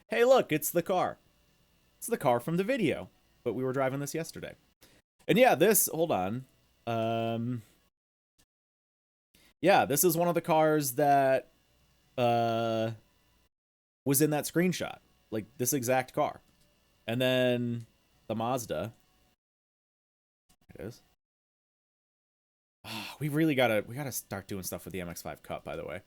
Hey, look, it's the car. It's the car from the video, but we were driving this yesterday. And yeah, this, hold on. Um, yeah, this is one of the cars that uh, was in that screenshot. Like, this exact car. And then the Mazda. It is. We really gotta start doing stuff with the MX-5 Cup, by the way.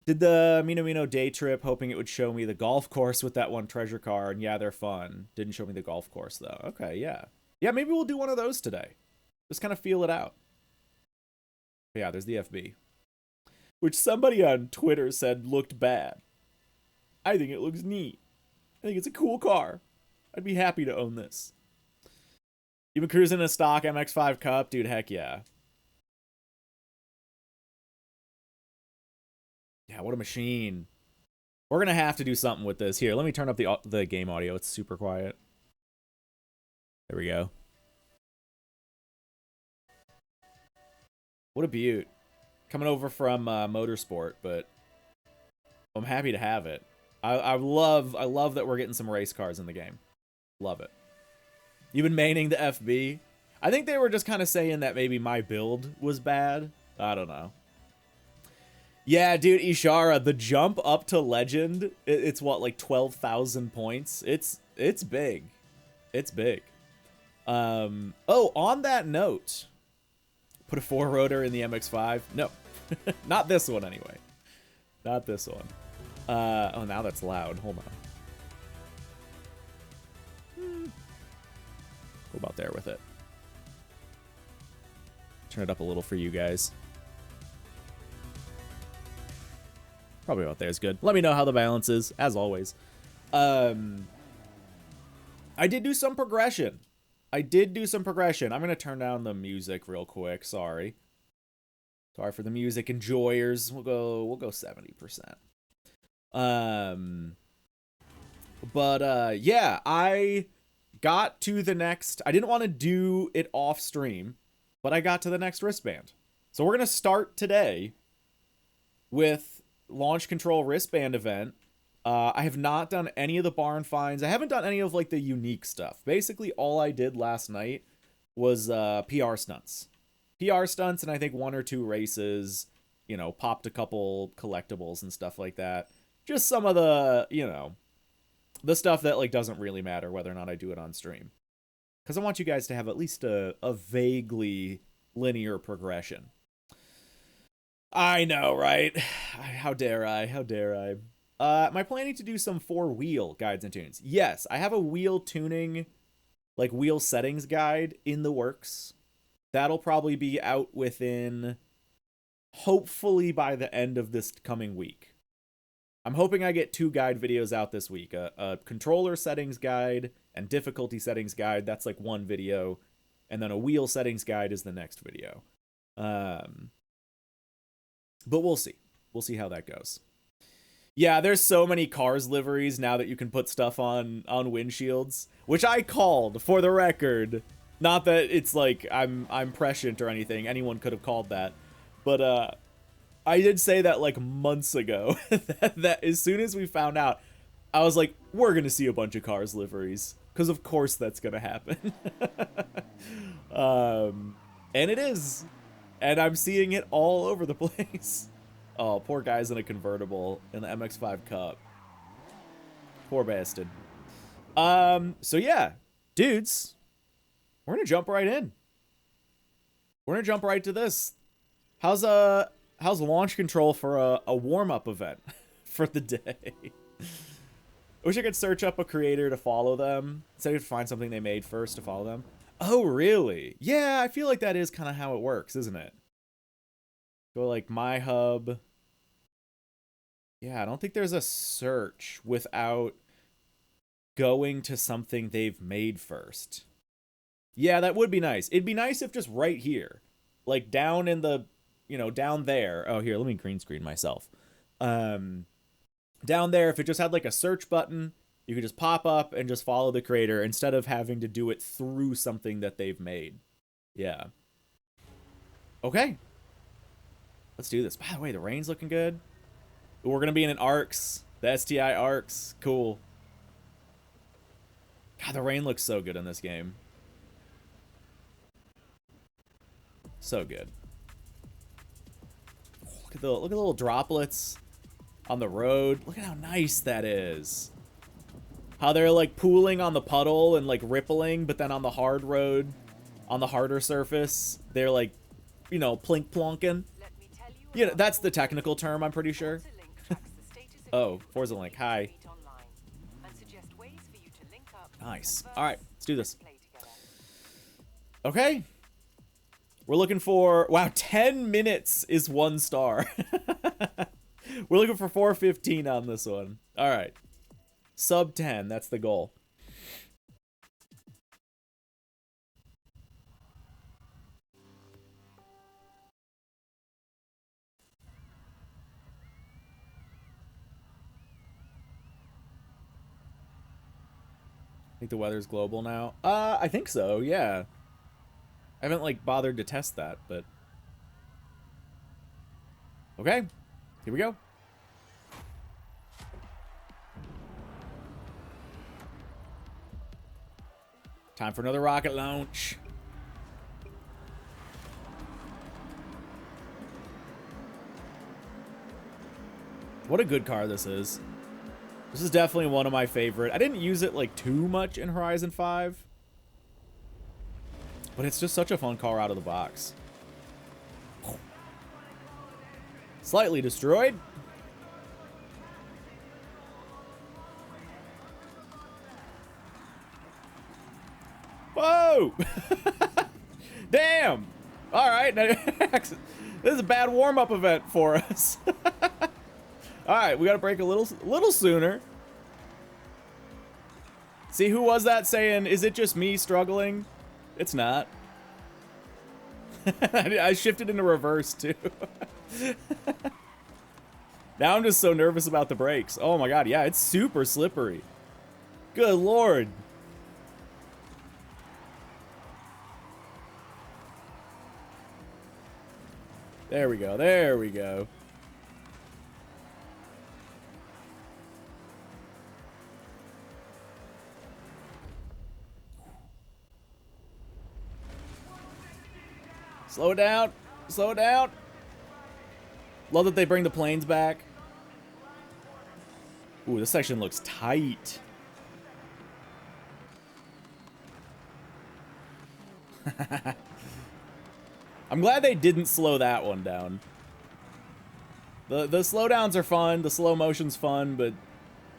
Did the Minamino day trip hoping it would show me the golf course with that one treasure car, and yeah, they're fun. Didn't show me the golf course, though. Okay, yeah. Yeah, maybe we'll do one of those today. Just kind of feel it out. But yeah, there's the FB. Which somebody on Twitter said looked bad. I think it looks neat. I think it's a cool car. I'd be happy to own this. You been cruising a stock MX-5 Cup? Dude, heck yeah. Yeah, what a machine. We're going to have to do something with this. Here, let me turn up the game audio. It's super quiet. There we go. What a beaut. Coming over from Motorsport, but I'm happy to have it. I love that we're getting some race cars in the game. Love it. You've been maining the FB. I think they were just kind of saying that maybe my build was bad. I don't know. Yeah, dude, Ishara, the jump up to legend, it's what, like 12,000 points? It's big. It's big. Oh, on that note, put a 4-rotor in the MX-5. No, not this one anyway. Not this one. Oh, now that's loud. Hold on. Go about there with it. Turn it up a little for you guys. Probably about there is good. Let me know how the balance is, as always. I did do some progression. I'm going to turn down the music real quick. Sorry for the music enjoyers. We'll go 70%. Yeah, I got to the next. I didn't want to do it off stream, but I got to the next wristband. So we're going to start today with launch control wristband event. I have not done any of the barn finds. I haven't done any of like the unique stuff. Basically, all I did last night was PR stunts. PR stunts, and I think 1 or 2 races, you know, popped a couple collectibles and stuff like that. Just some of the, you know, the stuff that like doesn't really matter whether or not I do it on stream. Because I want you guys to have at least a vaguely linear progression. I know, right? How dare I? How dare I? Am I planning to do some 4-wheel guides and tunes? Yes, I have a wheel tuning, like wheel settings guide in the works. That'll probably be out within, hopefully by the end of this coming week. I'm hoping I get 2 guide videos out this week. A controller settings guide and difficulty settings guide. That's like 1 video. And then a wheel settings guide is the next video. But we'll see. We'll see how that goes. Yeah, there's so many cars liveries now that you can put stuff on windshields, which I called for the record. Not that it's like I'm prescient or anything. Anyone could have called that. But I did say that like months ago that as soon as we found out, I was like, we're going to see a bunch of cars liveries, because of course that's going to happen. And it is. And I'm seeing it all over the place. Oh, poor guy's in a convertible in the MX-5 Cup. Poor bastard. So yeah, dudes, we're gonna jump right in. We're gonna jump right to this. How's launch control for a warm-up event for the day? I wish I could search up a creator to follow them. So I could find something they made first to follow them. Oh, really? Yeah, I feel like that is kind of how it works, isn't it? Go like my hub. Yeah, I don't think there's a search without going to something they've made first. Yeah, that would be nice. It'd be nice if just right here, like down in the, you know, down there. Oh, here, let me green screen myself. Down there, if it just had like a search button, you could just pop up and just follow the creator instead of having to do it through something that they've made. Yeah. Okay. Let's do this. By the way, the rain's looking good. We're going to be in an ARX. The STI arcs. Cool. God, the rain looks so good in this game. So good. Look at the little droplets on the road. Look at how nice that is. How they're like pooling on the puddle and like rippling, but then on the hard road, on the harder surface, they're like, you know, plink plonking. You know, that's the technical term, I'm pretty sure. Oh, Forza Link. Hi. Nice. All right, let's do this. Okay. We're looking for, wow, 10 minutes is 1 star. We're looking for 415 on this one. All right. Sub 10, that's the goal. I think the weather's global now. I think so, yeah. I haven't, like, bothered to test that, but... Okay, here we go. Time for another rocket launch. What a good car this is. This is definitely one of my favorite. I didn't use it, like, too much in Horizon 5. But it's just such a fun car out of the box. Slightly destroyed. Whoa! Damn! Alright, this is a bad warm-up event for us. Alright, we gotta break a little sooner. See, who was that saying, is it just me struggling? It's not. I shifted into reverse, too. Now I'm just so nervous about the brakes. Oh my god, yeah, it's super slippery. Good lord. There we go, there we go. Slow it down. Slow it down. Love that they bring the planes back. Ooh, this section looks tight. I'm glad they didn't slow that one down. The slowdowns are fun, the slow motion's fun, but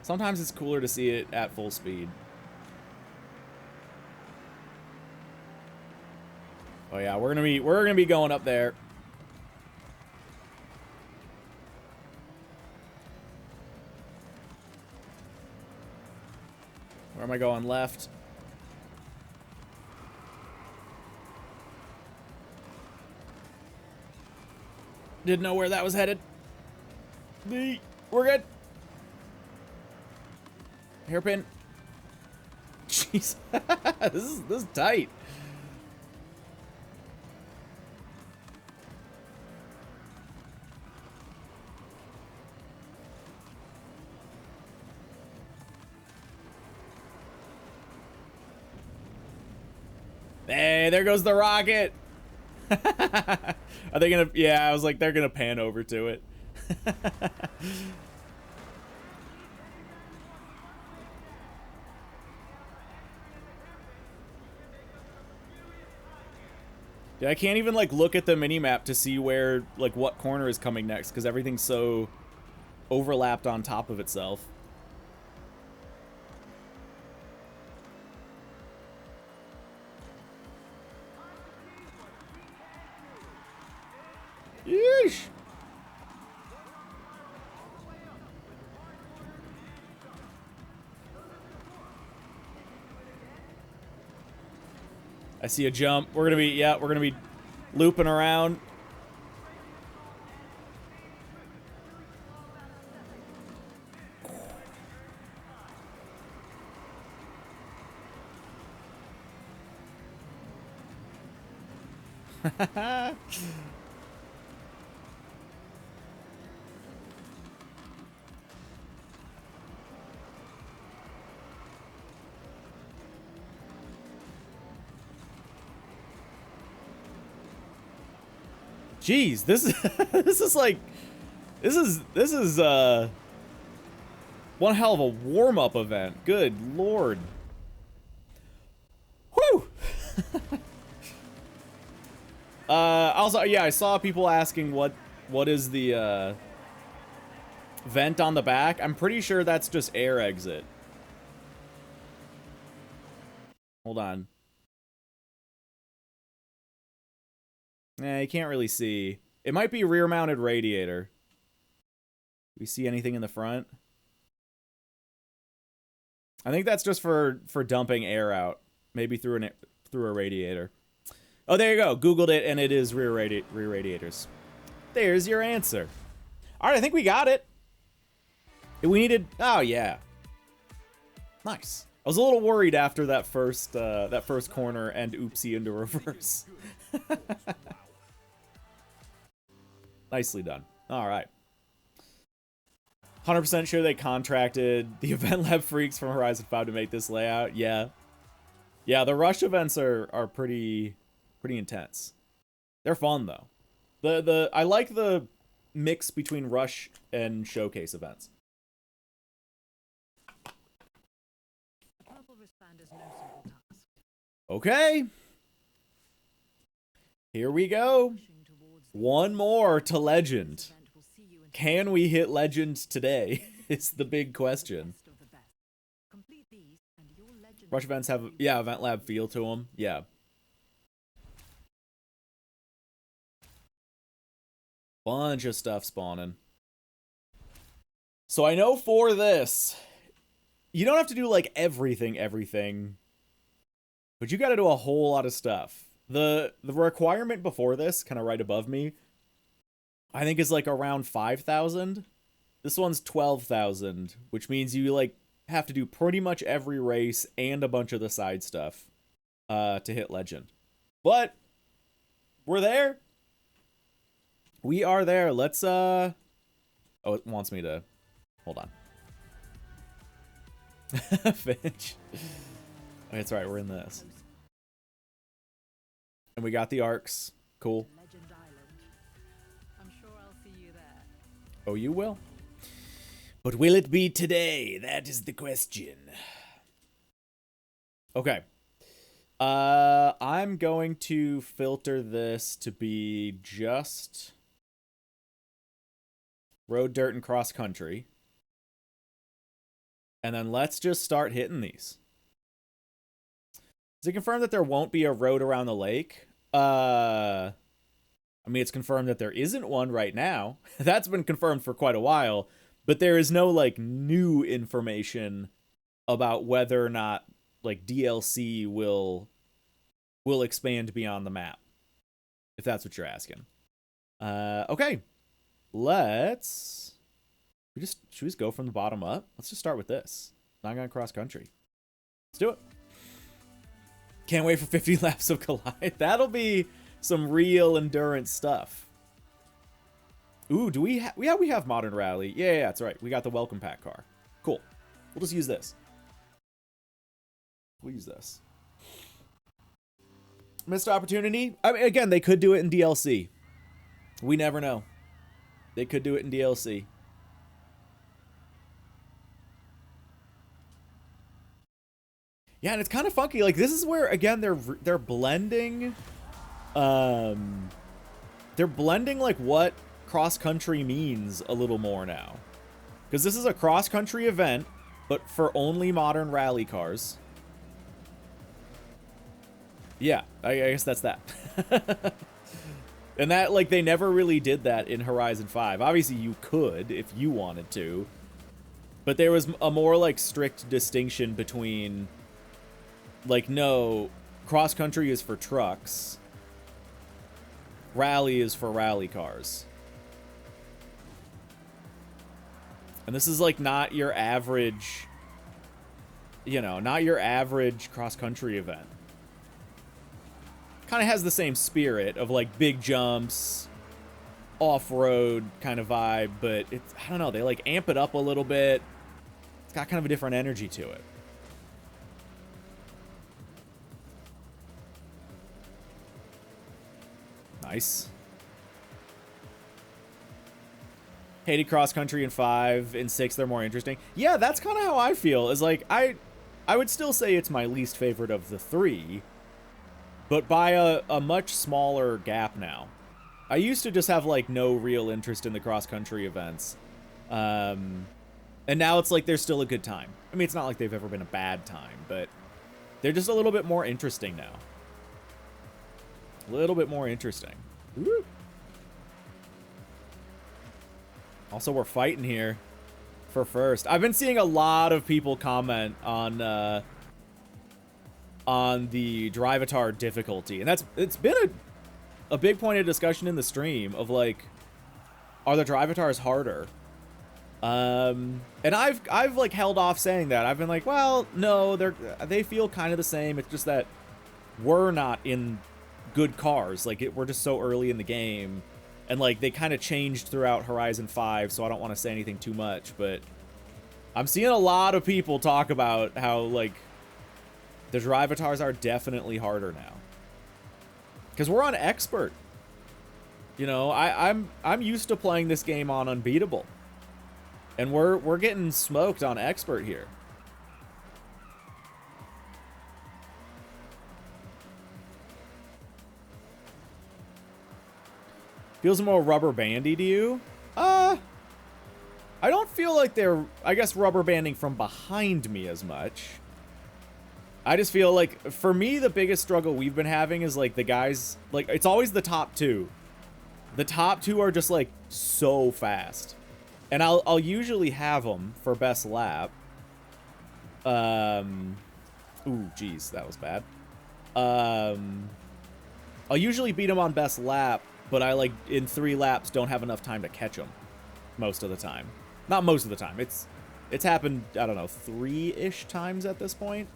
sometimes it's cooler to see it at full speed. Oh yeah, we're gonna be going up there. Where am I going? Left. Didn't know where that was headed. We're good. Hairpin. Jeez. This is tight. Hey, there goes the rocket. Are they gonna? Yeah, I was like, they're gonna pan over to it. Yeah, I can't even like look at the mini-map to see where, like, what corner is coming next, because everything's so overlapped on top of itself. Yeesh. I see a jump. We're gonna be looping around. Jeez, this is this is like this is one hell of a warm-up event. Good lord. Whew. Also, yeah, I saw people asking what is the vent on the back. I'm pretty sure that's just air exit. Hold on. You can't really see. It might be rear-mounted radiator. Do we see anything in the front? I think that's just for dumping air out, maybe through a radiator. Oh, there you go. Googled it, and it is rear radiators. There's your answer. All right, I think we got it. We needed. Oh yeah. Nice. I was a little worried after that first corner and oopsie into reverse. Nicely done. All right. 100% sure they contracted the Event Lab freaks from Horizon 5 to make this layout. Yeah. Yeah, the rush events are pretty intense. They're fun though. I like the mix between rush and showcase events. Okay. Here we go. One more to Legend. Can we hit Legend today? Is the big question. Rush events have, yeah, Event Lab feel to them. Yeah. Bunch of stuff spawning. So I know for this, you don't have to do like everything. But you got to do a whole lot of stuff. The requirement before this, kind of right above me, I think is like around 5,000. This one's 12,000, which means you like have to do pretty much every race and a bunch of the side stuff to hit Legend. But we're there. We are there. Let's oh, it wants me to hold on. Finch. Oh, that's right, we're in this. And we got the arcs. Cool. I'm sure I'll see you there. Oh, you will? But will it be today? That is the question. Okay. I'm going to filter this to be just road, dirt, and cross country. And then let's just start hitting these. Is it confirmed that there won't be a road around the lake? I mean, it's confirmed that there isn't one right now. That's been confirmed for quite a while. But there is no, like, new information about whether or not, like, DLC will expand beyond the map. If that's what you're asking. Okay. Should we just go from the bottom up? Let's just start with this. Not gonna cross country. Let's do it. Can't wait for 50 laps of Collide. That'll be some real endurance stuff. Ooh, do we we have Modern Rally. Yeah, that's right. We got the welcome pack car. Cool. We'll just use this. We'll use this. Missed opportunity. I mean, again, they could do it in DLC. We never know. They could do it in DLC. Yeah, and it's kind of funky. Like, this is where, again, they're blending like what cross-country means a little more now. Because this is a cross-country event, but for only modern rally cars. Yeah, I guess that's that. And that, like, they never really did that in Horizon 5. Obviously, you could if you wanted to. But there was a more, like, strict distinction between... Like, no, cross-country is for trucks. Rally is for rally cars. And this is, like, not your average, you know, not your average cross-country event. Kind of has the same spirit of, like, big jumps, off-road kind of vibe, but it's, I don't know, they, like, amp it up a little bit. It's got kind of a different energy to it. Nice. Hated cross country in 5. In 6, they're more interesting. Yeah, that's kind of how I feel. Is like I would still say it's my least favorite of the 3, but by a much smaller gap now. I used to just have like no real interest in the cross country events, and now it's like they're still a good time. I mean, it's not like they've ever been a bad time, but they're just a little bit more interesting now. A little bit more interesting. Woo. Also, we're fighting here for first. I've been seeing a lot of people comment on the Drivatar difficulty, and it's been a big point of discussion in the stream of like, are the Drivatars harder? And I've like held off saying that. I've been like, well, no, they feel kind of the same. It's just that we're not in good cars. Like we're just so early in the game. And, like, they kind of changed throughout Horizon 5, so I don't want to say anything too much, but I'm seeing a lot of people talk about how, like, the Drivatars are definitely harder now. Because we're on Expert. You know, I'm used to playing this game on Unbeatable. And we're getting smoked on Expert here. Feels more rubber bandy to you? I don't feel like they're, I guess, rubber banding from behind me as much. I just feel like, for me, the biggest struggle we've been having is, like, the guys, like, it's always the top 2. The top 2 are just, like, so fast. And I'll usually have them for best lap. Ooh, geez, that was bad. I'll usually beat them on best lap, but I, like, in 3 laps don't have enough time to catch them most of the time. Not most of the time. It's happened, I don't know, 3-ish times at this point,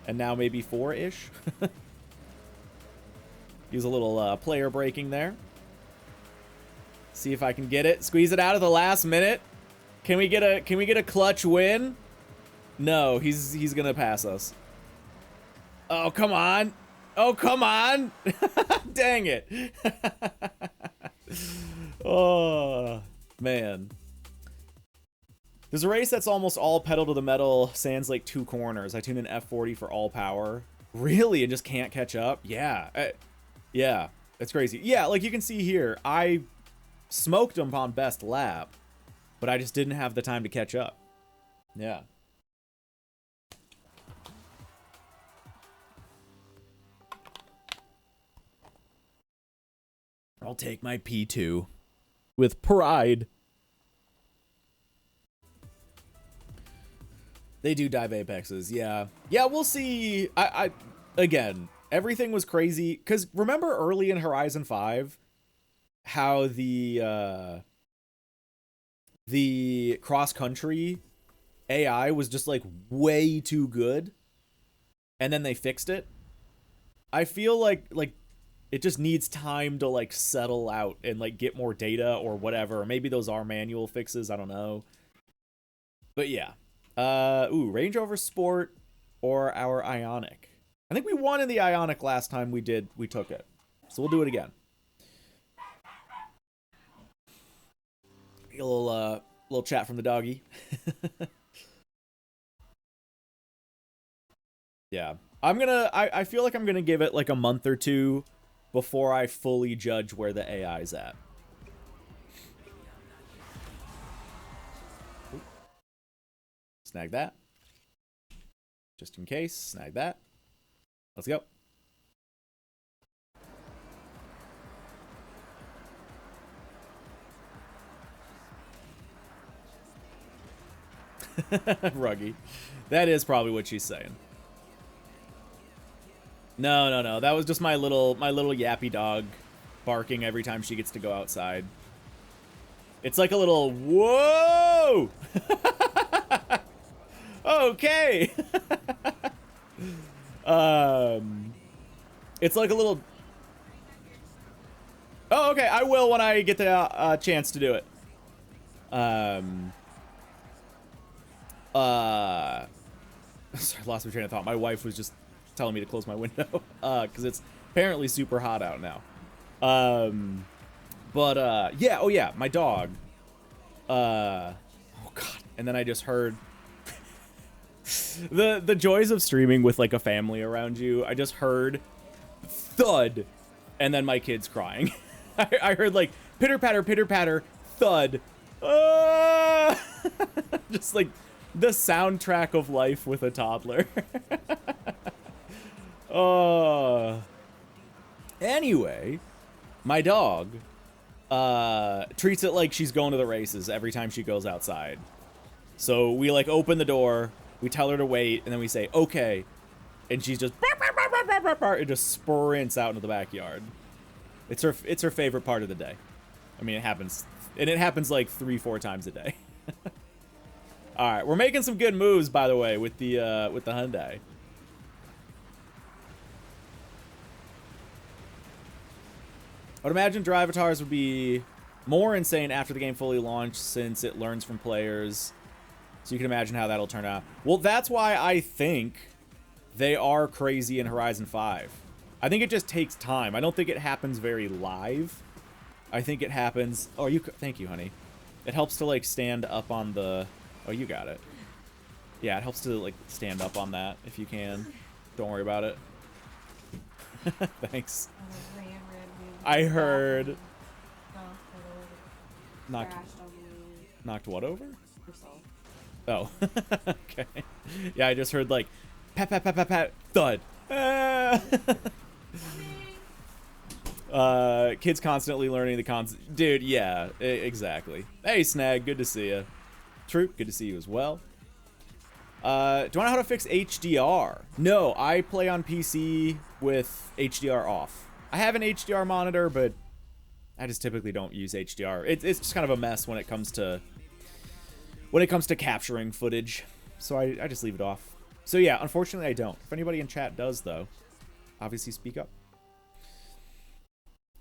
and now maybe 4-ish. Use a little player braking there. See if I can get it. Squeeze it out at the last minute. Can we get a clutch win? No, he's gonna pass us. Oh, come on. Oh, come on. Dang it. Oh, man. There's a race that's almost all pedal to the metal, sans like 2 corners. I tune in F40 for all power. Really? And just can't catch up? Yeah. Yeah. It's crazy. Yeah, like you can see here, I smoked him on best lap, but I just didn't have the time to catch up. Yeah. I'll take my P2 with pride. They do dive apexes, yeah. Yeah, we'll see. Again, everything was crazy. Because remember early in Horizon 5, how the cross-country AI was just, like, way too good? And then they fixed it? I feel like it just needs time to, like, settle out and, like, get more data or whatever. Or maybe those are manual fixes, I don't know. But yeah. Ooh, Range Rover Sport or our Ionic. I think we won in the Ionic last time we took it. So we'll do it again. A little chat from the doggy. Yeah. I feel like I'm gonna give it like a month or 2 before I fully judge where the AI's at. Ooh. Snag that. Just in case, snag that. Let's go. Ruggy. That is probably what she's saying. No. That was just my little yappy dog barking every time she gets to go outside. It's like a little whoa. Okay. It's like a little. Oh, okay. I will when I get the chance to do it. Sorry, lost my train of thought. My wife was just telling me to close my window because it's apparently super hot out now. Yeah. Oh yeah, my dog. Oh god. And then I just heard the joys of streaming with like a family around you. I just heard thud, and then my kids crying. I heard like pitter patter, thud. Just like the soundtrack of life with a toddler. Anyway, my dog treats it like she's going to the races every time she goes outside. So we like open the door, we tell her to wait, and then we say okay, and she's just it just sprints out into the backyard. It's her favorite part of the day. I mean, it happens like 3-4 times a day. All right, we're making some good moves, by the way, with the Hyundai. I would imagine Drivatars would be more insane after the game fully launched, since it learns from players. So you can imagine how that'll turn out. Well, that's why I think they are crazy in Horizon 5. I think it just takes time. I don't think it happens very live. I think it happens... Oh, thank you, honey. It helps to, like, stand up on the... Oh, you got it. Yeah, it helps to, like, stand up on that if you can. Don't worry about it. Thanks. I heard... Knocked what over? Oh. Okay. Yeah, I just heard, like, pat, pat, pat, pat, pat, thud. Kids constantly learning the concept. Dude, yeah, exactly. Hey, Snag, good to see you. Troop, good to see you as well. Do you want to know how to fix HDR? No, I play on PC with HDR off. I have an HDR monitor, but I just typically don't use HDR. It's just kind of a mess when it comes to capturing footage. So I just leave it off. So yeah, unfortunately I don't. If anybody in chat does, though, obviously speak up.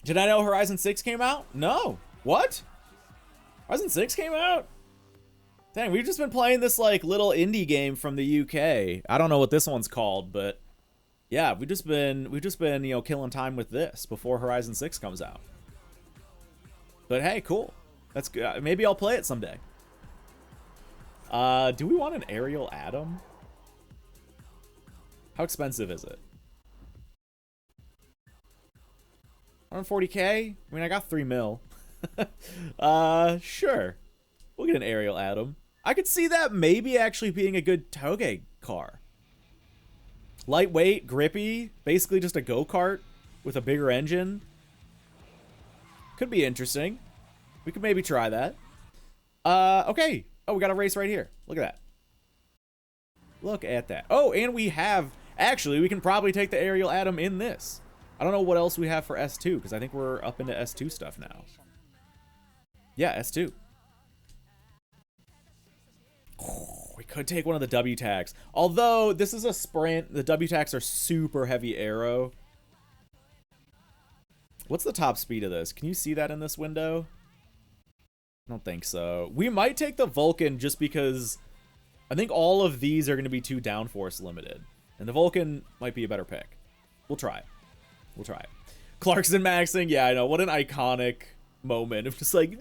Did I know Horizon 6 came out? No. What? Horizon 6 came out? Dang, we've just been playing this like little indie game from the UK. I don't know what this one's called, but yeah, we've just been, you know, killing time with this before Horizon 6 comes out. But hey, cool. That's good. Maybe I'll play it someday. Do we want an aerial atom? How expensive is it? 140k? I mean, I got 3 mil. Sure. We'll get an aerial atom. I could see that maybe actually being a good Toge car. Lightweight, grippy, basically just a go-kart with a bigger engine. Could be interesting. We could maybe try that. Okay. Oh, we got a race right here. Look at that. Look at that. Oh, and we have... Actually, we can probably take the aerial atom in this. I don't know what else we have for S2, because I think we're up into S2 stuff now. Yeah, S2. Oh, we could take one of the W tags. Although, this is a sprint. The W tags are super heavy aero. What's the top speed of this? Can you see that in this window? I don't think so. We might take the Vulcan just because I think all of these are going to be too downforce limited. And the Vulcan might be a better pick. We'll try it. We'll try it. Clarkson maxing. Yeah, I know. What an iconic moment of just like...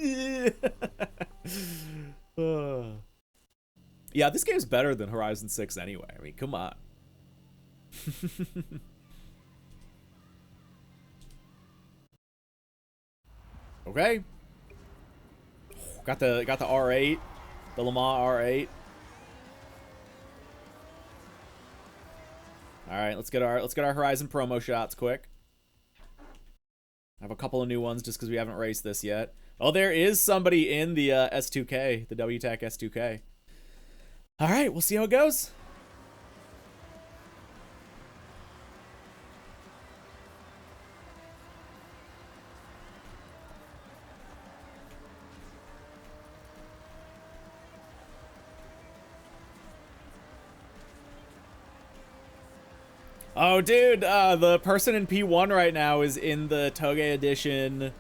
Yeah, this game's better than Horizon 6 anyway. I mean, come on. Okay. Got the R8, the Le Mans R8. All right, let's get our Horizon promo shots quick. I have a couple of new ones just because we haven't raced this yet. Oh, there is somebody in the S2K, the WTAC S2K. All right, we'll see how it goes. Oh, dude, the person in P1 right now is in the Toge Edition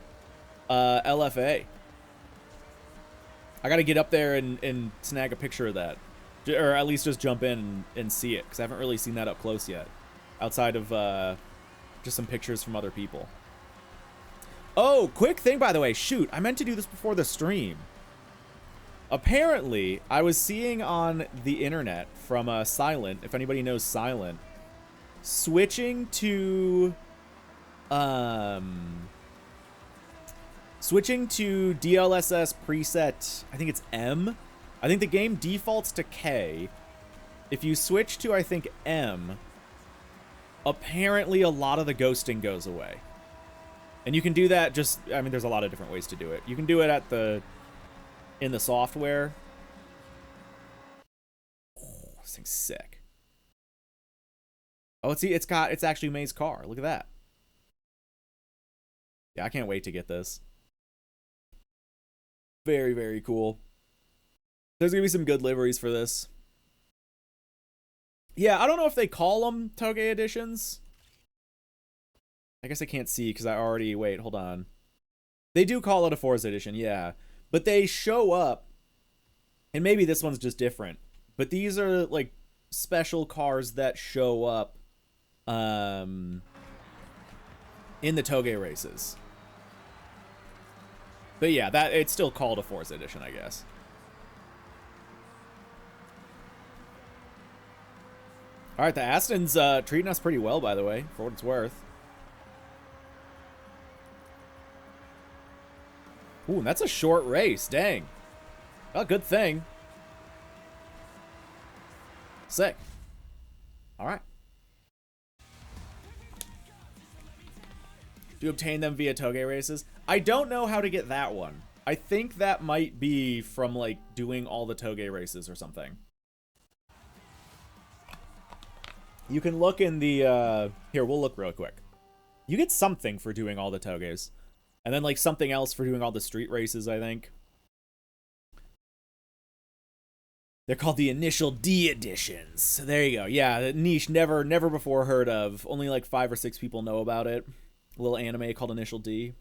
LFA. I gotta get up there and snag a picture of that. Or at least just jump in and see it, because I haven't really seen that up close yet. Outside of just some pictures from other people. Oh, quick thing, by the way. Shoot, I meant to do this before the stream. Apparently, I was seeing on the internet from Silent, if anybody knows Silent, switching to DLSS preset, I think it's M. I think the game defaults to K. If you switch to, I think, M, apparently a lot of the ghosting goes away. And you can do that just, I mean, there's a lot of different ways to do it. You can do it at in the software. Oh, this thing's sick. Oh, it's actually May's car. Look at that. Yeah, I can't wait to get this. Very, very cool. There's gonna be some good liveries for this. Yeah, I don't know if they call them Toge editions. I guess I can't see because I already... Wait, hold on. They do call it a Forza edition, yeah. But they show up, and maybe this one's just different, but these are, like, special cars that show up in the Toge races. But yeah, it's still called a Forza edition, I guess. All right, the Aston's treating us pretty well, by the way, for what it's worth. Ooh, and that's a short race. Dang. Oh, good thing. Sick. All right. Do you obtain them via Toge races? I don't know how to get that one. I think that might be from, like, doing all the Toge races or something. You can look in the, here, we'll look real quick. You get something for doing all the Toges. And then, like, something else for doing all the street races, I think. They're called the Initial D editions. There you go. Yeah, niche, never before heard of. Only, like, 5 or 6 people know about it. A little anime called Initial D.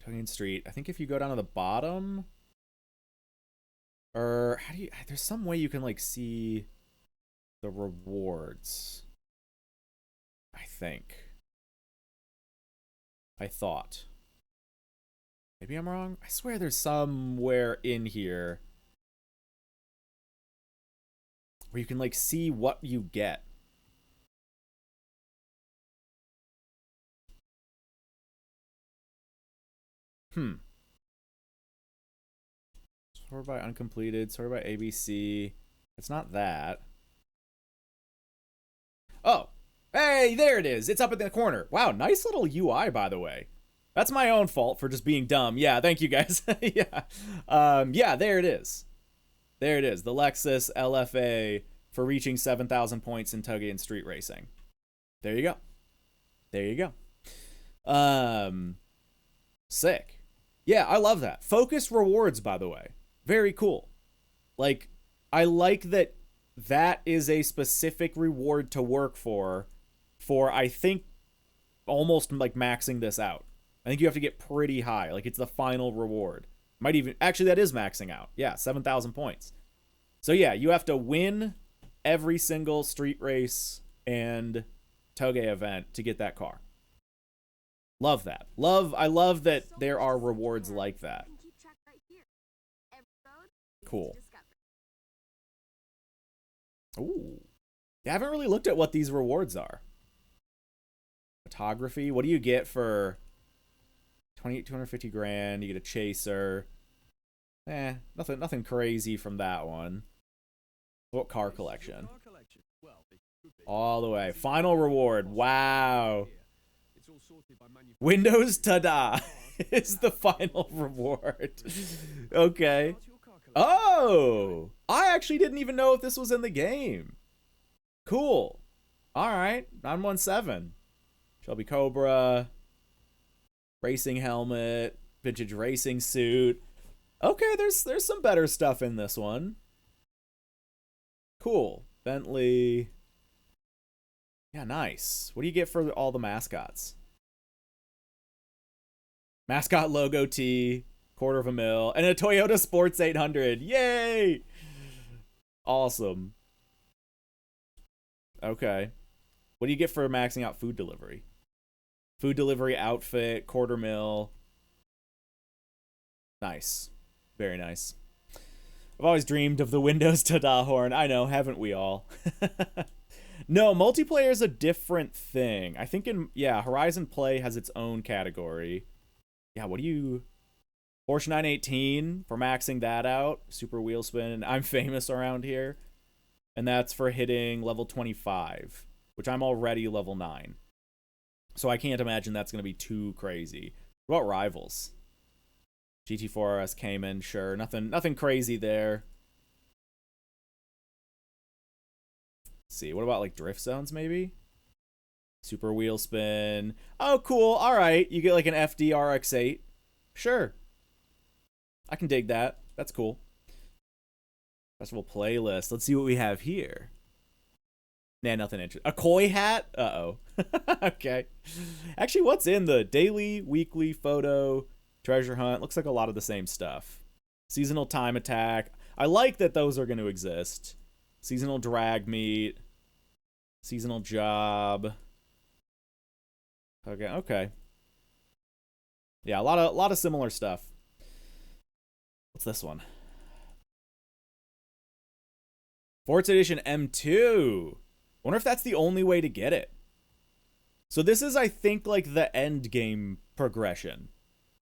Togen Street. I think if you go down to the bottom... Or, how do you... There's some way you can, like, see the rewards. I think. I thought. Maybe I'm wrong? I swear there's somewhere in here where you can, like, see what you get. Sorted by uncompleted, sorted by ABC. It's not that. Oh! Hey, there it is. It's up in the corner. Wow, nice little UI, by the way. That's my own fault for just being dumb. Yeah, thank you guys. Yeah. Yeah, there it is. There it is. The Lexus LFA for reaching 7,000 points in Toge and Street Racing. There you go. There you go. Sick. Yeah, I love that. Focused rewards, by the way. Very cool. Like, I like that is a specific reward to work for I think almost like maxing this out. I think you have to get pretty high. Like, it's the final reward. Might even, actually, that is maxing out. Yeah, 7,000 points. So yeah, you have to win every single street race and Toge event to get that car. Love that. I love that there are rewards like that. Cool. Ooh. I haven't really looked at what these rewards are. Photography. What do you get for 250 grand? You get a chaser. Nothing crazy from that one. What car collection? All the way. Final reward. Wow. Windows Tada is the final reward. Okay. Oh! I actually didn't even know if this was in the game. Cool. Alright. 917. Shelby Cobra. Racing helmet. Vintage racing suit. Okay, there's some better stuff in this one. Cool. Bentley. Yeah, nice. What do you get for all the mascots? Mascot logo tee. $250,000. And a Toyota Sports 800. Yay! Awesome. Okay. What do you get for maxing out food delivery? Food delivery outfit, $250,000. Nice. Very nice. I've always dreamed of the Windows Tada horn. I know, haven't we all? No, multiplayer is a different thing. I think yeah, Horizon Play has its own category. Yeah, what do you... Porsche 918 for maxing that out. Super wheel spin. I'm famous around here. And that's for hitting level 25, which I'm already level 9. So I can't imagine that's going to be too crazy. What about rivals? GT4 RS Cayman, sure. Nothing crazy there. Let's see, what about like drift zones maybe? Super wheel spin. Oh, cool. All right, you get like an FD RX8. Sure. I can dig that. That's cool. Festival playlist. Let's see what we have here. Nah, nothing interesting. A koi hat? Uh-oh. Okay. Actually, what's in the daily, weekly, photo, treasure hunt? Looks like a lot of the same stuff. Seasonal time attack. I like that those are going to exist. Seasonal drag meet. Seasonal job. Okay, okay. Yeah, a lot of similar stuff. What's this one? Forza Edition M2. Wonder if that's the only way to get it. So this is, I think, like the end game progression.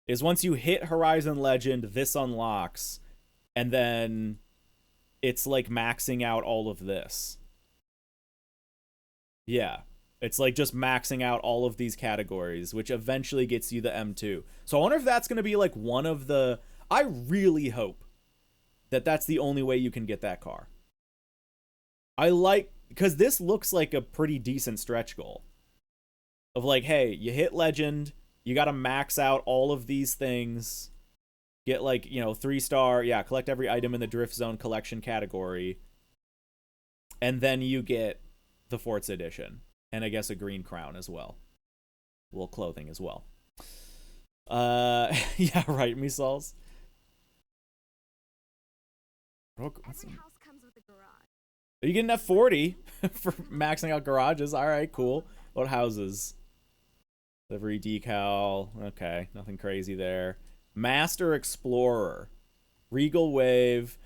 Is once you hit Horizon Legend, this unlocks, and then it's like maxing out all of this. Yeah. It's like just maxing out all of these categories, which eventually gets you the M2. So I wonder if that's going to be like one of the... I really hope that that's the only way you can get that car. I like... Because this looks like a pretty decent stretch goal. Of like, hey, you hit Legend, you got to max out all of these things, get like, 3-star, yeah, collect every item in the Drift Zone collection category, and then you get the Forza Edition. And I guess a green crown as well. A little clothing as well. Yeah, right, Misols. Every house comes with a garage. Are you getting F40 for maxing out garages? All right, cool. What houses? Livery decal. Okay, nothing crazy there. Master Explorer. Regal Wave.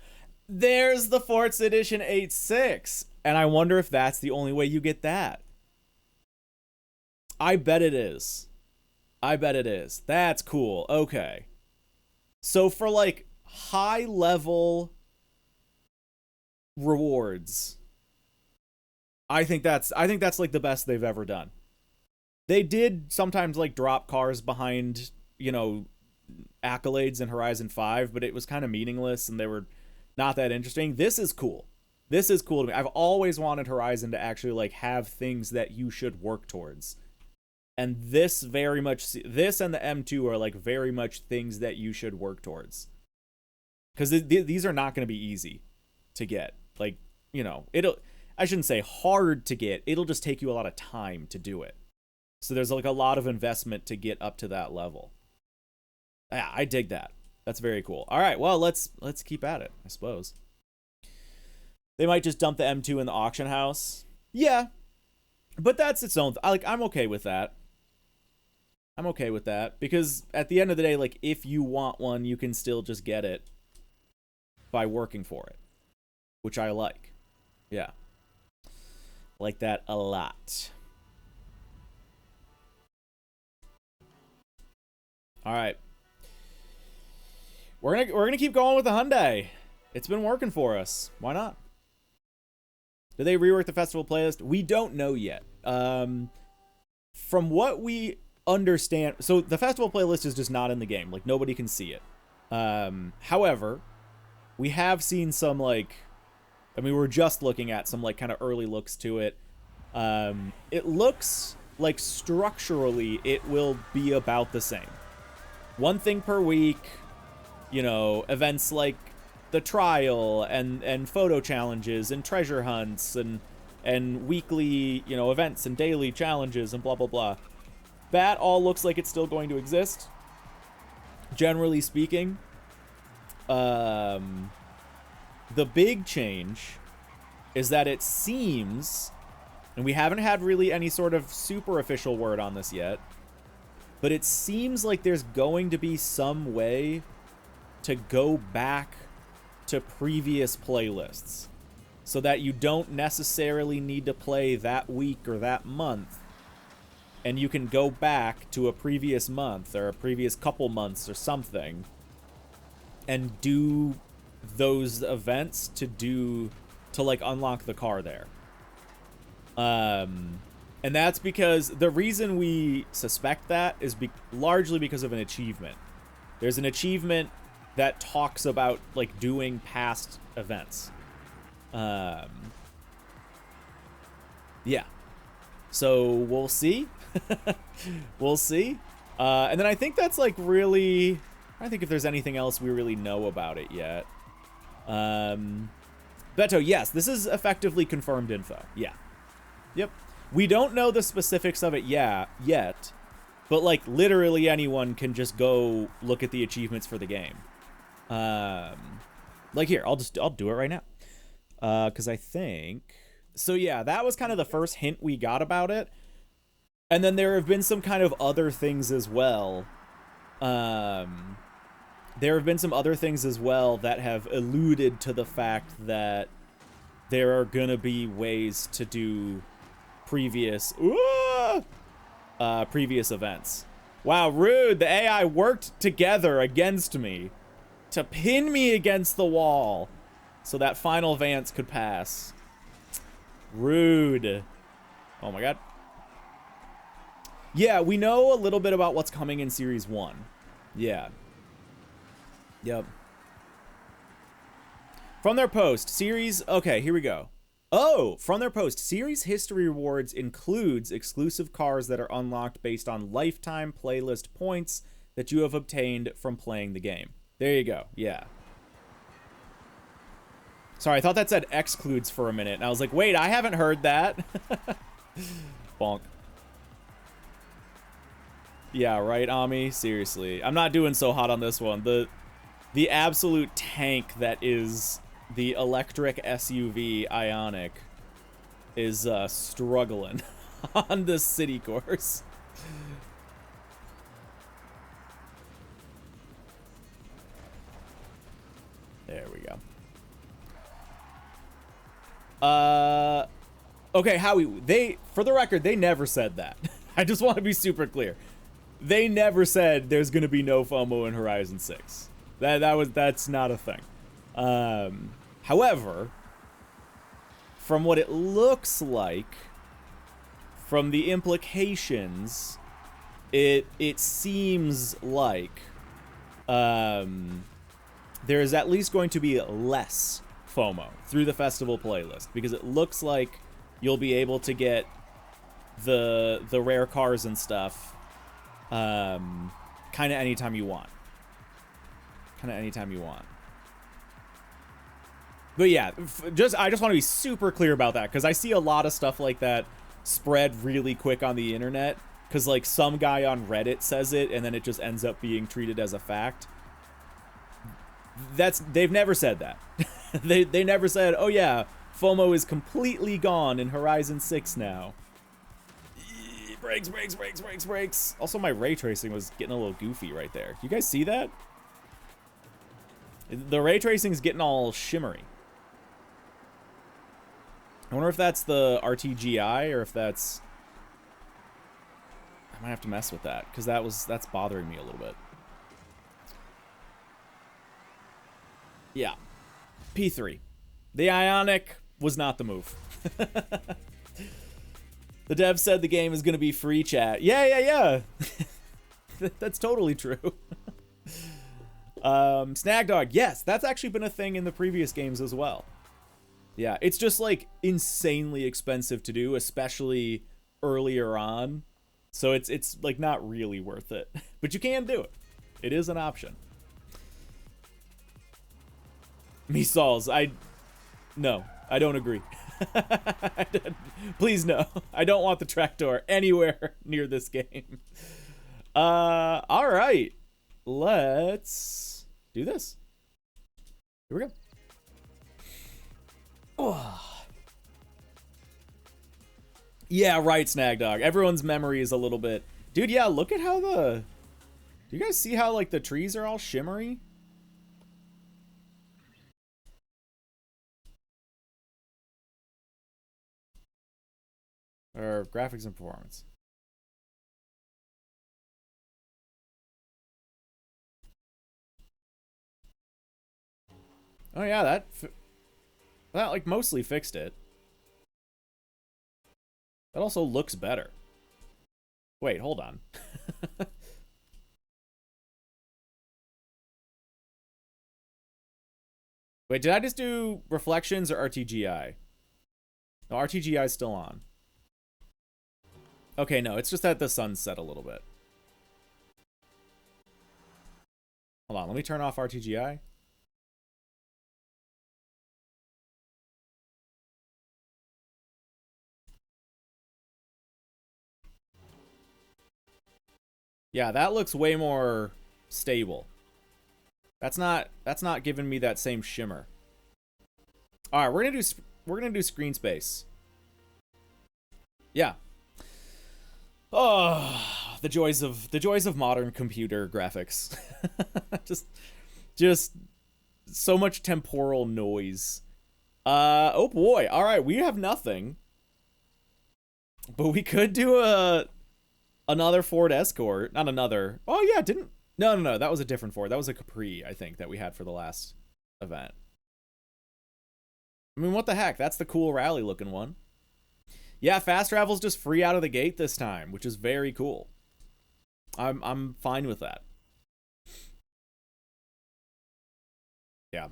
There's the Forza Edition 8.6. And I wonder if that's the only way you get that. I bet it is. I bet it is. That's cool. Okay. So for like high level rewards, I think that's like the best they've ever done. They did sometimes like drop cars behind, accolades in Horizon 5, but it was kind of meaningless and they were not that interesting. This is cool. This is cool to me. I've always wanted Horizon to actually like have things that you should work towards. And this and the M2 are like very much things that you should work towards. Because these are not going to be easy to get. Like, I shouldn't say hard to get. It'll just take you a lot of time to do it. So there's like a lot of investment to get up to that level. Yeah, I dig that. That's very cool. All right, well, let's keep at it, I suppose. They might just dump the M2 in the auction house. Yeah. But that's its own... I'm okay with that. I'm okay with that. Because at the end of the day, like, if you want one, you can still just get it by working for it. Which I like. Yeah. Like that a lot. All right. We're gonna keep going with the Hyundai. It's been working for us. Why not? Do they rework the festival playlist? We don't know yet. From what we understand, so the festival playlist is just not in the game. Like, nobody can see it. However, we have seen some, like... I mean, we're just looking at some, like, kind of early looks to it. It looks like structurally it will be about the same. One thing per week, events like the trial and photo challenges and treasure hunts and weekly, events and daily challenges and blah, blah, blah. That all looks like it's still going to exist. Generally speaking. The big change is that it seems, and we haven't had really any sort of super official word on this yet, but it seems like there's going to be some way to go back to previous playlists so that you don't necessarily need to play that week or that month, and you can go back to a previous month or a previous couple months or something and do those events to like unlock the car there. And that's because the reason we suspect that is largely because of an achievement. There's an achievement that talks about like doing past events. Yeah. So we'll see. We'll see. And then I think that's like really, I think if there's anything else we really know about it yet. Beto, yes, this is effectively confirmed info. Yeah. Yep. We don't know the specifics of it yet, but like literally anyone can just go look at the achievements for the game. Like here, I'll do it right now. Cause I think, so yeah, that was kind of the first hint we got about it. And then there have been some kind of other things as well. There have been some other things as well that have alluded to the fact that there are gonna be ways to do previous events. Wow, rude. The AI worked together against me to pin me against the wall so that final Vance could pass. Rude. Oh my god. Yeah, we know a little bit about what's coming in Series 1. Yeah. Yep. From their post, series... Okay, here we go. Oh, from their post, series history rewards includes exclusive cars that are unlocked based on lifetime playlist points that you have obtained from playing the game. There you go. Yeah. Sorry, I thought that said excludes for a minute, and I was like, wait, I haven't heard that. Bonk. Yeah, right, Ami? Seriously. I'm not doing so hot on this one. The absolute tank that is the electric SUV Ioniq is struggling on this city course. There we go. Okay, Howie, for the record, they never said that. I just want to be super clear. They never said there's going to be no FOMO in Horizon 6. That's not a thing. However, from what it looks like, from the implications, it seems like there is at least going to be less FOMO through the festival playlist, because it looks like you'll be able to get the rare cars and stuff kind of anytime you want. But yeah, I just want to be super clear about that, because I see a lot of stuff like that spread really quick on the internet, because like some guy on Reddit says it and then it just ends up being treated as a fact. They've never said that. they never said, oh yeah, FOMO is completely gone in Horizon 6 now. Brakes. Also, my ray tracing was getting a little goofy right there. You guys see that? The ray tracing is getting all shimmery. I wonder if that's the RTGI or if that's... I might have to mess with that, because that's bothering me a little bit. Yeah. P3. The Ioniq was not the move. The dev said the game is going to be free, chat. Yeah. That's totally true. Snagdog, yes, that's actually been a thing in the previous games as well. Yeah, it's just like insanely expensive to do, especially earlier on. So it's like not really worth it. But you can do it. It is an option. Me Sauls, no, I don't agree. Please no. I don't want the tractor anywhere near this game. All right. Let's do this. Here we go. Oh. Yeah, right, Snagdog. Everyone's memory is a little bit... Dude, yeah, look at how do you guys see how, like, the trees are all shimmery? Or graphics and performance. Oh yeah, that like mostly fixed it. That also looks better. Wait, hold on. Wait, did I just do reflections or RTGI? No, RTGI is still on. Okay, no, it's just that the sun set a little bit. Hold on, let me turn off RTGI. Yeah, that looks way more stable. That's not giving me that same shimmer. All right, we're gonna do screen space. Yeah. Oh, the joys of modern computer graphics. just so much temporal noise. Oh boy. All right, we have nothing. But we could do another Ford Escort. Not another. Oh yeah, didn't. No, that was a different Ford. That was a Capri, I think, that we had for the last event. I mean, what the heck? That's the cool rally looking one. Yeah, fast travel's just free out of the gate this time, which is very cool. I'm fine with that. Yeah.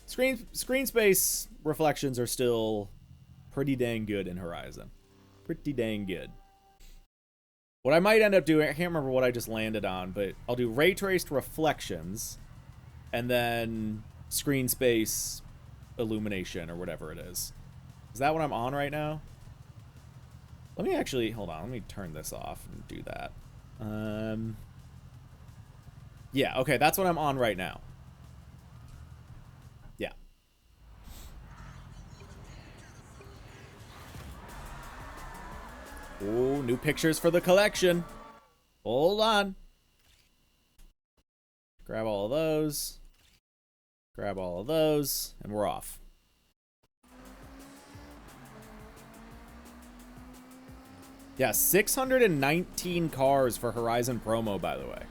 Screen space reflections are still pretty dang good in Horizon. Pretty dang good. What I might end up doing, I can't remember what I just landed on, but I'll do ray traced reflections and then screen space illumination or whatever it is. Is that what I'm on right now? Let me actually, hold on, let me turn this off and do that. Yeah, okay, that's what I'm on right now. Yeah. Ooh, new pictures for the collection. Hold on. Grab all of those. Grab all of those, and we're off. Yeah, 619 cars for Horizon promo, by the way.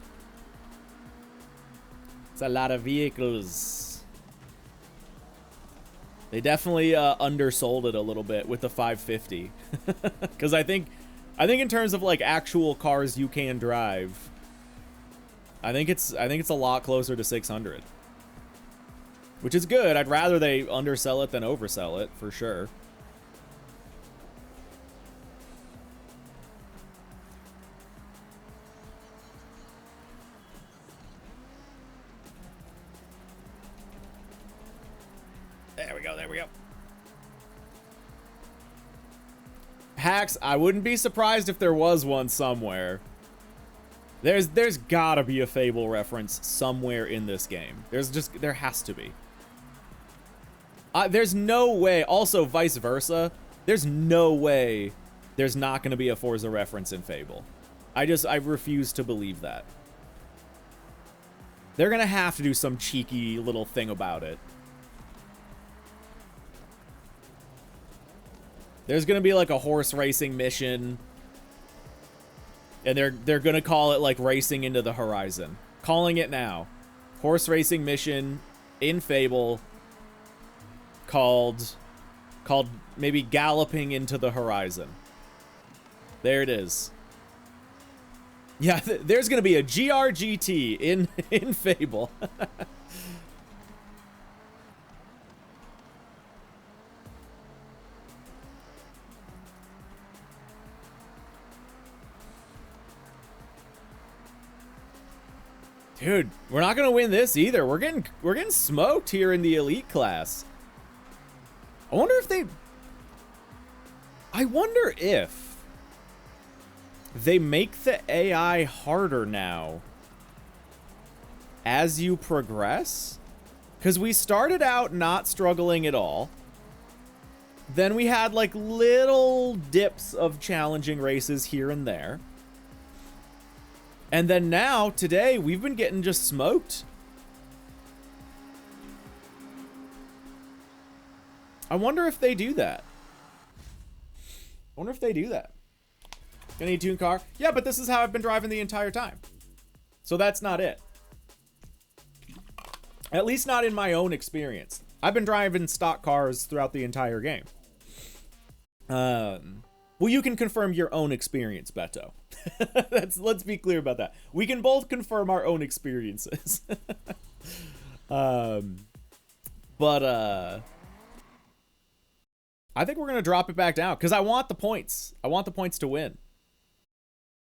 It's a lot of vehicles. They definitely undersold it a little bit with the 550. Because I think in terms of like actual cars you can drive, I think it's a lot closer to 600. Which is good. I'd rather they undersell it than oversell it, for sure. There we go. Hacks, I wouldn't be surprised if there was one somewhere. There's gotta be a Fable reference somewhere in this game. There has to be. There's no way, also vice versa, there's no way there's not gonna be a Forza reference in Fable. I refuse to believe that. They're gonna have to do some cheeky little thing about it. There's gonna be like a horse racing mission, and they're gonna call it like Racing into the Horizon. Calling it now. Horse racing mission in Fable called maybe Galloping into the Horizon. There it is. Yeah, there's gonna be a GRGT in Fable. Dude, we're not gonna win this either. We're getting smoked here in the elite class. I wonder if they make the AI harder now as you progress. Because we started out not struggling at all. Then we had like little dips of challenging races here and there. And then now, today, we've been getting just smoked. I wonder if they do that. wonder if they do that. Gonna need a tuned car? Yeah, but this is how I've been driving the entire time. So that's not it. At least not in my own experience. I've been driving stock cars throughout the entire game. Well, you can confirm your own experience, Beto. Let's be clear about that. We can both confirm our own experiences. I think we're gonna drop it back down because I want the points. I want the points to win.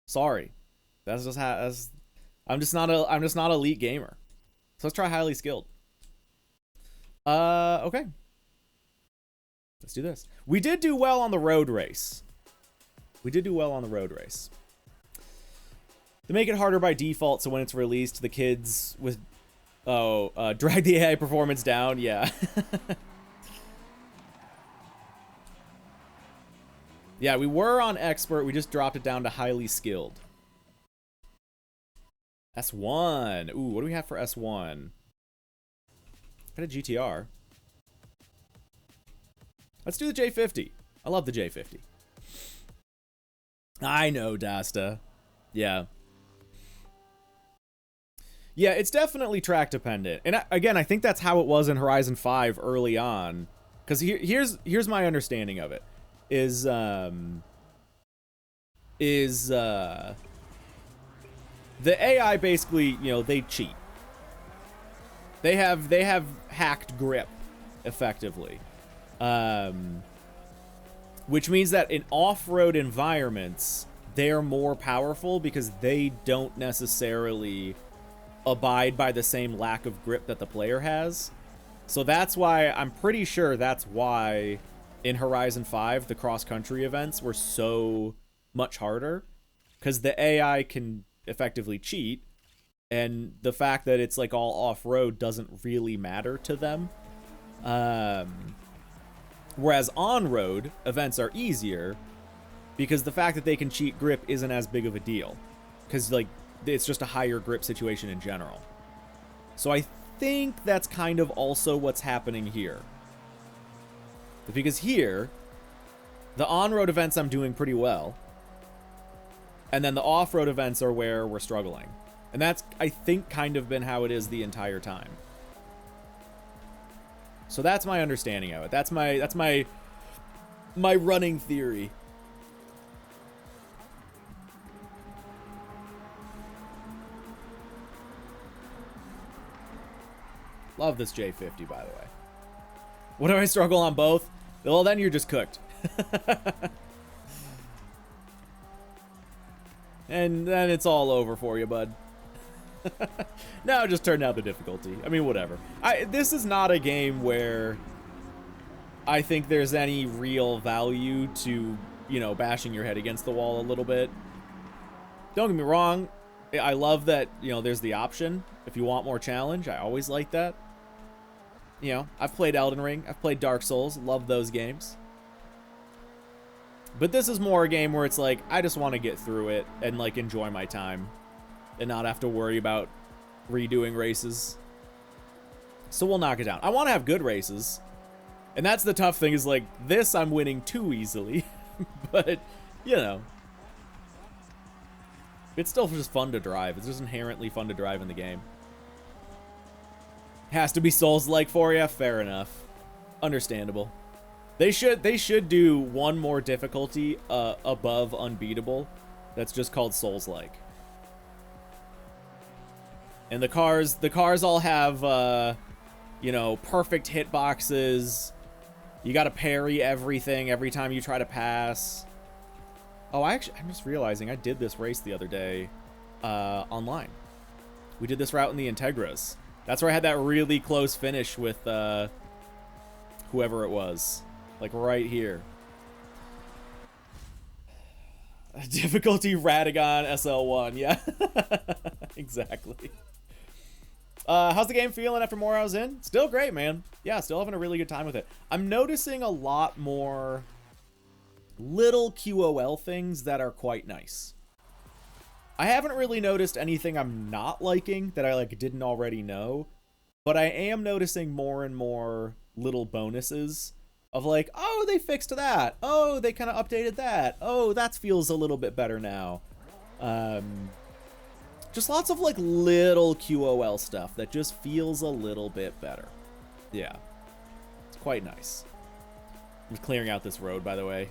Sorry, that's just how. I'm just not elite gamer. So let's try highly skilled. Okay. Let's do this. We did do well on the road race. They make it harder by default, so when it's released, the kids with... drag the AI performance down. Yeah. Yeah, we were on expert. We just dropped it down to highly skilled. S1. Ooh, what do we have for S1? Got a GTR. Let's do the J50. I love the J50. I know, Dasta. Yeah. Yeah, it's definitely track dependent. And again, I think that's how it was in Horizon 5 early on. Because here's my understanding of it. The AI basically, you know, they cheat. They have hacked grip, effectively. Which means that in off-road environments, they're more powerful because they don't necessarily abide by the same lack of grip that the player has. So that's why, I'm pretty sure that's why in Horizon 5, the cross-country events were so much harder. Because the AI can effectively cheat, and the fact that it's like all off-road doesn't really matter to them. Whereas on-road events are easier because the fact that they can cheat grip isn't as big of a deal. Because like it's just a higher grip situation in general. So I think that's kind of also what's happening here. Because here, the on-road events I'm doing pretty well. And then the off-road events are where we're struggling. And that's, I think, kind of been how it is the entire time. So that's my understanding of it. That's my running theory. Love this J50, by the way. What do I struggle on both? Well, then you're just cooked. And then it's all over for you, bud. No, just turn down the difficulty. I mean, whatever. This is not a game where I think there's any real value to, you know, bashing your head against the wall a little bit. Don't get me wrong. I love that, you know, there's the option. If you want more challenge, I always like that. You know, I've played Elden Ring. I've played Dark Souls. Love those games. But this is more a game where it's like, I just want to get through it and, like, enjoy my time. And not have to worry about redoing races. So we'll knock it down. I want to have good races. And that's the tough thing is, like, this I'm winning too easily. But, you know. It's still just fun to drive. It's just inherently fun to drive in the game. Has to be Souls-like for you? Fair enough. Understandable. They should do one more difficulty above unbeatable. That's just called Souls-like. And the cars all have, you know, perfect hitboxes. You gotta parry everything every time you try to pass. Oh, I'm just realizing I did this race the other day, online. We did this route in the Integras. That's where I had that really close finish with, whoever it was. Like, right here. Difficulty Radagon SL1, yeah. Exactly. How's the game feeling after more hours in? Still great, man. Yeah, still having a really good time with it. I'm noticing a lot more little QOL things that are quite nice. I haven't really noticed anything I'm not liking that I like didn't already know, but I am noticing more and more little bonuses of like, oh, they fixed that. Oh, they kind of updated that. Oh, that feels a little bit better now. Just lots of like little QOL stuff that just feels a little bit better. Yeah, it's quite nice. I'm clearing out this road, by the way.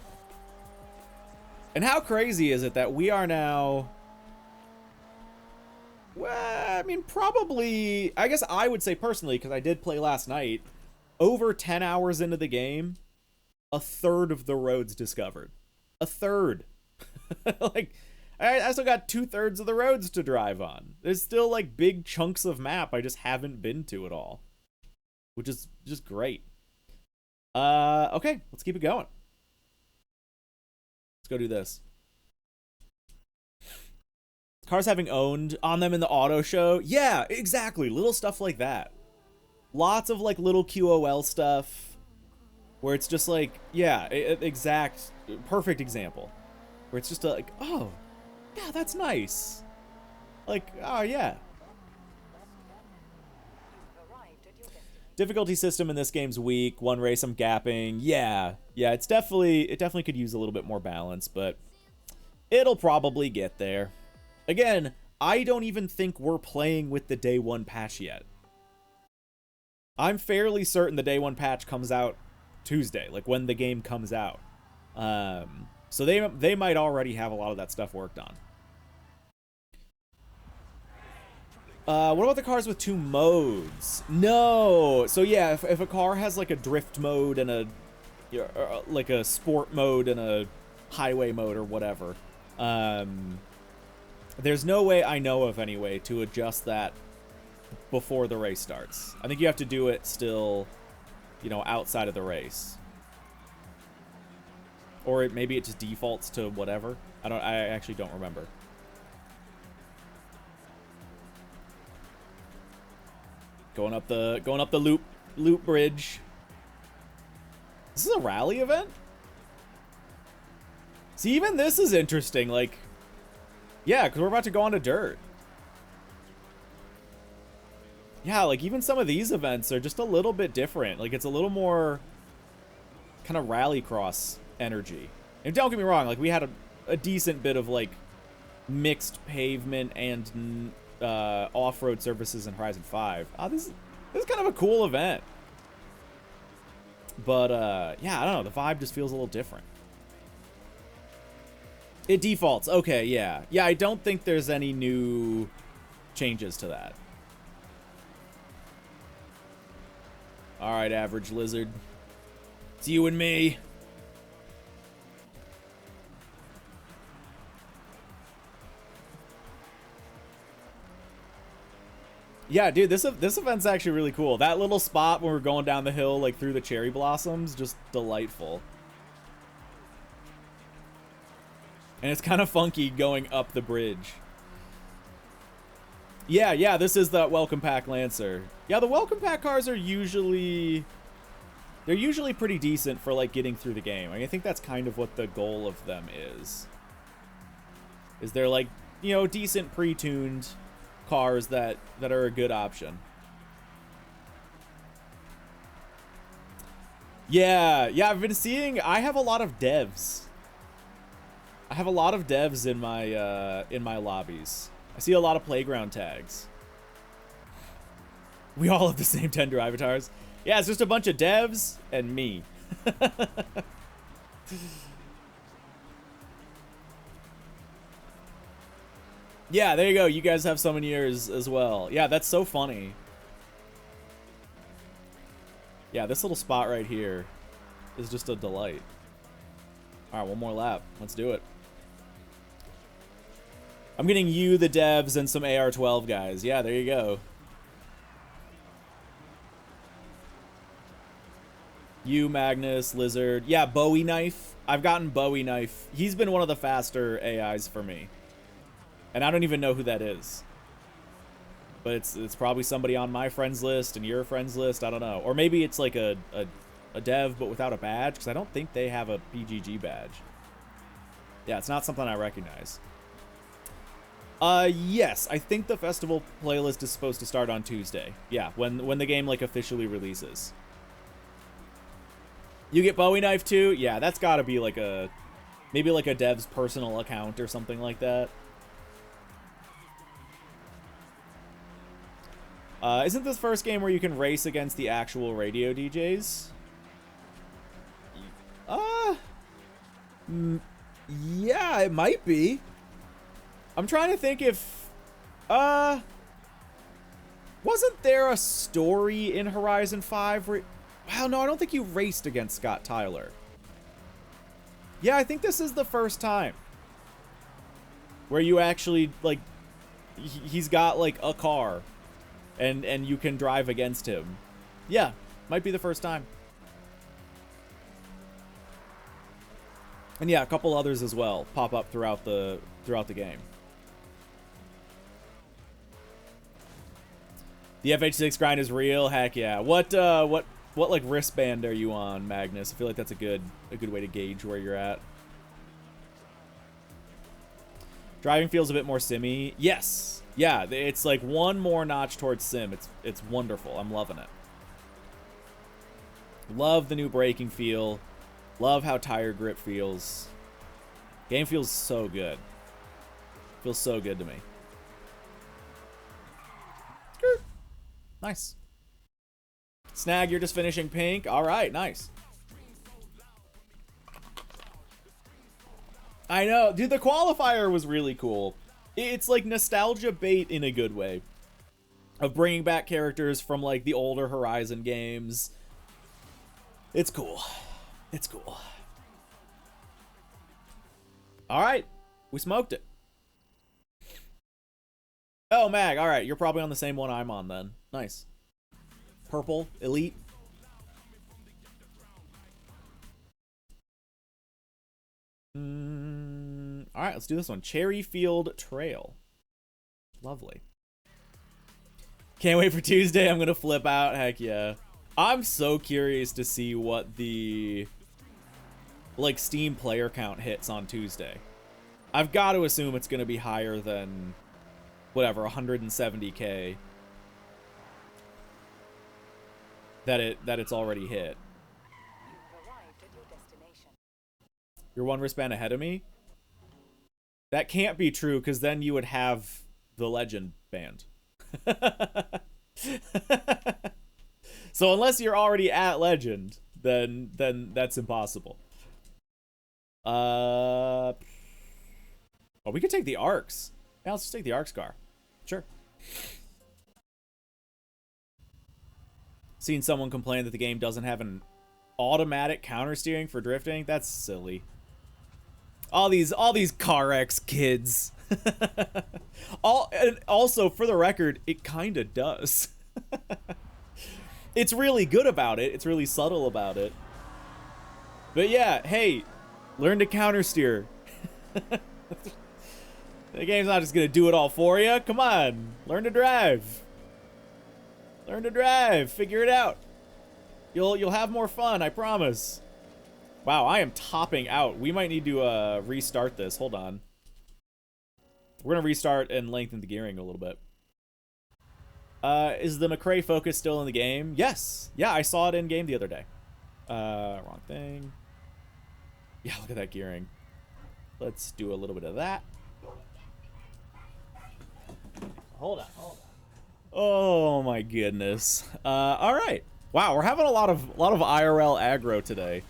And how crazy is it that we are now, well, I mean, probably, I guess I would say personally, because I did play last night, over 10 hours into the game, a third of the roads discovered. A third. Like, I still got 2/3 of the roads to drive on. There's still like big chunks of map I just haven't been to at all, which is just great. Okay, let's keep it going. Let's go do this. Cars having owned on them in the auto show. Yeah, exactly. Little stuff like that. Lots of like little QOL stuff where it's just like, yeah, perfect example. Where it's just like, oh, yeah, that's nice. Like, oh, yeah. Difficulty system in this game's weak. One race I'm gapping. Yeah, it definitely could use a little bit more balance, but it'll probably get there. Again, I don't even think we're playing with the day one patch yet. I'm fairly certain the day one patch comes out Tuesday, like when the game comes out. So they might already have a lot of that stuff worked on. What about the cars with 2 modes? No. So yeah, if a car has like a drift mode and like a sport mode and a highway mode or whatever, there's no way I know of anyway to adjust that before the race starts. I think you have to do it still, you know, outside of the race. Or maybe it just defaults to whatever. I actually don't remember. Going up the loop bridge. This is a rally event? See, even this is interesting. Like, yeah, because we're about to go onto dirt. Yeah, like even some of these events are just a little bit different. Like it's a little more kind of rallycross energy. And don't get me wrong, like we had a decent bit of like mixed pavement and off-road surfaces in Horizon 5. This is kind of a cool event. But yeah, I don't know, the vibe just feels a little different. It defaults. Okay, yeah. Yeah, I don't think there's any new changes to that. All right, average lizard. It's you and me. Yeah, dude, this event's actually really cool. That little spot when we're going down the hill, like through the cherry blossoms, just delightful. And it's kind of funky going up the bridge. Yeah, this is the Welcome Pack Lancer. Yeah, the Welcome Pack cars are usually pretty decent for like getting through the game. I think that's kind of what the goal of them is. Is they're like, you know, decent pre-tuned cars that are a good option. Yeah, I've been seeing, I have a lot of devs. I have a lot of devs in my lobbies. I see a lot of playground tags. We all have the same tender avatars. Yeah, it's just a bunch of devs and me. Yeah, there you go. You guys have so many years as well. Yeah, that's so funny. Yeah, this little spot right here is just a delight. All right, one more lap. Let's do it. I'm getting you, the devs, and some AR-12 guys. Yeah, there you go. You, Magnus, Lizard. Yeah, Bowie Knife. I've gotten Bowie Knife. He's been one of the faster AIs for me. And I don't even know who that is. But it's probably somebody on my friends list and your friends list. I don't know. Or maybe it's like a dev but without a badge, because I don't think they have a PGG badge. Yeah, it's not something I recognize. Yes, I think the festival playlist is supposed to start on Tuesday. Yeah, when the game like officially releases. You get Bowie knife too? Yeah, that's got to be like a maybe like a dev's personal account or something like that. Isn't this first game where you can race against the actual radio DJs? Yeah, it might be. I'm trying to think if, wasn't there a story in Horizon 5 where, well, no, I don't think you raced against Scott Tyler. Yeah, I think this is the first time where you actually, like, he's got, like, a car. And you can drive against him. Yeah, might be the first time. And yeah, a couple others as well pop up throughout the game. The FH6 grind is real. Heck yeah. What like wristband are you on, Magnus? I feel like that's a good way to gauge where you're at. Driving feels a bit more simmy. Yes. Yeah, it's like one more notch towards sim. It's wonderful. I'm loving it. Love the new braking feel. Love how tire grip feels. Game feels so good. Feels so good to me. Nice. Snag, you're just finishing pink. All right, nice. I know, dude, the qualifier was really cool. It's like nostalgia bait in a good way. Of bringing back characters from like the older Horizon games. It's cool. It's cool. Alright. We smoked it. Oh, Mag. Alright. You're probably on the same one I'm on then. Nice. Purple. Elite. Alright, let's do this one. Cherryfield Trail. Lovely. Can't wait for Tuesday. I'm gonna flip out. Heck yeah. I'm so curious to see what the like Steam player count hits on Tuesday. I've got to assume it's gonna be higher than whatever 170k that it's already hit. You're one wristband ahead of me? That can't be true, because then you would have the legend band. So unless you're already at legend, then that's impossible. Oh, we could take the arcs. Yeah, let's just take the arcs car. Sure. Seen someone complain that the game doesn't have an automatic counter steering for drifting. That's silly. All these CarX kids. And also, for the record, it kind of does. It's really good about it. It's really subtle about it. But yeah, hey, learn to counter steer. The game's not just gonna do it all for you. Come on, learn to drive. Learn to drive. Figure it out. You'll have more fun, I promise. Wow, I am topping out. We might need to restart this. Hold on. We're gonna restart and lengthen the gearing a little bit. Is the McRae focus still in the game? Yes. Yeah, I saw it in game the other day. Wrong thing. Yeah, look at that gearing. Let's do a little bit of that. Hold on. Oh my goodness. All right. Wow, we're having a lot of IRL aggro today.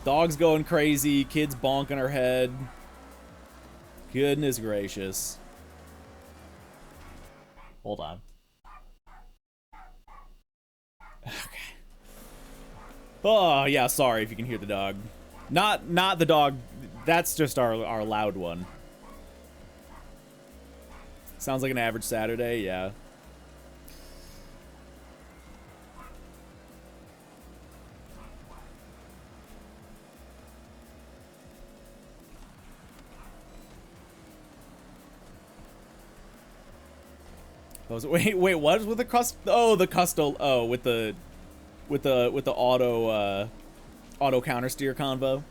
Dogs going crazy, kids bonking her head. Goodness gracious. Hold on. Okay. Oh, yeah, sorry if you can hear the dog. Not the dog. That's just our loud one. Sounds like an average Saturday, yeah. Wait, what is with the cust? Oh, the custom. Oh, with the auto counter steer convo.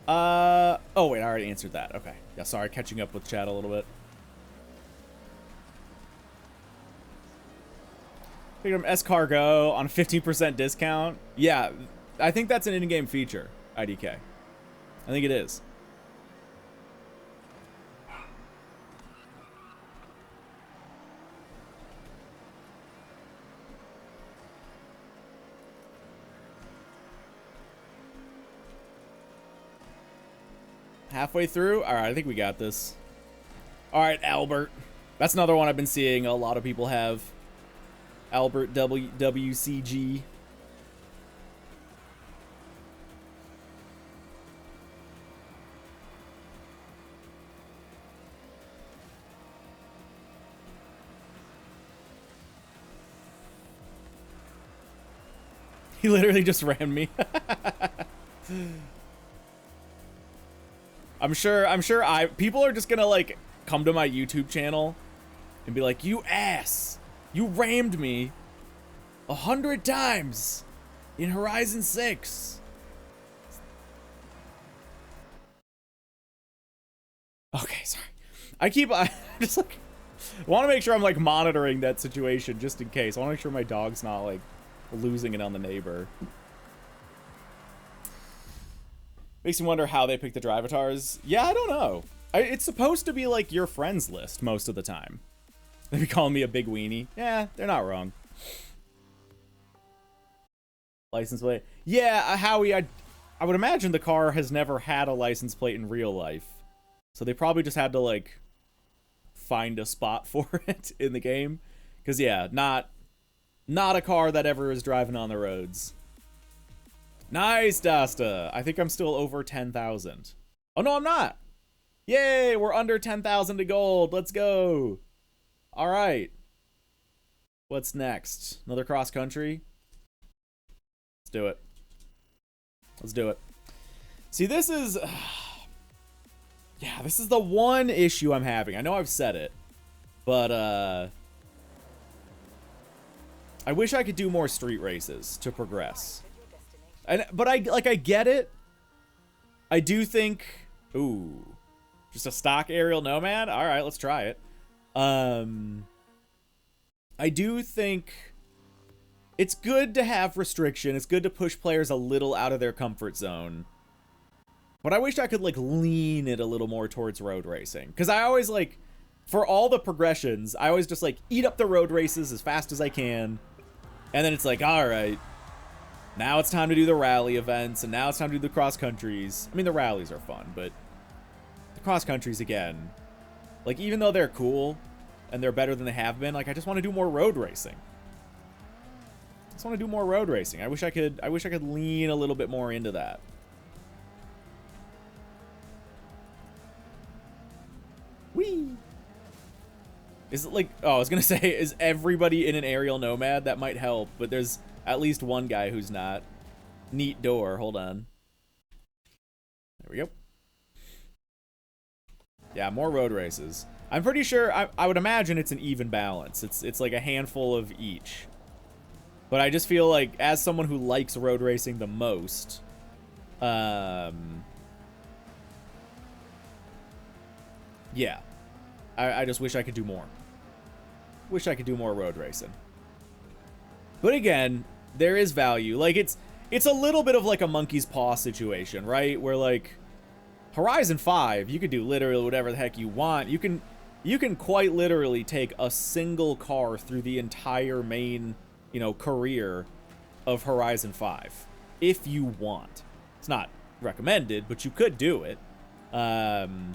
Oh wait, I already answered that. Okay. Yeah, sorry, catching up with chat a little bit. Picked up S-Cargo on a 15% discount. Yeah, I think that's an in-game feature, IDK. I think it is. Halfway through? All right, I think we got this. All right, Albert. That's another one I've been seeing a lot of people have. Albert WCG. He literally just rammed me. I'm sure people are just gonna like come to my YouTube channel and be like, you ass, you rammed me 100 times in Horizon 6. Okay, sorry. I just like want to make sure I'm like monitoring that situation just in case. I want to make sure my dog's not like losing it on the neighbor. Makes me wonder how they pick the drivatars. Yeah, I don't know. It's supposed to be like your friends list most of the time. They be calling me a big weenie. Yeah, they're not wrong. License plate. Yeah, Howie, I would imagine the car has never had a license plate in real life. So they probably just had to like find a spot for it in the game. Because yeah, not a car that ever is driving on the roads. Nice, Dasta. I think I'm still over 10,000. Oh, no, I'm not. Yay, we're under 10,000 to gold. Let's go. All right. What's next? Another cross country? Let's do it. Let's do it. See, this is... yeah, this is the one issue I'm having. I know I've said it, but I wish I could do more street races to progress. But I get it. I do think, ooh, just a stock aerial nomad. All right, let's try it. I do think it's good to have restriction. It's good to push players a little out of their comfort zone. But I wish I could like lean it a little more towards road racing. Because I always like, for all the progressions, I always just like eat up the road races as fast as I can. And then it's like, all right, now it's time to do the rally events, and now it's time to do the cross countries. I mean, the rallies are fun, but the cross countries again, like even though they're cool and they're better than they have been, like I just want to do more road racing. I just want to do more road racing. I wish I could lean a little bit more into that. Whee! Is it like, oh, I was gonna say, is everybody in an aerial nomad? That might help, but there's at least one guy who's not. Neat door. Hold on. There we go. Yeah, more road races. I'm pretty sure, I would imagine it's an even balance. It's like a handful of each. But I just feel like, as someone who likes road racing the most, yeah. I just wish I could do more. Wish I could do more road racing. But again, there is value. Like, it's a little bit of like a monkey's paw situation, right? Where like Horizon 5, you could do literally whatever the heck you want. You can quite literally take a single car through the entire main, you know, career of Horizon 5 if you want. It's not recommended, but you could do it. And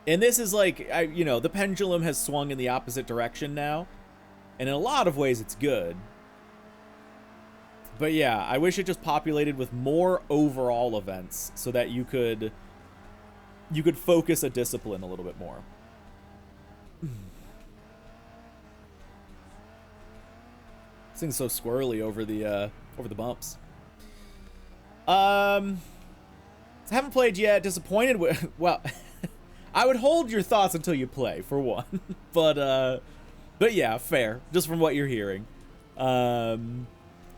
this is like, you know, the pendulum has swung in the opposite direction now. And in a lot of ways, it's good. But yeah, I wish it just populated with more overall events so that you could focus a discipline a little bit more. This thing's so squirrely over the bumps. Haven't played yet. Disappointed with, well, I would hold your thoughts until you play, for one. But yeah, fair. Just from what you're hearing.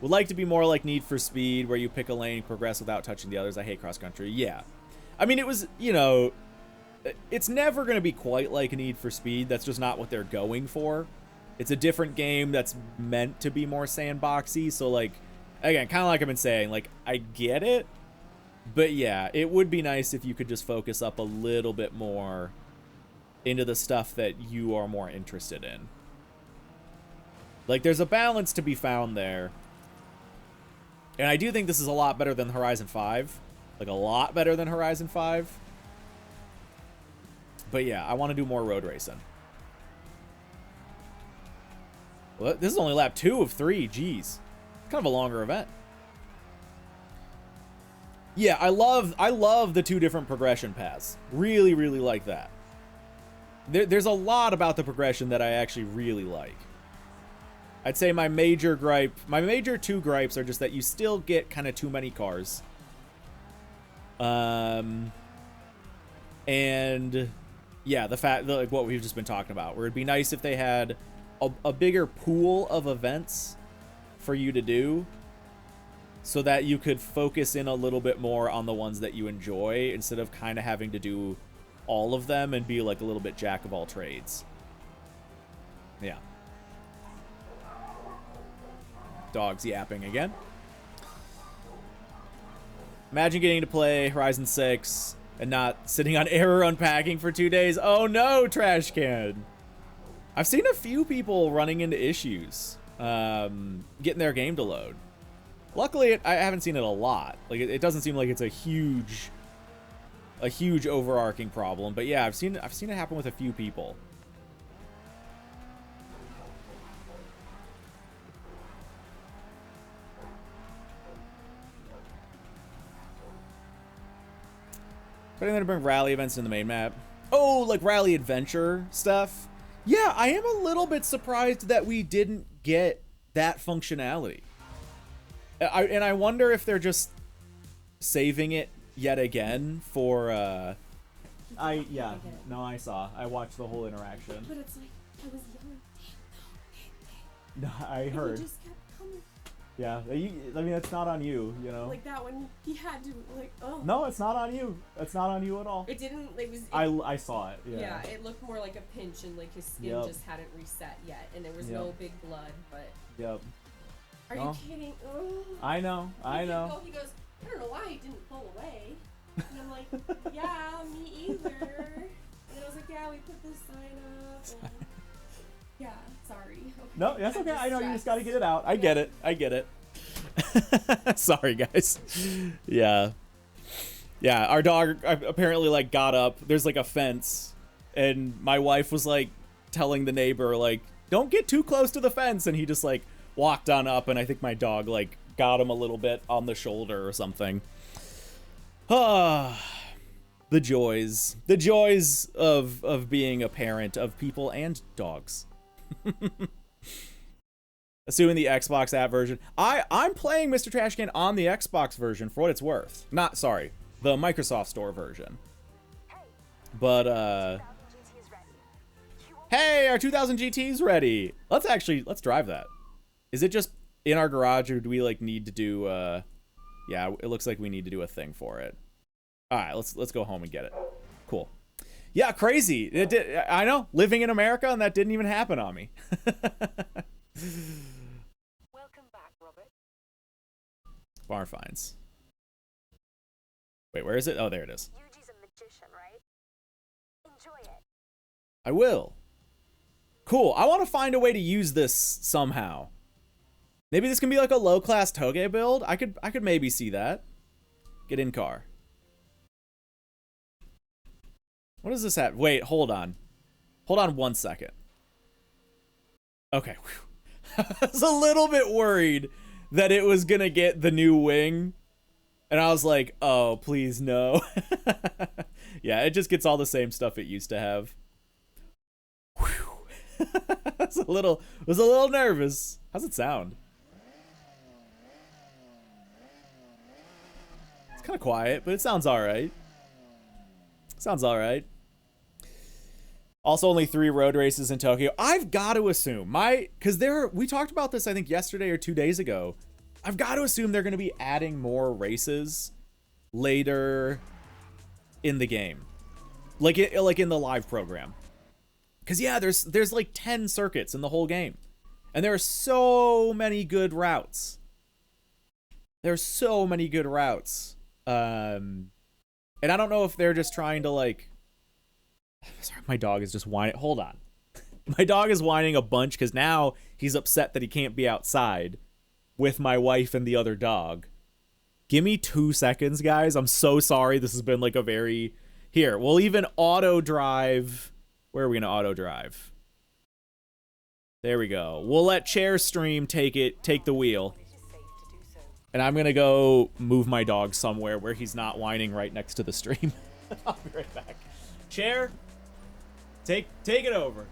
Would like to be more like Need for Speed, where you pick a lane, progress without touching the others. I hate cross country. Yeah. I mean, it was, you know, it's never going to be quite like Need for Speed. That's just not what they're going for. It's a different game that's meant to be more sandboxy. So, like, again, kind of like I've been saying, like, I get it. But yeah, it would be nice if you could just focus up a little bit more into the stuff that you are more interested in. Like, there's a balance to be found there. And I do think this is a lot better than Horizon 5. Like, a lot better than Horizon 5. But yeah, I want to do more road racing. Well, this is only lap 2 of 3. Jeez. Kind of a longer event. Yeah, I love the 2 different progression paths. Really, really like that. There's a lot about the progression that I actually really like. I'd say my major 2 gripes are just that you still get kind of too many cars. And yeah, the fact that, like, what we've just been talking about, where it'd be nice if they had a bigger pool of events for you to do, so that you could focus in a little bit more on the ones that you enjoy, instead of kind of having to do all of them and be like a little bit jack of all trades. Yeah. Dogs yapping again. Imagine getting to play Horizon 6 and not sitting on error unpacking for 2 days. Oh no, trash can. I've seen a few people running into issues getting their game to load. Luckily, I haven't seen it a lot. Like, it doesn't seem like it's a huge overarching problem. But yeah, I've seen it happen with a few people. But I'm gonna bring rally events in the main map. Oh, like rally adventure stuff. Yeah, I am a little bit surprised that we didn't get that functionality. And I wonder if they're just saving it yet again for I watched the whole interaction. But it's like, I was young. No, I heard. He just kept coming. Yeah, I mean, it's not on you, you know. Like that one, he had to, like, oh. No, it's not on you. It's not on you at all. It didn't, it was. I saw it, yeah. Yeah, it looked more like a pinch, and like his skin just hadn't reset yet, and there was no big blood, but. Yep. Are you kidding? Oh. I know. He goes, I don't know why he didn't pull away. And I'm like, yeah, me either. And then I was like, yeah, we put this sign up. And yeah, sorry. Okay. No, that's okay. I know you just got to get it out. I get it. Sorry, guys. Yeah. Yeah, our dog apparently, like, got up. There's, like, a fence. And my wife was, like, telling the neighbor, like, don't get too close to the fence. And he just, like, walked on up. And I think my dog, like, got him a little bit on the shoulder or something. Ah, the joys of being a parent of people and dogs. Assuming the Xbox app version. I'm playing Mr. Trashcan on the Xbox version for what it's worth. The Microsoft Store version. But hey, our 2000 GT's ready. Let's drive that. Is it just in our garage, or do we, like, need to do yeah, it looks like we need to do a thing for it. All right, let's go home and get it. Cool. Yeah, crazy. I know, living in America, and that didn't even happen on me. Welcome back, Robert. Barn finds. Wait, where is it? Oh, there it is. Yuji's a magician, right? Enjoy it. I will. Cool. I want to find a way to use this somehow. Maybe this can be like a low-class Toge build. I could maybe see that. Get in car. What does this have? Wait, hold on. Hold on 1 second. Okay. I was a little bit worried that it was gonna get the new wing. And I was like, oh, please no. Yeah, it just gets all the same stuff it used to have. I was a little nervous. How's it sound? It's kind of quiet, but it sounds all right. Sounds all right. Also, only 3 road races in Tokyo. I've got to assume because we talked about this, I think, yesterday or 2 days ago. I've got to assume they're going to be adding more races later in the game, like in the live program. Because yeah, there's like 10 circuits in the whole game, and there are so many good routes. There's so many good routes. And I don't know if they're just trying to like. Sorry, my dog is just whining. Hold on. My dog is whining a bunch because now he's upset that he can't be outside with my wife and the other dog. Give me 2 seconds, guys. I'm so sorry. This has been like a very... Here, we'll even auto drive. Where are we going to auto drive? There we go. We'll let Chair Stream take the wheel. And I'm going to go move my dog somewhere where he's not whining right next to the stream. I'll be right back. Chair, take it over.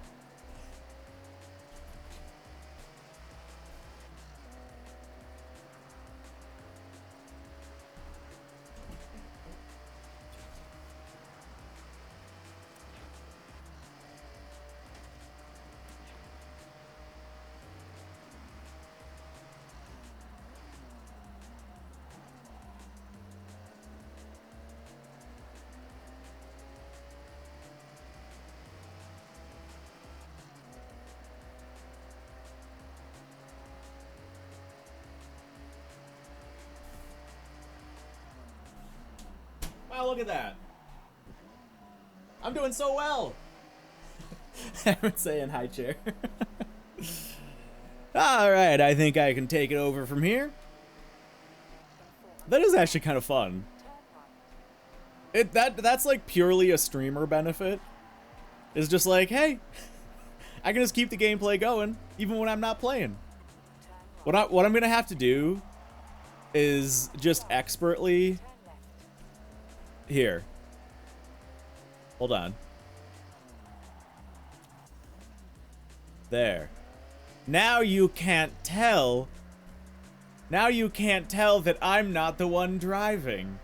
Wow, look at that. I'm doing so well. Everyone's saying hi, Chair. All right, I think I can take it over from here. That is actually kind of fun. That's like purely a streamer benefit. It's just like, hey, I can just keep the gameplay going even when I'm not playing. What I'm gonna have to do is just expertly. Here. Hold on. There. Now you can't tell. Now you can't tell that I'm not the one driving.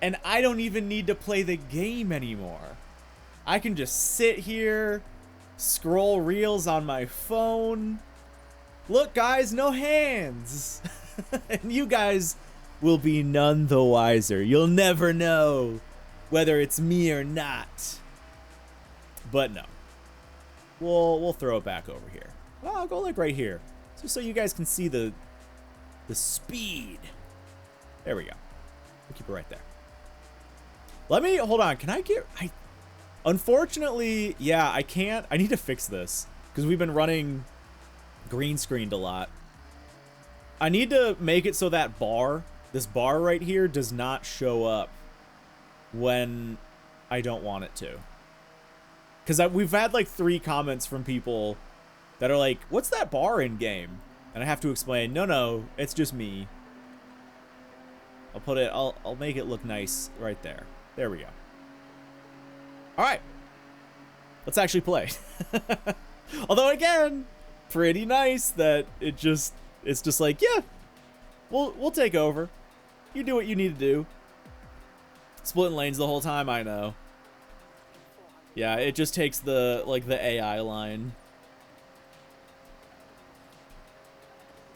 And I don't even need to play the game anymore. I can just sit here, scroll reels on my phone. Look, guys, no hands. And you guys will be none the wiser. You'll never know whether it's me or not. But no. We'll throw it back over here. Well, I'll go like right here. Just so you guys can see the speed. There we go. We'll keep it right there. Let me, hold on. Can I get, unfortunately, yeah, I can't. I need to fix this because we've been running green screened a lot. I need to make it so that this bar right here does not show up when I don't want it to. Because we've had like 3 comments from people that are like, what's that bar in game? And I have to explain, no, it's just me. I'll make it look nice right there. There we go. All right. Let's actually play. Although again, pretty nice that it's just like, yeah, we'll take over. You do what you need to do. Splitting lanes the whole time, I know. Yeah, it just takes the AI line.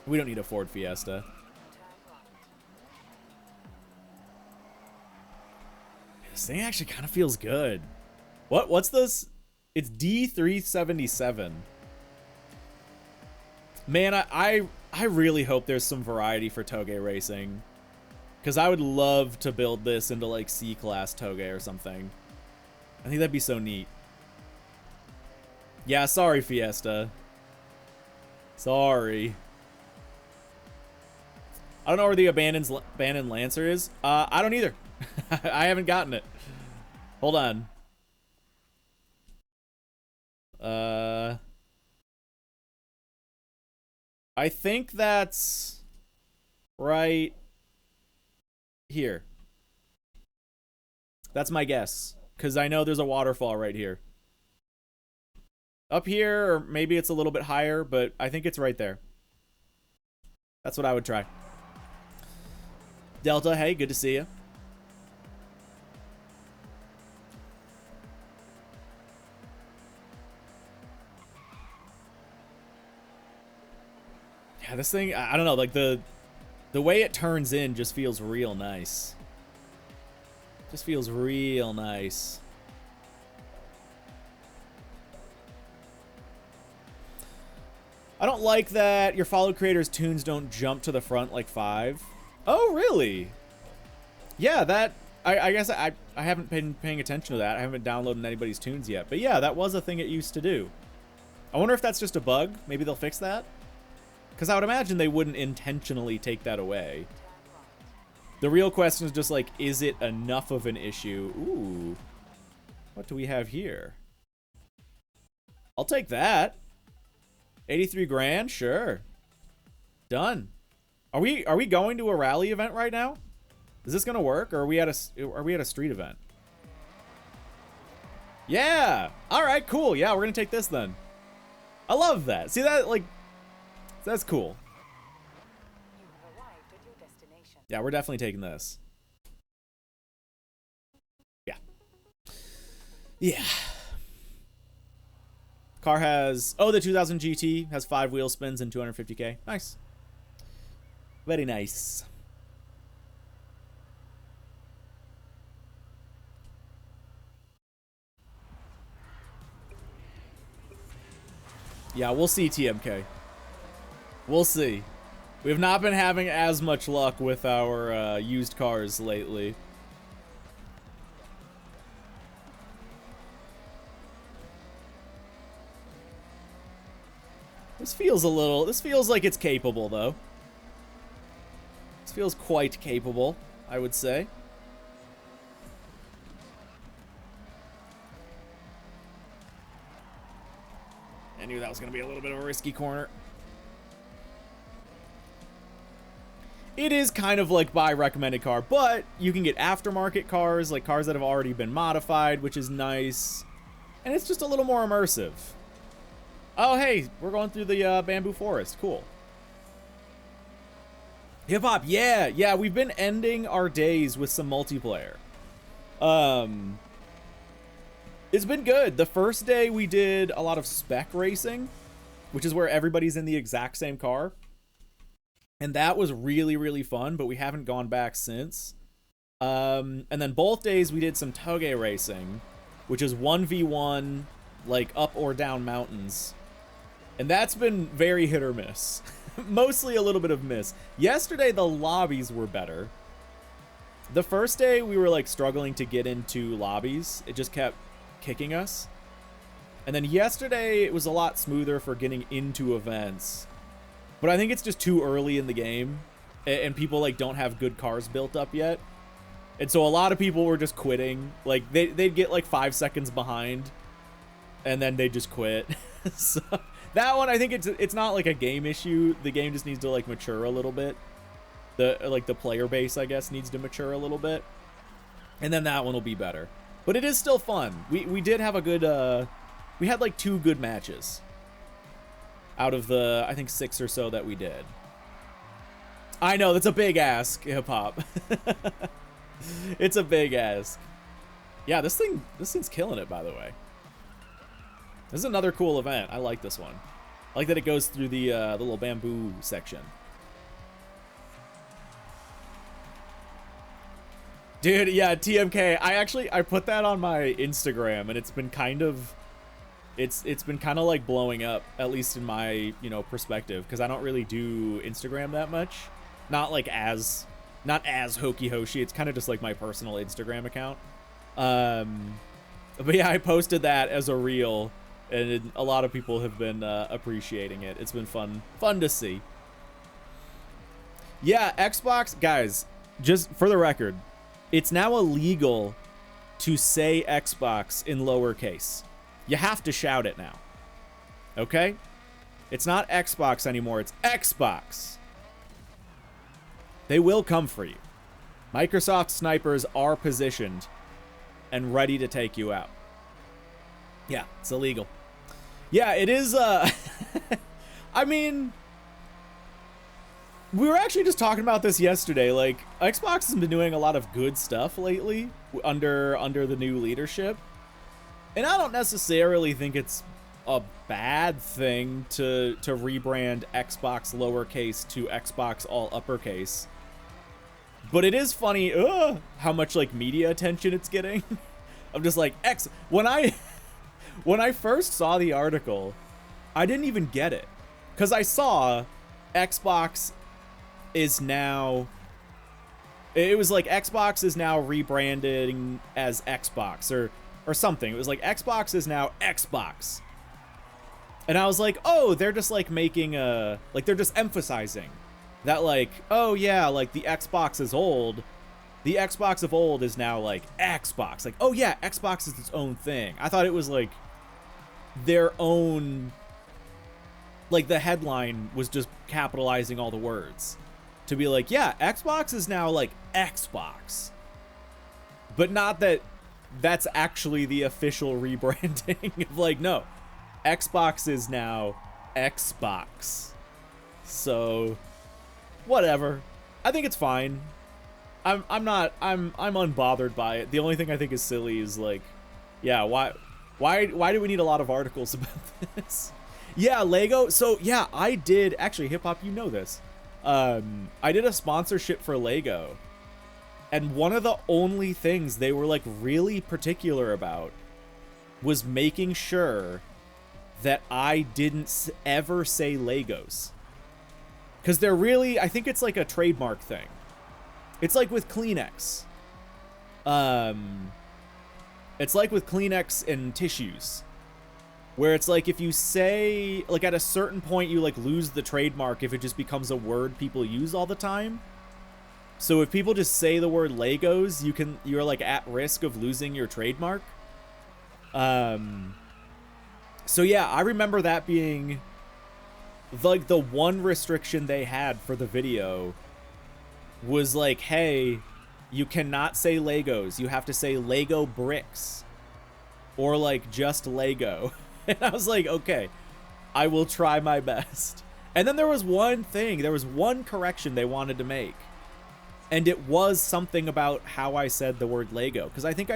We don't need a Ford Fiesta. This thing actually kind of feels good. What's this? It's D377. Man, I really hope there's some variety for Toge racing. Because I would love to build this into like C-class Toge or something. I think that'd be so neat. Yeah, sorry, Fiesta. Sorry. I don't know where the abandoned Lancer is. I don't either. I haven't gotten it. Hold on. I think that's right here. That's my guess, because I know there's a waterfall right here. Up here, or maybe it's a little bit higher, but I think it's right there. That's what I would try. Delta, hey, good to see you. Yeah, this thing, I don't know, like the The way it turns in just feels real nice. Just feels real nice. I don't like that your follow creators' tunes don't jump to the front like 5. Oh, really? Yeah, that... I guess I haven't been paying attention to that. I haven't been downloading anybody's tunes yet. But yeah, that was a thing it used to do. I wonder if that's just a bug. Maybe they'll fix that? Because I would imagine they wouldn't intentionally take that away. The real question is just like, is it enough of an issue? Ooh. What do we have here? I'll take that. 83 grand? Sure. Done. Are we going to a rally event right now? Is this gonna work, or are we at a street event? Yeah. All right. Cool. Yeah, we're gonna take this then. I love that. See that? Like, that's cool. You have arrived at your destination. Yeah, we're definitely taking this. Yeah. Yeah. Car has, oh, the 2000 GT has 5 wheel spins and 250K. Nice. Very nice. Yeah, we'll see, TMK. We'll see. We have not been having as much luck with our used cars lately. This feels like it's capable, though. This feels quite capable, I would say. I knew that was going to be a little bit of a risky corner. It is kind of like buy recommended car, but you can get aftermarket cars, like cars that have already been modified, which is nice. And it's just a little more immersive. Oh, hey, we're going through the bamboo forest. Cool. Hip hop, yeah, yeah. We've been ending our days with some multiplayer. It's been good. The first day we did a lot of spec racing, which is where everybody's in the exact same car. And that was really, really fun, but we haven't gone back since. And then both days we did some toge racing, which is 1v1, like up or down mountains. And that's been very hit or miss. Mostly a little bit of miss. Yesterday, the lobbies were better. The first day, we were like struggling to get into lobbies. It just kept kicking us. And then yesterday, it was a lot smoother for getting into events. But I think it's just too early in the game. And people like don't have good cars built up yet. And so a lot of people were just quitting. Like they'd get like 5 seconds behind. And then they just quit. So that one, I think it's not like a game issue. The game just needs to like mature a little bit. The player base, I guess, needs to mature a little bit. And then that one will be better. But it is still fun. We did have a good we had like 2 good matches out of the, I think, 6 or so that we did. I know, that's a big ask, hip hop. It's a big ask. Yeah, this thing's killing it, by the way. This is another cool event. I like this one. I like that it goes through the little bamboo section. Dude, yeah, TMK. I put that on my Instagram, and it's been kind of like blowing up, at least in my, perspective, because I don't really do Instagram that much. Not as HokiHoshi. It's kind of just like my personal Instagram account. But yeah, I posted that as a reel, and a lot of people have been appreciating it. It's been fun to see. Yeah, Xbox, guys, just for the record, it's now illegal to say Xbox in lowercase. You have to shout it now. Okay? It's not Xbox anymore, it's Xbox. They will come for you. Microsoft snipers are positioned and ready to take you out. Yeah, it's illegal. Yeah, it is, I mean, we were actually just talking about this yesterday. Like, Xbox has been doing a lot of good stuff lately under the new leadership. And I don't necessarily think it's a bad thing to rebrand Xbox lowercase to Xbox all uppercase. But it is funny how much like media attention it's getting. I'm just like when I first saw the article, I didn't even get it. Cuz I saw Xbox is now, it was like Xbox is now rebranding as Xbox or something. It was like Xbox is now Xbox. And I was like, "Oh, they're just like making a, like they're just emphasizing that like, oh yeah, like the Xbox is old. The Xbox of old is now like Xbox. Like, oh yeah, Xbox is its own thing." I thought it was like their own, like the headline was just capitalizing all the words to be like, yeah, Xbox is now like Xbox. But not that that's actually the official rebranding of like, no, Xbox is now Xbox. So whatever. I think it's fine. I'm unbothered by it. The only thing I think is silly is like, yeah, why do we need a lot of articles about this? Yeah, Lego. So yeah, I did actually, Hip Hop, you know this. I did a sponsorship for Lego, and one of the only things they were like really particular about was making sure that I didn't ever say Legos. Because they're really, I think it's like a trademark thing. It's like with Kleenex. It's like with Kleenex and tissues, where it's like if you say, like at a certain point you like lose the trademark if it just becomes a word people use all the time. So if people just say the word Legos, you're like at risk of losing your trademark. So yeah, I remember that being like the one restriction they had for the video was like, hey, you cannot say Legos. You have to say Lego bricks or like just Lego. And I was like, okay, I will try my best. And then there was one correction they wanted to make. And it was something about how I said the word Lego. Because I think it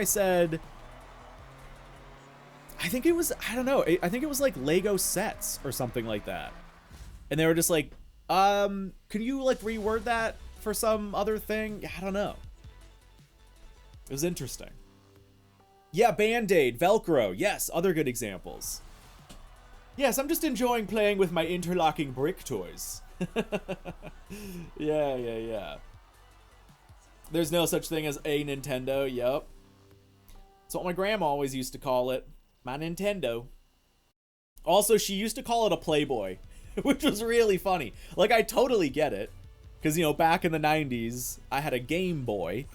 was, I don't know, I think it was like Lego sets or something like that. And they were just like, can you like reword that for some other thing? I don't know. It was interesting. Yeah, Band-Aid, Velcro. Yes, other good examples. Yes, I'm just enjoying playing with my interlocking brick toys. Yeah. There's no such thing as a Nintendo. Yup. That's what my grandma always used to call it. My Nintendo. Also, she used to call it a Playboy, which was really funny. Like, I totally get it. Because, you know, back in the 90s, I had a Game Boy.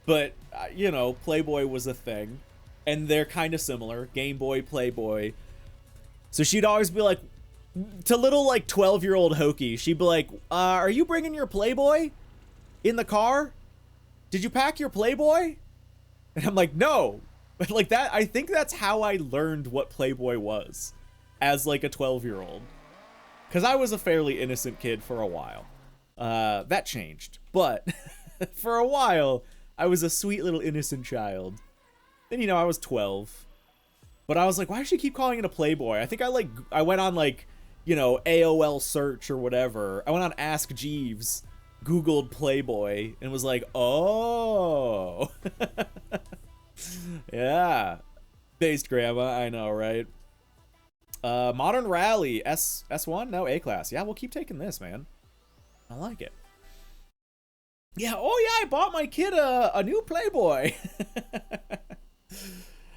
But, you know, Playboy was a thing. And they're kind of similar. Game Boy, Playboy. So she'd always be like, to little, like, 12-year-old Hoki, she'd be like, are you bringing your Playboy in the car? Did you pack your Playboy? And I'm like, no. But, like, that, I think that's how I learned what Playboy was. As, like, a 12-year-old. Because I was a fairly innocent kid for a while. That changed. But, for a while, I was a sweet little innocent child. Then, you know, I was 12. But I was like, why does she keep calling it a Playboy? I think I went on, like, you know, AOL search or whatever. I went on Ask Jeeves, Googled Playboy, and was like, oh. Yeah. Based grandma, I know, right? Modern Rally, S1? No, A-Class. Yeah, we'll keep taking this, man. I like it. Yeah, oh yeah, I bought my kid a new Playboy.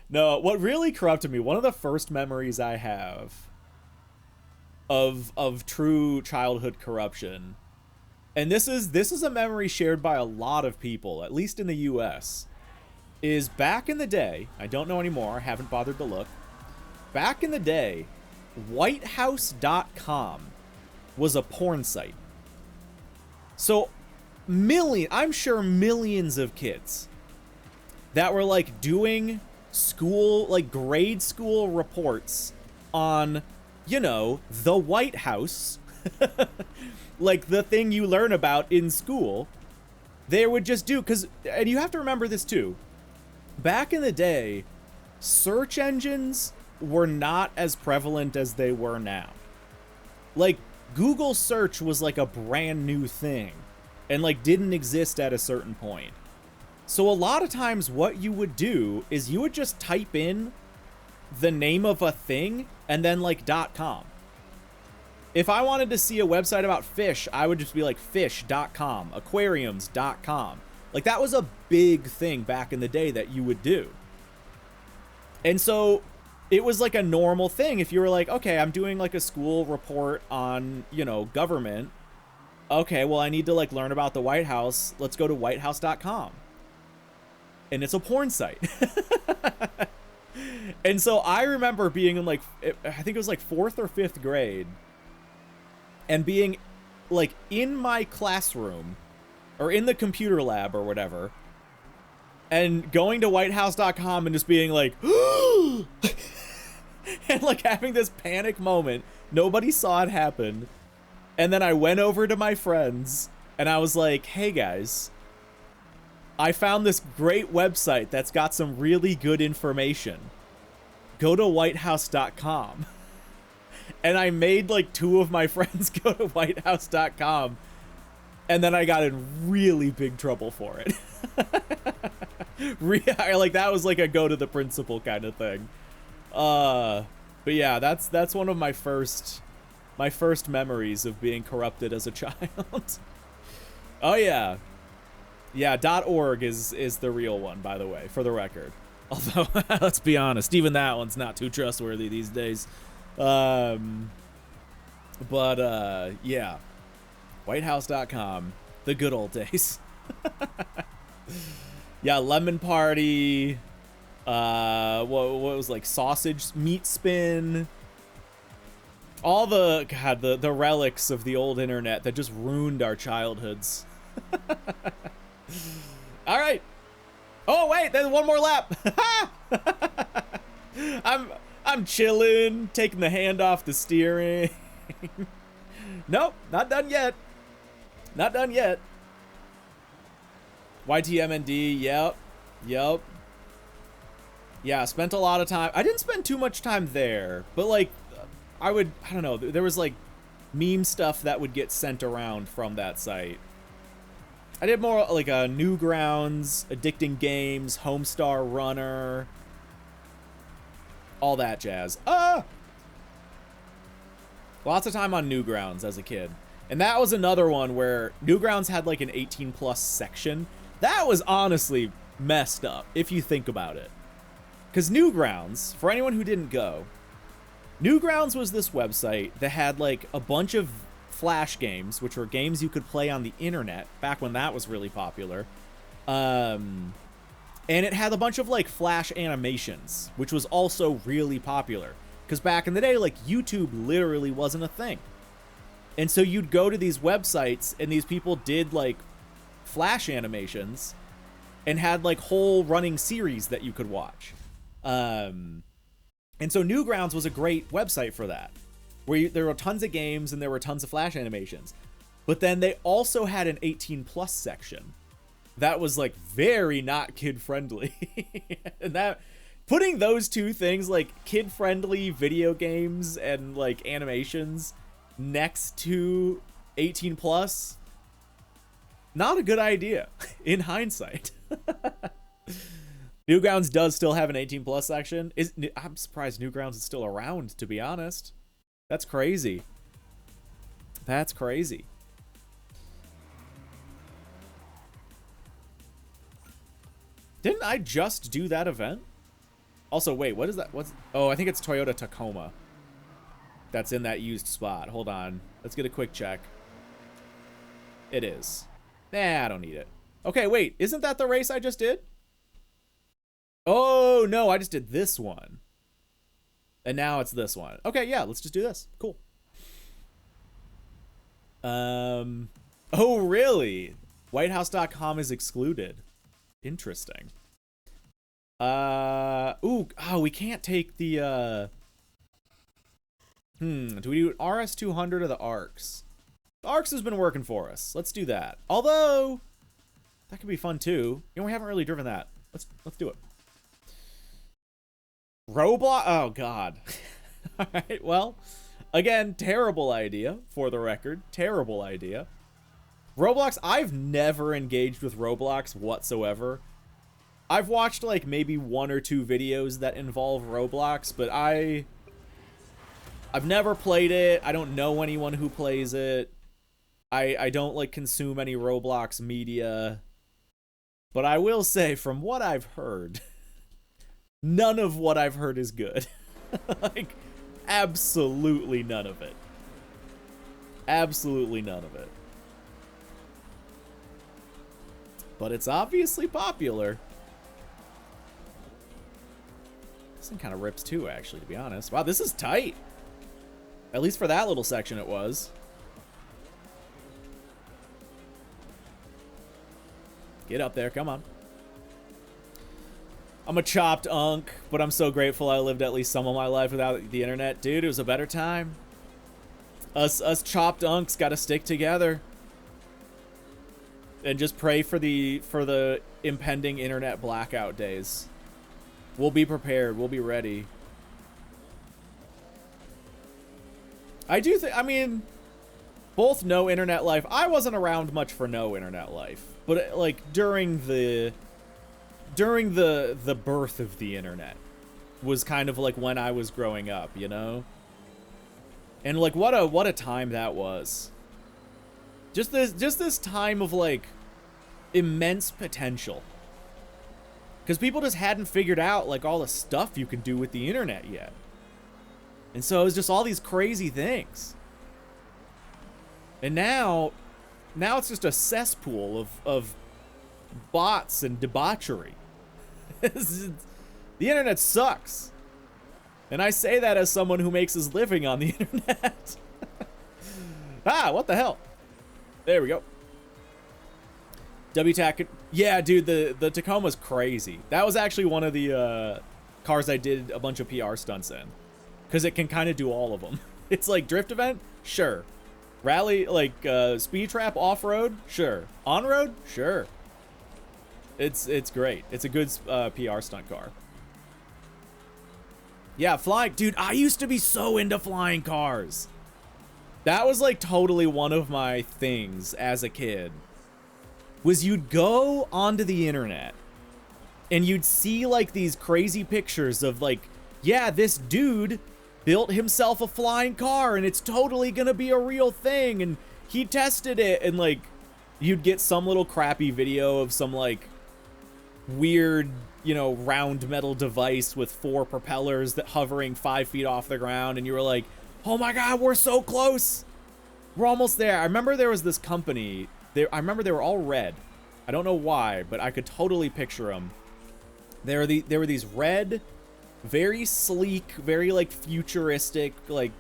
No, what really corrupted me, one of the first memories I have of true childhood corruption, and this is a memory shared by a lot of people, at least in the US, is back in the day, I don't know anymore, I haven't bothered to look, back in the day, whitehouse.com was a porn site. So I'm sure millions of kids that were like doing school, like grade school reports on, you know, the White House, like the thing you learn about in school, they would just do, and you have to remember this too, back in the day, search engines were not as prevalent as they were now. Like, Google search was like a brand new thing and like didn't exist at a certain point. So a lot of times what you would do is you would just type in the name of a thing and then like .com. If I wanted to see a website about fish, I would just be like fish.com, aquariums.com. Like, that was a big thing back in the day that you would do. And so it was like a normal thing. If you were like, okay, I'm doing like a school report on, you know, government. Okay, well, I need to like learn about the White House. Let's go to whitehouse.com. And it's a porn site. And so I remember being in like, I think it was like 4th or 5th grade, and being like in my classroom or in the computer lab or whatever, and going to whitehouse.com and just being like, and like having this panic moment. Nobody saw it happen. And then I went over to my friends and I was like, hey guys, I found this great website that's got some really good information. Go to whitehouse.com. And I made like 2 of my friends go to whitehouse.com. And then I got in really big trouble for it. Like, that was like a go to the principal kind of thing. But yeah, that's one of my first memories of being corrupted as a child. Oh yeah. Yeah, .org is the real one, by the way, for the record. Although, let's be honest, even that one's not too trustworthy these days. Yeah. Whitehouse.com. The good old days. Yeah, Lemon Party. What was like sausage meat spin. All the relics of the old internet that just ruined our childhoods. All right. Oh wait, there's one more lap. I'm chilling, taking the hand off the steering. Nope, not done yet. Not done yet. YTMND, yep. Yeah, spent a lot of time. I didn't spend too much time there, but like, I don't know, there was like meme stuff that would get sent around from that site. I did more like Newgrounds, Addicting Games, Homestar Runner, all that jazz. Lots of time on Newgrounds as a kid. And that was another one where Newgrounds had like an 18+ section. That was honestly messed up, if you think about it. Because Newgrounds, for anyone who didn't go, Newgrounds was this website that had like a bunch of Flash games, which were games you could play on the internet back when that was really popular. And it had a bunch of like Flash animations, which was also really popular. Because back in the day, like, YouTube literally wasn't a thing. And so you'd go to these websites and these people did like Flash animations and had like whole running series that you could watch. And so Newgrounds was a great website for that, where there were tons of games and there were tons of Flash animations. But then they also had an 18+ section that was like very not kid friendly. And that, putting those two things, like kid friendly video games and like animations, next to 18+, not a good idea in hindsight. Newgrounds does still have an 18+ section. I'm surprised Newgrounds is still around, to be honest. That's crazy. That's crazy. Didn't I just do that event? Also, wait, what is that? Oh, I think it's Toyota Tacoma that's in that used spot. Hold on. Let's get a quick check. It is. Nah, I don't need it. Okay, wait. Isn't that the race I just did? Oh, no, I just did this one. And now it's this one. Okay, yeah, let's just do this. Cool. Oh, really? Whitehouse.com is excluded. Interesting. We can't take the, do we do RS200 or the ARCs? The ARCs has been working for us. Let's do that. Although, that could be fun too. You know, we haven't really driven that. Let's do it. Roblox? Oh, God. All right, well, again, terrible idea, for the record. Terrible idea. Roblox, I've never engaged with Roblox whatsoever. I've watched, like, maybe 1 or 2 videos that involve Roblox, but I've never played it. I don't know anyone who plays it. I don't, like, consume any Roblox media. But I will say, from what I've heard, none of what I've heard is good. Like, absolutely none of it. Absolutely none of it. But it's obviously popular. This thing kind of rips too, actually, to be honest. Wow, this is tight. At least for that little section it was. Get up there, come on. I'm a chopped unk, but I'm so grateful I lived at least some of my life without the internet. Dude, it was a better time. Us chopped unks gotta stick together. And just pray for the impending internet blackout days. We'll be prepared, we'll be ready. I do think, I mean, both no internet life. I wasn't around much for no internet life. But like during the birth of the internet was kind of like when I was growing up, you know? And like what a time that was. Just this time of like immense potential. Cuz people just hadn't figured out like all the stuff you can do with the internet yet. And so it was just all these crazy things. And now it's just a cesspool of bots and debauchery. The internet sucks. And I say that as someone who makes his living on the internet. Ah, what the hell? There we go. WTAC. Yeah, dude, the Tacoma's crazy. That was actually one of the cars I did a bunch of PR stunts in. Because it can kind of do all of them. It's like drift event? Sure. Rally, like speed trap off-road? Sure. On-road? Sure. It's great. It's a good PR stunt car. Yeah, flying. Dude, I used to be so into flying cars. That was like totally one of my things as a kid. Was you'd go onto the internet and you'd see like these crazy pictures of like, yeah, this dude built himself a flying car and it's totally gonna be a real thing and he tested it, and like you'd get some little crappy video of some like weird, you know, round metal device with 4 propellers that hovering 5 feet off the ground, and you were like, oh my god, we're so close, we're almost there. I remember there was this company, I remember they were all red. I don't know why, but I could totally picture them. There were these red, very sleek, very like futuristic, like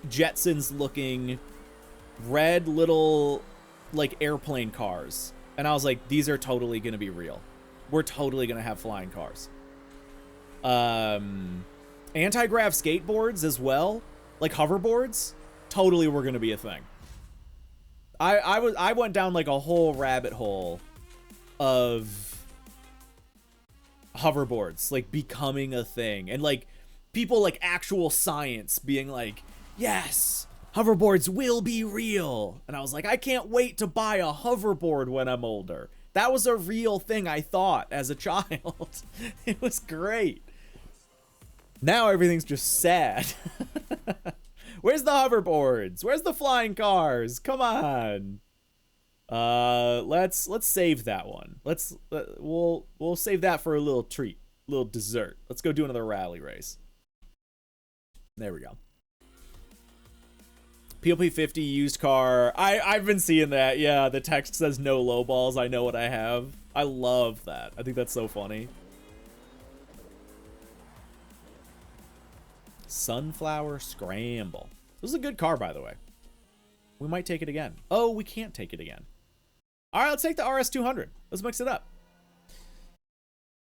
Jetsons looking red little like airplane cars. And I was like, these are totally gonna be real. We're totally gonna have flying cars. Anti-grav skateboards as well, like hoverboards, totally were gonna be a thing. I went down like a whole rabbit hole of hoverboards like becoming a thing, and like people like actual science being like, yes, hoverboards will be real. And I was like, I can't wait to buy a hoverboard when I'm older. That was a real thing, I thought, as a child. It was great. Now everything's just sad. Where's the hoverboards? Where's the flying cars? Come on. Let's save that one. We'll save that for a little treat, a little dessert. Let's go do another rally race. There we go. PLP50 used car. I've been seeing that. Yeah, the text says no low balls. I know what I have. I love that. I think that's so funny. Sunflower Scramble. This is a good car, by the way. We might take it again. Oh, we can't take it again. All right, let's take the RS200. Let's mix it up.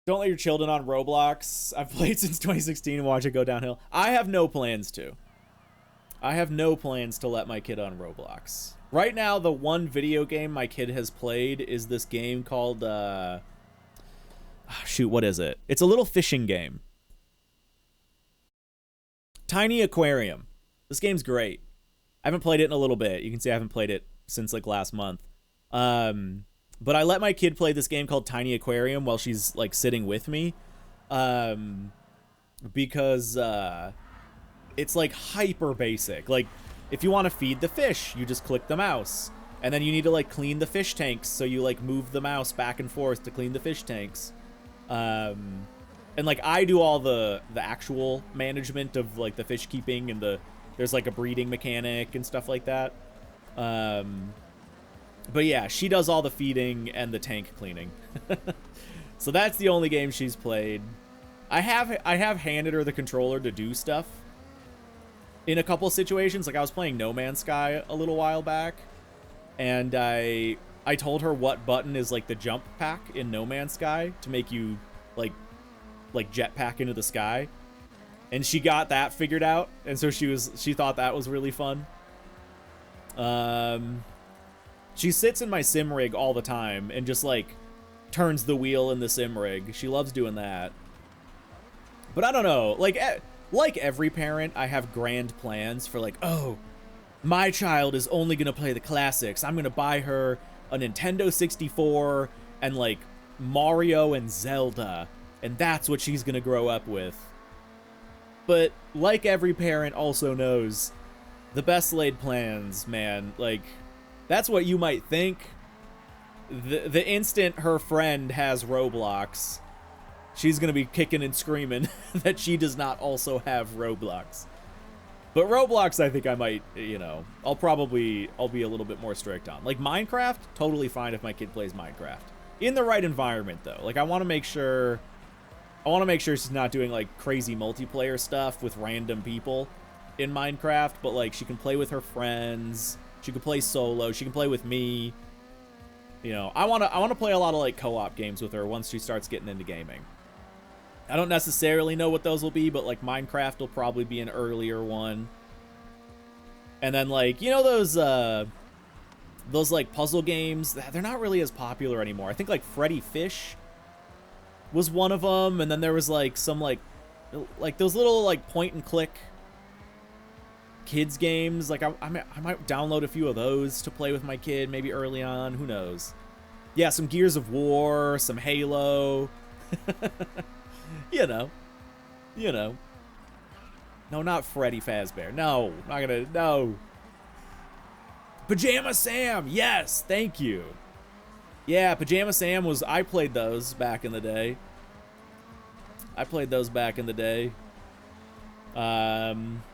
Don't let your children on Roblox. I've played since 2016 and watch it go downhill. I have no plans to. I have no plans to let my kid on Roblox. Right now, the one video game my kid has played is this game called, shoot, what is it? It's a little fishing game. Tiny Aquarium. This game's great. I haven't played it in a little bit. You can see I haven't played it since like last month. But I let my kid play this game called Tiny Aquarium while she's like sitting with me. Because it's like hyper basic. Like if you want to feed the fish, you just click the mouse. And then you need to like clean the fish tanks, so you like move the mouse back and forth to clean the fish tanks. And like I do all the actual management of like the fish keeping, and there's like a breeding mechanic and stuff like that. But yeah, she does all the feeding and the tank cleaning. So that's the only game she's played. I have handed her the controller to do stuff in a couple situations. Like I was playing No Man's Sky a little while back, and I told her what button is like the jump pack in No Man's Sky to make you like jetpack into the sky, and she got that figured out, and so she thought that was really fun. She sits in my sim rig all the time and just like turns the wheel in the sim rig. She loves doing that. But I don't know, like every parent, I have grand plans for like, oh, my child is only gonna play the classics. I'm gonna buy her a Nintendo 64 and like Mario and Zelda, and that's what she's gonna grow up with. But like every parent also knows, the best laid plans, man, like that's what you might think. The instant her friend has Roblox, she's gonna be kicking and screaming that she does not also have Roblox. But Roblox, I think I might, you know, I'll be a little bit more strict on. Like Minecraft, totally fine if my kid plays Minecraft. In the right environment though. Like I want to make sure she's not doing like crazy multiplayer stuff with random people in Minecraft, but like she can play with her friends, she can play solo, she can play with me. You know, I want to play a lot of like co-op games with her once she starts getting into gaming. I don't necessarily know what those will be, but like Minecraft will probably be an earlier one. And then like, you know, those like puzzle games, they're not really as popular anymore. I think like Freddy Fish was one of them, and then there was like some like those little like point and click kids games. Like I might download a few of those to play with my kid maybe early on, who knows. Yeah, some Gears of War, some Halo. You know. No, not Freddy Fazbear. No, not gonna, no. Pajama Sam, yes, thank you. Yeah, Pajama Sam I played those back in the day.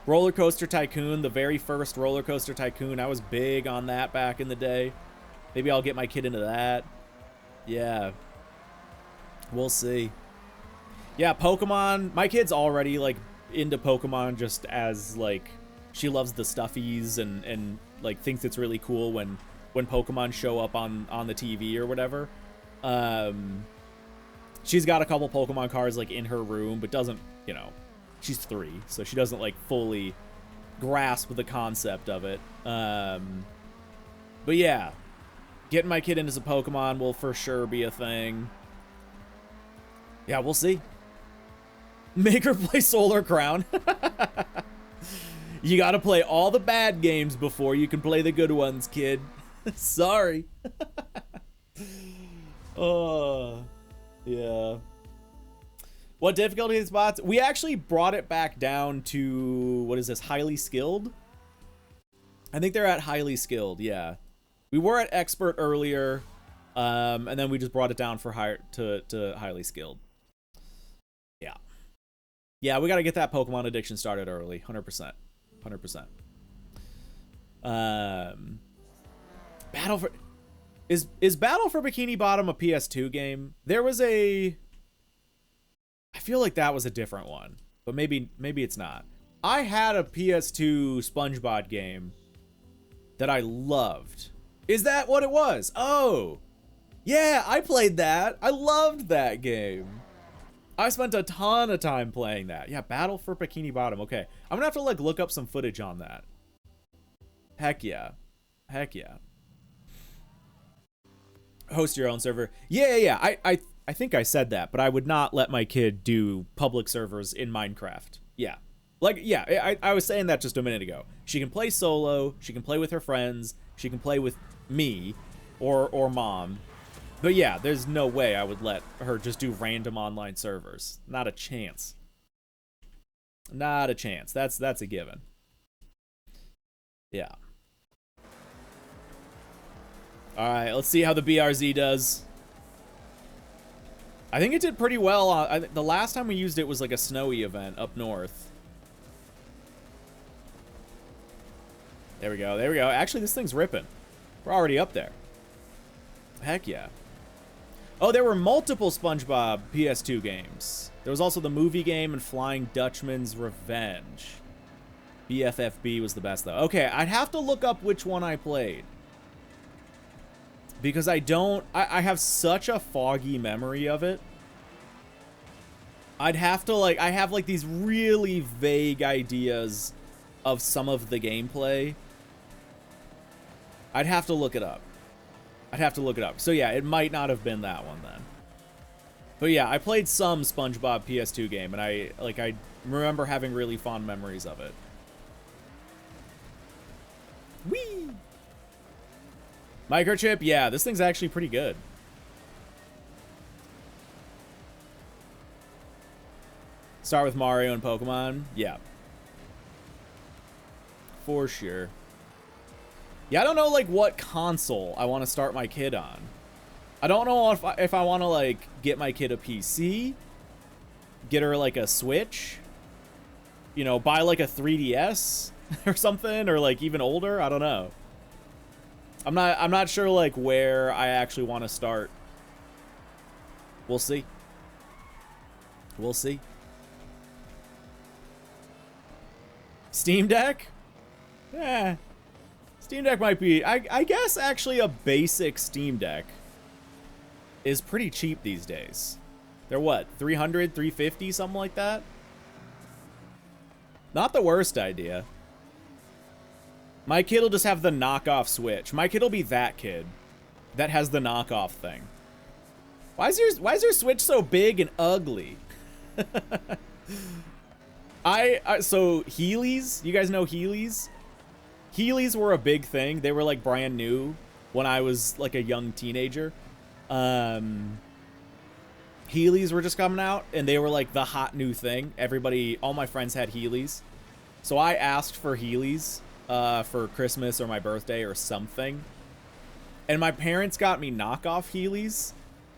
Roller Coaster Tycoon, the very first Roller Coaster Tycoon, I was big on that back in the day. Maybe I'll get my kid into that. Yeah. We'll see. Yeah, Pokemon. My kid's already like into Pokemon just as like she loves the stuffies and like thinks it's really cool when Pokemon show up on the TV or whatever. She's got a couple Pokemon cards like in her room, but doesn't, you know, she's 3, so she doesn't like fully grasp the concept of it. But yeah, getting my kid into some Pokemon will for sure be a thing. Yeah, we'll see. Make her play Solar Crown. You gotta play all the bad games before you can play the good ones, kid. Sorry. Oh, yeah. What difficulty spots? We actually brought it back down to, what is this, highly skilled? I think they're at highly skilled, yeah. We were at expert earlier, and then we just brought it down for to highly skilled. Yeah. Yeah, we gotta get that Pokemon addiction started early, 100%. 100%. Battle for... Is Battle for Bikini Bottom a PS2 game? There was a... I feel like that was a different one, but maybe it's not. I had a PS2 SpongeBob game that I loved. Is that what it was? Oh, yeah, I played that. I loved that game. I spent a ton of time playing that. Yeah, Battle for Bikini Bottom. Okay, I'm gonna have to like look up some footage on that. Heck yeah. Heck yeah. Host your own server. Yeah. I think I said that, but I would not let my kid do public servers in Minecraft. Yeah. Like, yeah, I was saying that just a minute ago. She can play solo, she can play with her friends, she can play with me or mom. But yeah, there's no way I would let her just do random online servers. Not a chance. Not a chance. That's a given. Yeah. Alright, let's see how the BRZ does. I think it did pretty well. The last time we used it was like a snowy event up north. There we go, there we go. Actually, this thing's ripping. We're already up there. Heck yeah. Oh, there were multiple SpongeBob PS2 games. There was also the movie game and Flying Dutchman's Revenge. BFFB was the best, though. Okay, I'd have to look up which one I played. Because I have such a foggy memory of it. I'd have to, like, I have, like, these really vague ideas of some of the gameplay. I'd have to look it up. I'd have to look it up. So, yeah, it might not have been that one then. But, yeah, I played some SpongeBob PS2 game, and I remember having really fond memories of it. Whee! Microchip? Yeah, this thing's actually pretty good. Start with Mario and Pokemon? Yeah. For sure. Yeah, I don't know, like, what console I want to start my kid on. I don't know if I want to, like, get my kid a PC, get her, like, a Switch, you know, buy, like, a 3DS or something, or, like, even older. I don't know. I'm not sure, like, where I actually want to start. We'll see. We'll see. Steam Deck? Yeah. Steam Deck might be, I guess actually a basic Steam Deck is pretty cheap these days. They're what, 300, 350, something like that? Not the worst idea. My kid will just have the knockoff Switch. My kid will be that kid that has the knockoff thing. Why is your Switch so big and ugly? So Heelys, you guys know Heelys? Heelys were a big thing. They were like brand new when I was like a young teenager. Heelys were just coming out and they were like the hot new thing. All my friends had Heelys. So I asked for Heelys for Christmas or my birthday or something. And my parents got me knockoff Heelys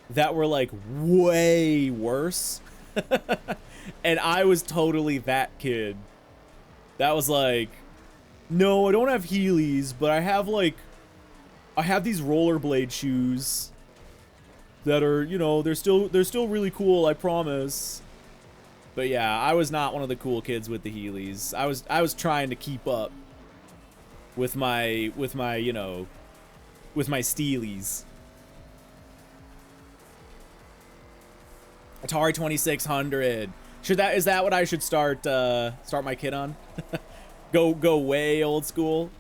that were like way worse. And I was totally that kid. That was like, no, I don't have Heelys, but I have these rollerblade shoes that are, you know, they're still really cool, I promise. But yeah, I was not one of the cool kids with the Heelys. I was trying to keep up with my, you know, with my Steelies. Atari 2600. Is that what I should start my kid on? Go way old school.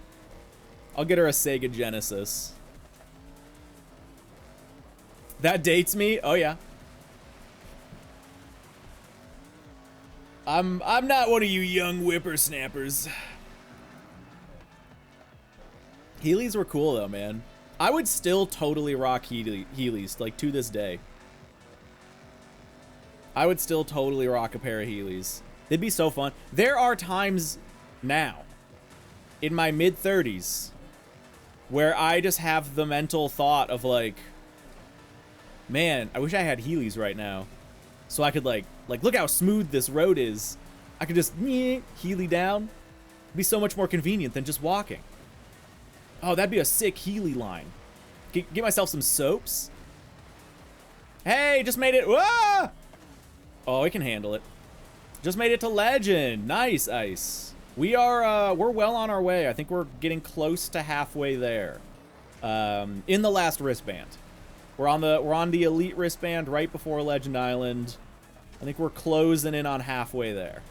I'll get her a Sega Genesis. That dates me? Oh yeah. I'm not one of you young whippersnappers. Heelys were cool though, man. I would still totally rock Heelys, like to this day. I would still totally rock a pair of Heelys. They'd be so fun. There are times now, in my mid-30s, where I just have the mental thought of like, man, I wish I had Heelys right now. So I could like look how smooth this road is. I could just Heely down. It'd be so much more convenient than just walking. Oh, that'd be a sick Heely line. Get myself some soaps. Hey, just made it. Whoa! Oh, it can handle it. Just made it to legend. Nice, Ice. We're well on our way. I think we're getting close to halfway there. In the last wristband. We're on the elite wristband right before Legend Island. I think we're closing in on halfway there.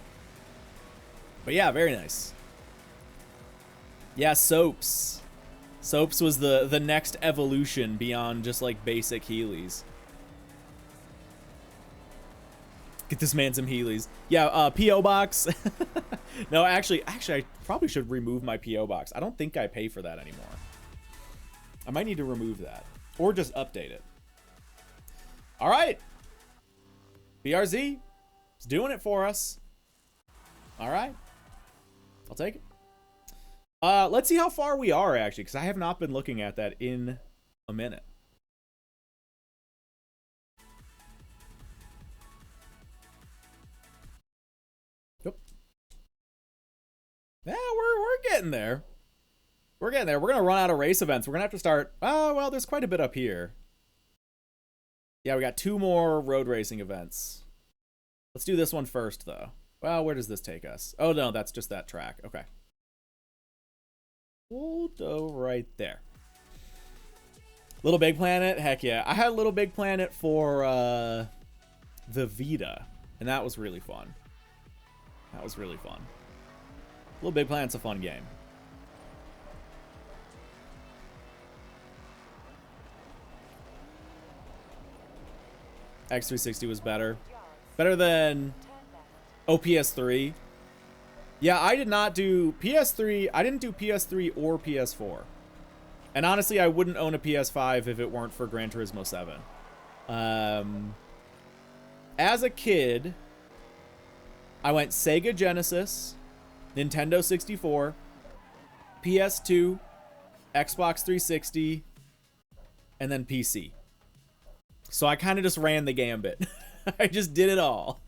But yeah, very nice. Yeah, soaps. Soaps was the next evolution beyond just like basic Heelys. Get this man some Heelys. Yeah, P.O. box. No, actually, I probably should remove my P.O. box. I don't think I pay for that anymore. I might need to remove that. Or just update it. All right. BRZ is doing it for us. All right. I'll take it. Let's see how far we are, actually, because I have not been looking at that in a minute. Yep. Yeah, we're getting there. We're getting there. We're going to run out of race events. We're going to have to start... Oh, well, there's quite a bit up here. Yeah, we got 2 more road racing events. Let's do this one first, though. Well, where does this take us? Oh, no, that's just that track. Okay. We'll go right there. Little Big Planet? Heck yeah. I had Little Big Planet for the Vita, and that was really fun. That was really fun. Little Big Planet's a fun game. X360 was better. Better than PS3. Yeah, I did not do PS3. I didn't do PS3 or PS4. And honestly, I wouldn't own a PS5 if it weren't for Gran Turismo 7. As a kid, I went Sega Genesis, Nintendo 64, PS2, Xbox 360, and then PC. So I kind of just ran the gambit. I just did it all.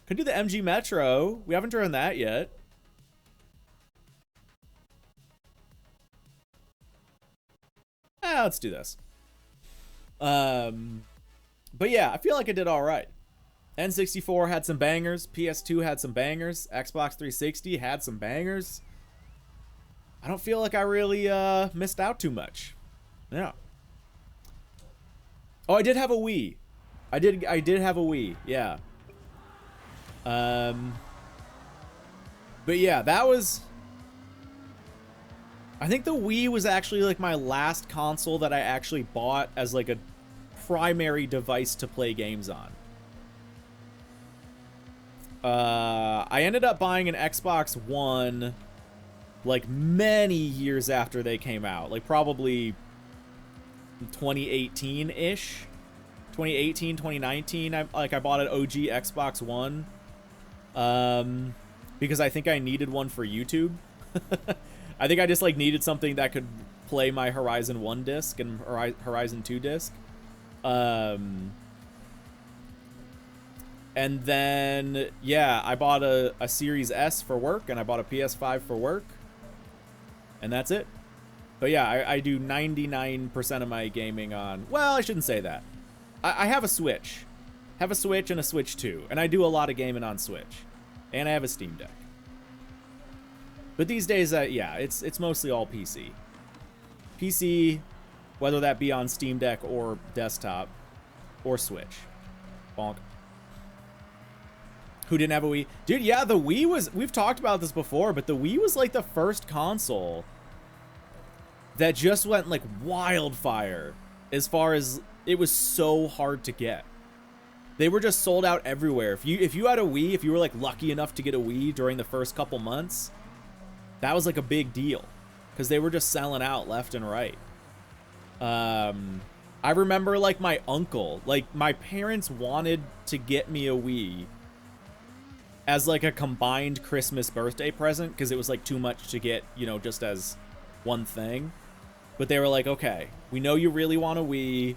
Could do the MG Metro. We haven't driven that yet. Let's do this. But yeah, I feel like I did all right. N64 had some bangers. PS2 had some bangers. Xbox 360 had some bangers. I don't feel like I really missed out too much. Yeah. Oh, I did have a Wii. I did have a Wii. Yeah. But yeah, that was... I think the Wii was actually like my last console that I actually bought as like a primary device to play games on. I ended up buying an Xbox One like many years after they came out. Like probably 2018-ish. 2018, 2019. I bought an OG Xbox One. Because I think I needed one for YouTube. I think I just like needed something that could play my Horizon 1 disc and Horizon 2 disc. And then, yeah, I bought a Series S for work, and I bought a PS5 for work. And that's it. But yeah, I do 99% of my gaming on... Well, I shouldn't say that. I have a Switch. Have a Switch and a Switch 2. And I do a lot of gaming on Switch. And I have a Steam Deck. But these days, yeah, it's mostly all PC. PC, whether that be on Steam Deck or desktop or Switch. Bonk. Who didn't have a Wii? Dude, yeah, the Wii was... We've talked about this before, but the Wii was like the first console that just went like wildfire as far as it was so hard to get. They were just sold out everywhere. If you had a Wii, if you were like lucky enough to get a Wii during the first couple months, that was like a big deal because they were just selling out left and right. I remember like my uncle, like my parents wanted to get me a Wii as like a combined Christmas birthday present because it was like too much to get, you know, just as one thing. But they were like, okay, we know you really want a Wii.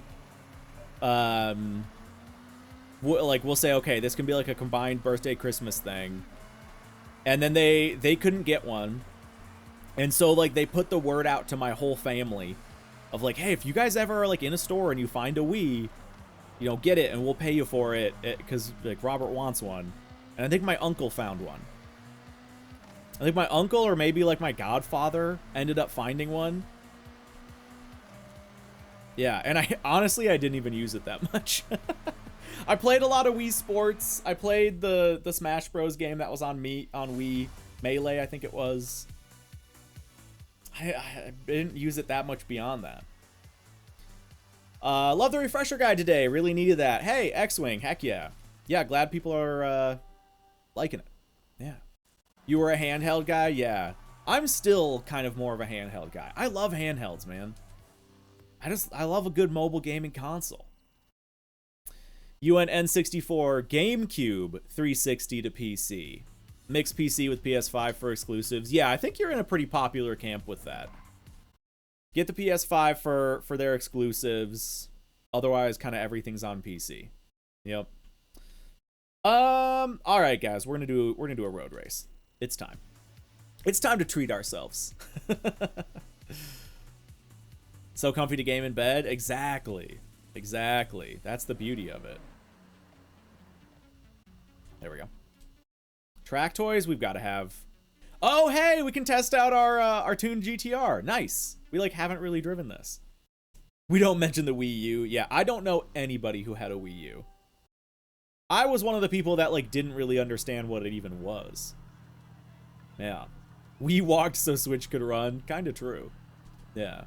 We'll say, okay, this can be like a combined birthday Christmas thing. And then they couldn't get one. And so like they put the word out to my whole family of like, hey, if you guys ever are like in a store and you find a Wii, you know, get it and we'll pay you for it because like Robert wants one. And I think my uncle found one. I think my uncle or maybe like my godfather ended up finding one. Yeah, and I honestly didn't even use it that much. I played a lot of Wii Sports. I played the Smash Bros game that was on Wii Melee, I think it was. I didn't use it that much beyond that. Love the refresher guide today. Really needed that. Hey, X-Wing. Heck yeah. Yeah, glad people are liking it. Yeah. You were a handheld guy? Yeah. I'm still kind of more of a handheld guy. I love handhelds, man. I love a good mobile gaming console. UNN64 GameCube 360 to PC. Mixed PC with PS5 for exclusives. Yeah, I think you're in a pretty popular camp with that. Get the PS5 for their exclusives. Otherwise, kind of everything's on PC. Yep. All right, guys, we're gonna do a road race. It's time. It's time to treat ourselves. So comfy to game in bed? Exactly. Exactly. That's the beauty of it. There we go. Track toys, we've got to have. Oh, hey, we can test out our tuned GTR. Nice. We like haven't really driven this. We don't mention the Wii U. Yeah, I don't know anybody who had a Wii U. I was one of the people that like didn't really understand what it even was. Yeah. We walked so Switch could run. Kind of true. Yeah.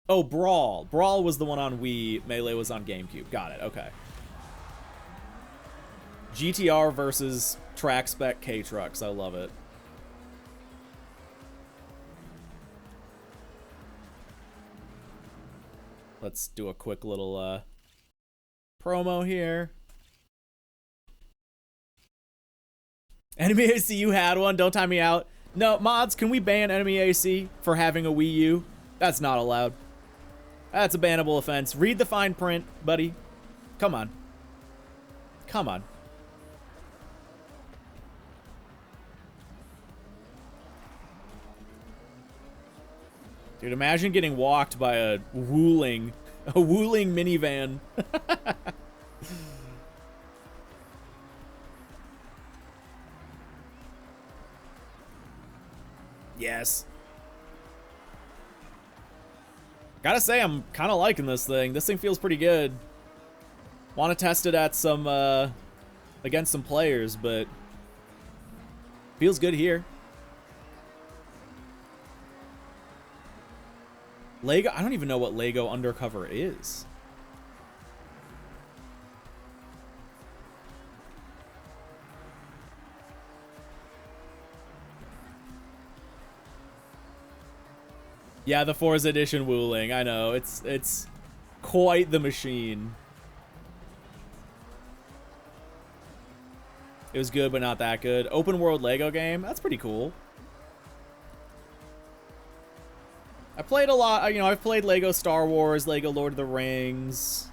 Oh, Brawl. Brawl was the one on Wii. Melee was on GameCube. Got it. Okay. GTR versus track spec K-Trucks. I love it. Let's do a quick little promo here. Enemy AC, you had one. Don't time me out. No, mods, can we ban Enemy AC for having a Wii U? That's not allowed. That's a bannable offense. Read the fine print, buddy. Come on. Come on. Dude, imagine getting walked by a wooling minivan. Yes. Gotta say, I'm kind of liking this thing. This thing feels pretty good. Want to test it at some, against some players, but feels good here. Lego, I don't even know what Lego Undercover is. Yeah, the Forza Edition wooling. I know, it's quite the machine. It was good, but not that good. Open world Lego game. That's pretty cool. I played a lot. You know, I've played Lego Star Wars, Lego Lord of the Rings.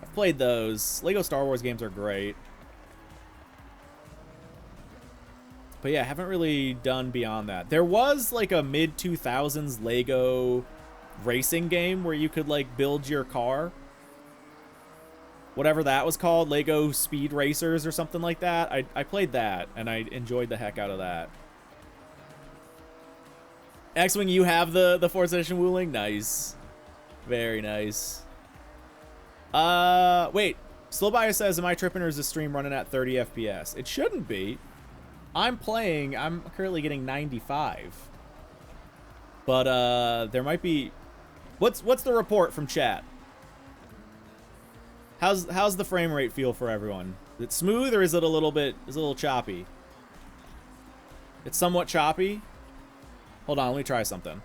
I've played those. Lego Star Wars games are great. But yeah, I haven't really done beyond that. There was like a mid-2000s Lego racing game where you could like build your car. Whatever that was called, Lego Speed Racers or something like that. I played that, and I enjoyed the heck out of that. X-Wing, you have the Forza Edition wooling? Nice. Very nice. Wait. Slowbio says, am I tripping or is the stream running at 30 FPS? It shouldn't be. I'm currently getting 95. But, there might be... What's the report from chat? How's the frame rate feel for everyone? Is it smooth or is it a little choppy? It's somewhat choppy. Hold on, let me try something.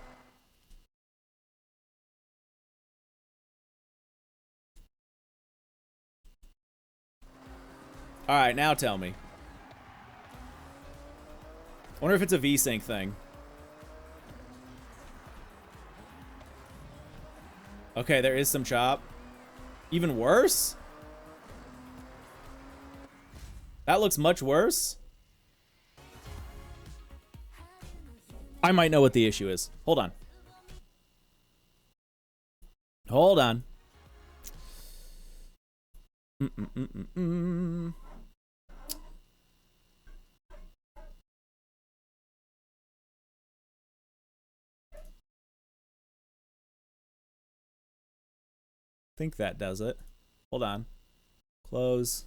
All right, now tell me. I wonder if it's a VSync thing. Okay, there is some chop. Even worse? That looks much worse. I might know what the issue is. Hold on. Hold on. Think that does it. Hold on. Close.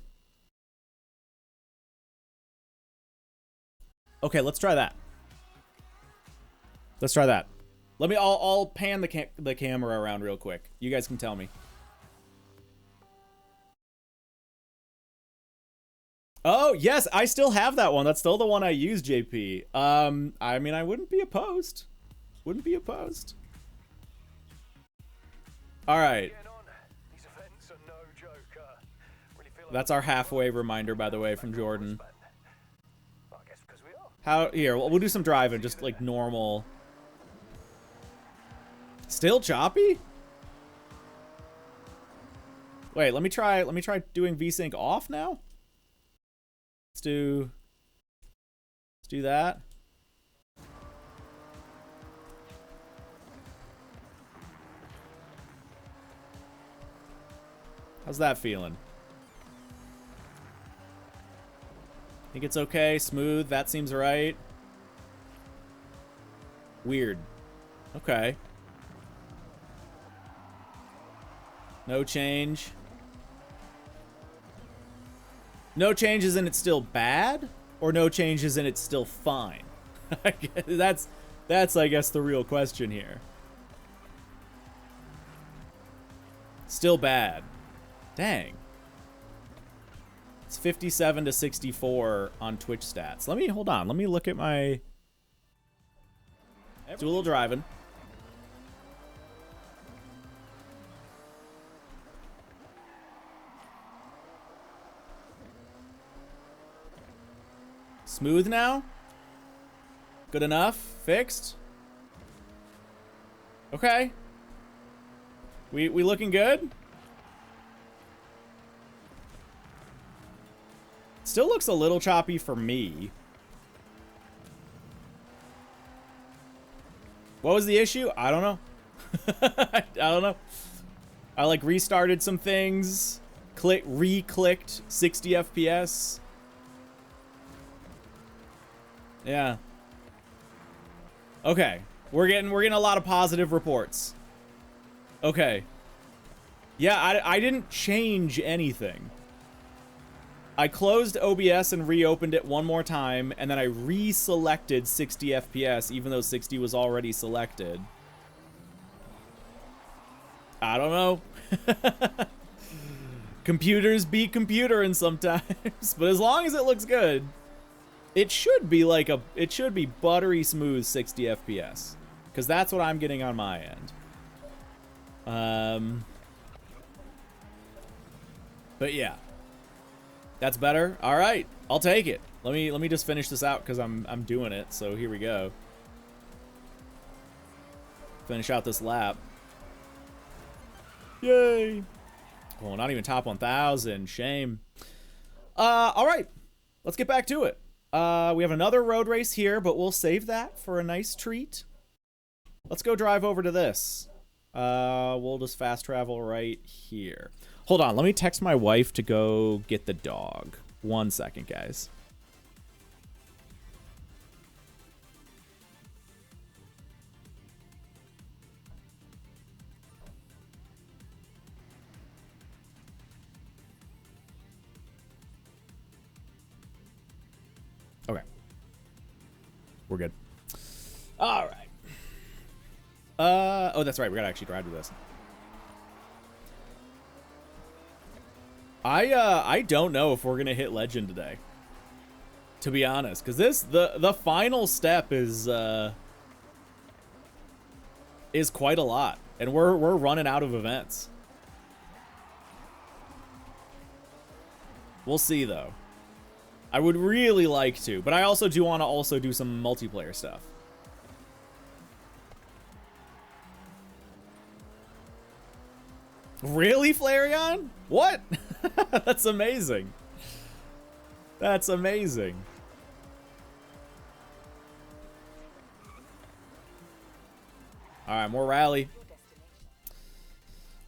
Okay, let's try that. Let's try that. I'll pan the camera around real quick. You guys can tell me. Oh, yes, I still have that one. That's still the one I use, JP. I mean, I wouldn't be opposed. Wouldn't be opposed. All right. That's our halfway reminder, by the way, from Jordan. How, here, we'll do some driving, just like normal. Still choppy? Wait, let me try doing VSync off now. Let's do that. How's that feeling? Think it's okay, smooth, that seems right. Weird. Okay. No change. No changes and it's still bad? Or no changes and it's still fine? that's I guess the real question here. Still bad. Dang. It's 57 to 64 on Twitch stats. Hold on. Let me look at my... Do a little driving. Smooth now? Good enough? Fixed? Okay. We looking good? Still looks a little choppy for me. What was the issue? I don't know. I don't know. I like restarted some things, re-clicked 60 FPS. Yeah. Okay. We're getting a lot of positive reports. Okay. Yeah, I didn't change anything. I closed OBS and reopened it one more time, and then I reselected 60 FPS, even though 60 was already selected. I don't know. Computers be computerin' sometimes, but as long as it looks good, it should be like it should be buttery smooth 60 FPS, because that's what I'm getting on my end. But yeah. That's better. All right, I'll take it. Let me just finish this out because I'm doing it. So here we go. Finish out this lap. Yay! Well, not even top 1,000. Shame. All right, let's get back to it. We have another road race here, but we'll save that for a nice treat. Let's go drive over to this. We'll just fast travel right here. Hold on, let me text my wife to go get the dog. 1 second, guys. Okay. We're good. All right. Oh, that's right. We gotta actually drive to this. I don't know if we're gonna hit legend today, to be honest, because the final step is quite a lot, and we're running out of events. We'll see though. I would really like to, but I also do want to also do some multiplayer stuff. Really, Flareon? What? That's amazing. That's amazing. All right, more rally.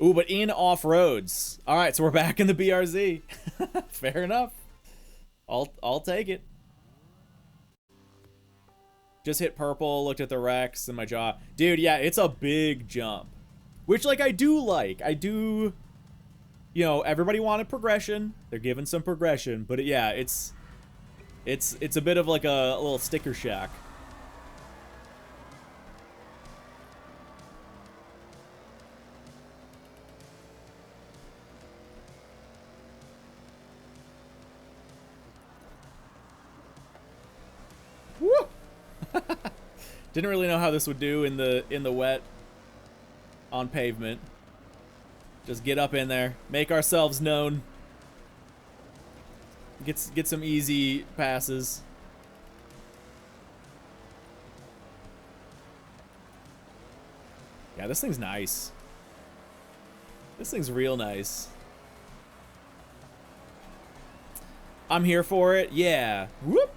Ooh, but in off-roads. All right, so we're back in the BRZ. Fair enough. I'll take it. Just hit purple, looked at the Rex and my jaw. Dude, yeah, it's a big jump. Which, like, I do, you know, everybody wanted progression. They're giving some progression, but yeah, it's a bit of like a little sticker shock. Didn't really know how this would do in the wet on pavement. Just get up in there, make ourselves known. Get some easy passes. Yeah, this thing's nice. This thing's real nice. I'm here for it. Yeah. Whoop.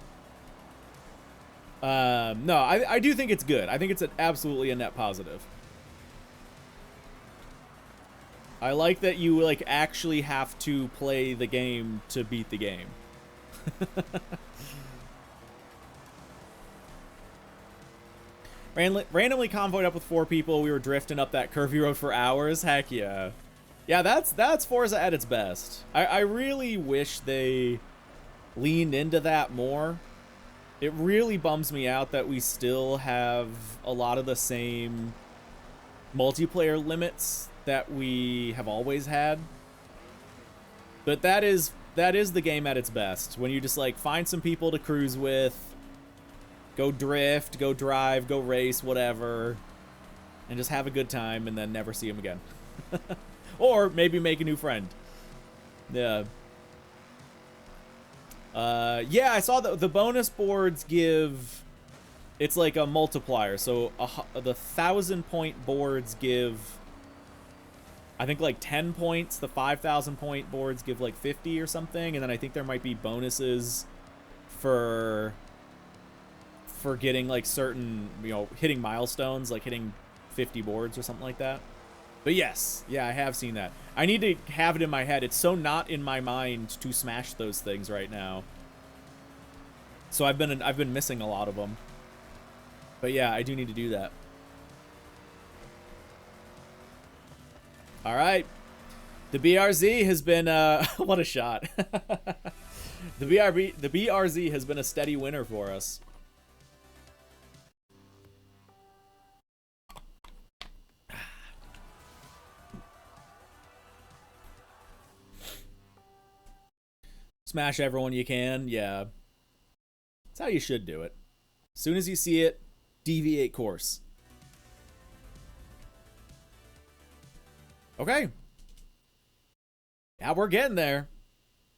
No, I do think it's good. I think it's absolutely a net positive. I like that you like actually have to play the game to beat the game. Randomly convoyed up with 4 people. We were drifting up that curvy road for hours. Heck yeah. Yeah, that's Forza at its best. I really wish they leaned into that more. It really bums me out that we still have a lot of the same multiplayer limits that we have always had. But that is the game at its best. When you just like find some people to cruise with, go drift, go drive, go race, whatever, and just have a good time and then never see them again. Or maybe make a new friend. Yeah. Yeah, I saw the bonus boards give, it's like a multiplier. So the 1,000-point boards give, I think, like 10 points. The 5,000-point boards give like 50 or something. And then I think there might be bonuses for getting like certain, you know, hitting milestones, like hitting 50 boards or something like that. But yes, yeah, I have seen that. I need to have it in my head. It's so not in my mind to smash those things right now. So I've been missing a lot of them. But yeah, I do need to do that. All right. The BRZ has been what a shot. The BRZ has been a steady winner for us. Smash everyone you can. Yeah. That's how you should do it. As soon as you see it, deviate course. Okay. Yeah, we're getting there.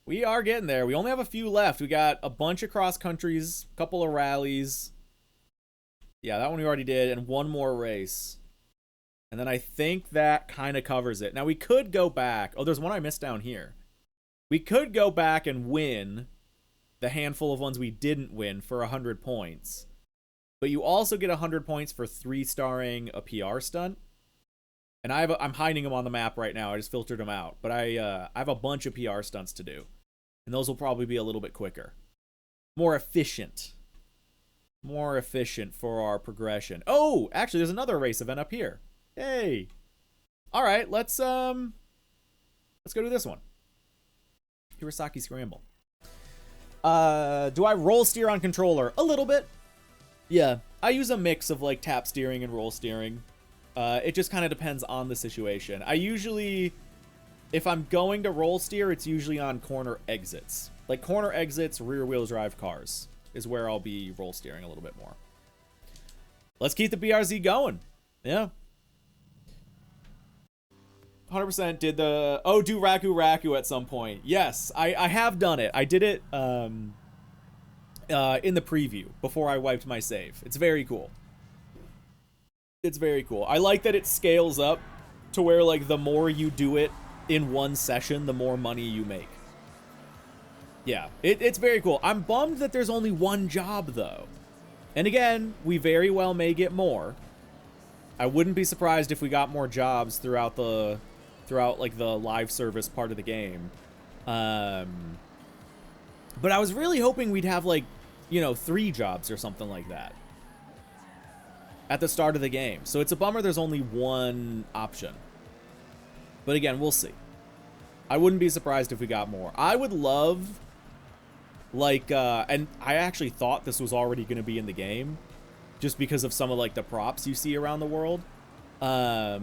We are getting there. We only have a few left. We got a bunch of cross countries, a couple of rallies. Yeah, that one we already did, and one more race. And then I think that kind of covers it. Now, we could go back. Oh, there's one I missed down here. We could go back and win the handful of ones we didn't win for 100 points. But you also get 100 points for 3-starring a PR stunt. And I'm hiding them on the map right now. I just filtered them out. But I have a bunch of PR stunts to do. And those will probably be a little bit quicker. More efficient. More efficient for our progression. Oh, actually, there's another race event up here. Hey. All right, let's go do this one. Hirosaki Scramble. Do I roll steer on controller? A little bit. Yeah, I use a mix of like tap steering and roll steering. It just kind of depends on the situation. I usually, if I'm going to roll steer, it's usually on corner exits. Like corner exits, rear wheel drive cars is where I'll be roll steering a little bit more. Let's keep the BRZ going. Yeah. 100% did the, oh, do Raku at some point. Yes, I have done it. I did it in the preview before I wiped my save. It's very cool. It's very cool. I like that it scales up to where like the more you do it in one session, the more money you make. Yeah, it's very cool. I'm bummed that there's only one job though. And again, we very well may get more. I wouldn't be surprised if we got more jobs throughout like the live service part of the game. But I was really hoping we'd have like, you know, 3 jobs or something like that at the start of the game. So it's a bummer there's only one option. But again, we'll see. I wouldn't be surprised if we got more. I would love, like, and I actually thought this was already going to be in the game, just because of some of, like, the props you see around the world. Like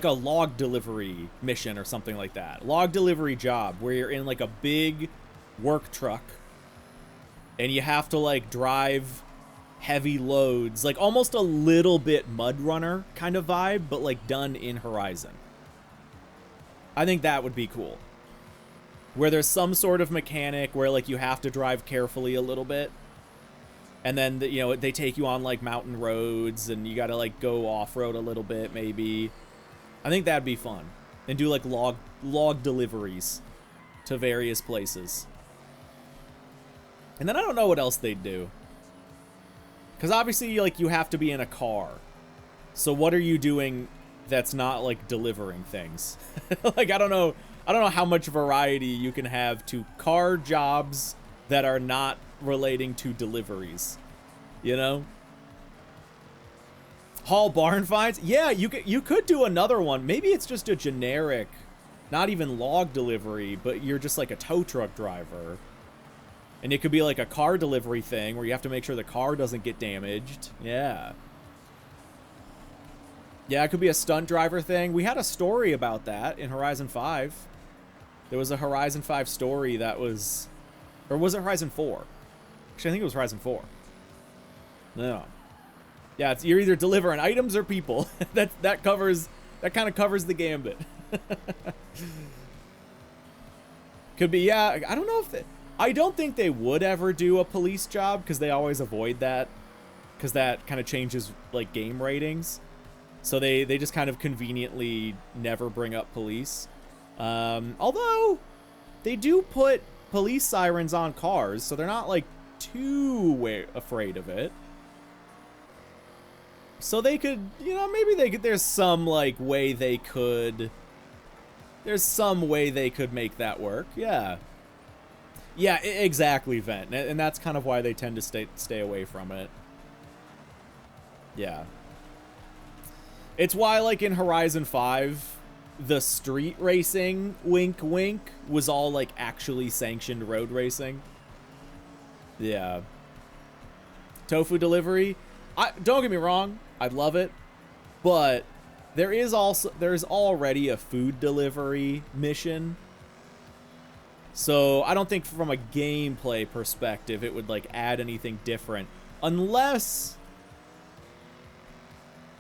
a log delivery mission or something like that. Log delivery job where you're in, like, a big work truck, and you have to, like, drive heavy loads, like almost a little bit Mud Runner kind of vibe, but like done in Horizon. I think that would be cool. Where there's some sort of mechanic where like you have to drive carefully a little bit. And then, you know, they take you on like mountain roads and you got to like go off-road a little bit maybe. I think that'd be fun. And do like log deliveries to various places. And then I don't know what else they'd do. Because obviously, like, you have to be in a car. So what are you doing that's not, like, delivering things? Like, I don't know how much variety you can have to car jobs that are not relating to deliveries. You know? Haul barn finds? Yeah, you could do another one. Maybe it's just a generic, not even log delivery, but you're just, like, a tow truck driver. And it could be like a car delivery thing where you have to make sure the car doesn't get damaged. Yeah. Yeah, it could be a stunt driver thing. We had a story about that in Horizon 5. There was a Horizon 5 story that was... Or was it Horizon 4? Actually, I think it was Horizon 4. No. Yeah, it's, you're either delivering items or people. that kind of covers the gambit. Could be, yeah. I don't know if... I don't think they would ever do a police job because they always avoid that because that kind of changes like game ratings. So they just kind of conveniently never bring up police. Although they do put police sirens on cars, so they're not like too afraid of it. So they could, you know, maybe they could, there's some like way they could, there's some way they could make that work. Yeah. Yeah, exactly, Vent. And that's kind of why they tend to stay away from it. Yeah. It's why, like, in Horizon 5, the street racing, wink wink, was all, like, actually sanctioned road racing. Yeah. Tofu delivery. Don't get me wrong, I'd love it. But there's already a food delivery mission. So I don't think from a gameplay perspective it would like add anything different, unless,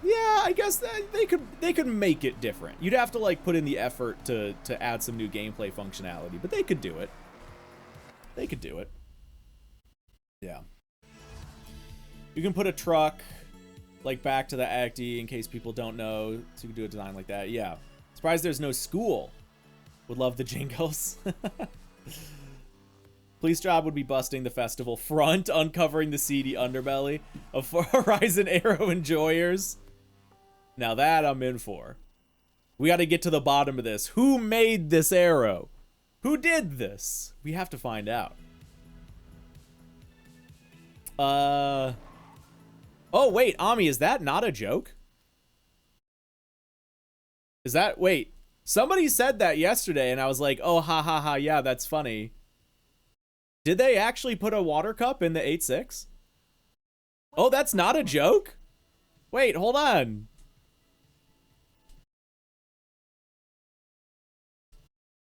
yeah, I guess that they could make it different. You'd have to like put in the effort to add some new gameplay functionality, but they could do it. They could do it. Yeah. You can put a truck like back to the Acti in case people don't know, so you can do a design like that. Yeah. Surprised there's no school. Would love the jingles. Police job would be busting the festival front, uncovering the seedy underbelly of Horizon Arrow enjoyers. Now that I'm in for. We got to get to the bottom of this. Who made this arrow? Who did this? We have to find out. Oh wait, Ami, is that not a joke? Is that, wait. Somebody said that yesterday, and I was like, oh, ha, ha, ha, yeah, that's funny. Did they actually put a water cup in the 8.6? Oh, that's not a joke? Wait, hold on.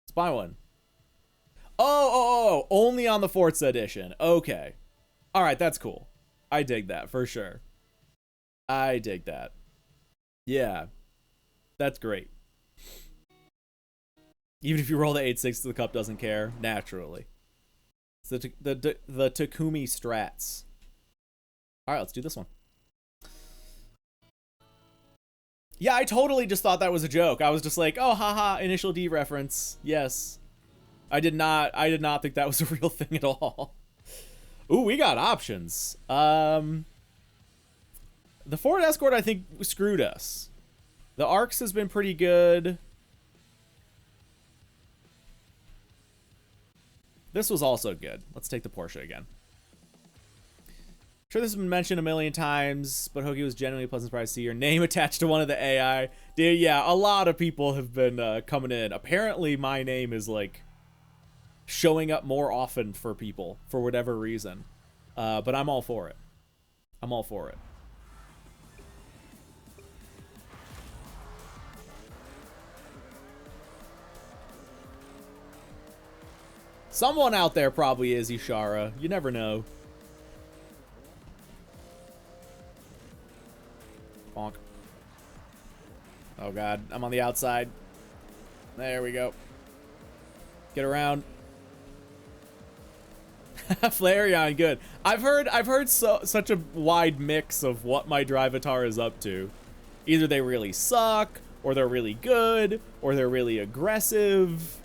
Let's buy one. Oh, only on the Forza edition. Okay. All right, that's cool. I dig that, for sure. I dig that. Yeah. That's great. Even if you roll the 8.6, the cup doesn't care. Naturally. It's the Takumi strats. All right, let's do this one. Yeah, I totally just thought that was a joke. I was just like, oh, haha, initial D reference. Yes. I did not think that was a real thing at all. Ooh, we got options. The Ford Escort, I think, screwed us. The Arcs has been pretty good. This was also good. Let's take the Porsche again. I'm sure this has been mentioned a million times, but Hoki was genuinely pleasant surprised to see your name attached to one of the AI. Dude, yeah, a lot of people have been coming in. Apparently, my name is, like, showing up more often for people, for whatever reason. But I'm all for it. I'm all for it. Someone out there probably is Ishara. You never know. Oh god, I'm on the outside. There we go. Get around. Flareon, good. I've heard such a wide mix of what my Drivatar is up to. Either they really suck, or they're really good, or they're really aggressive.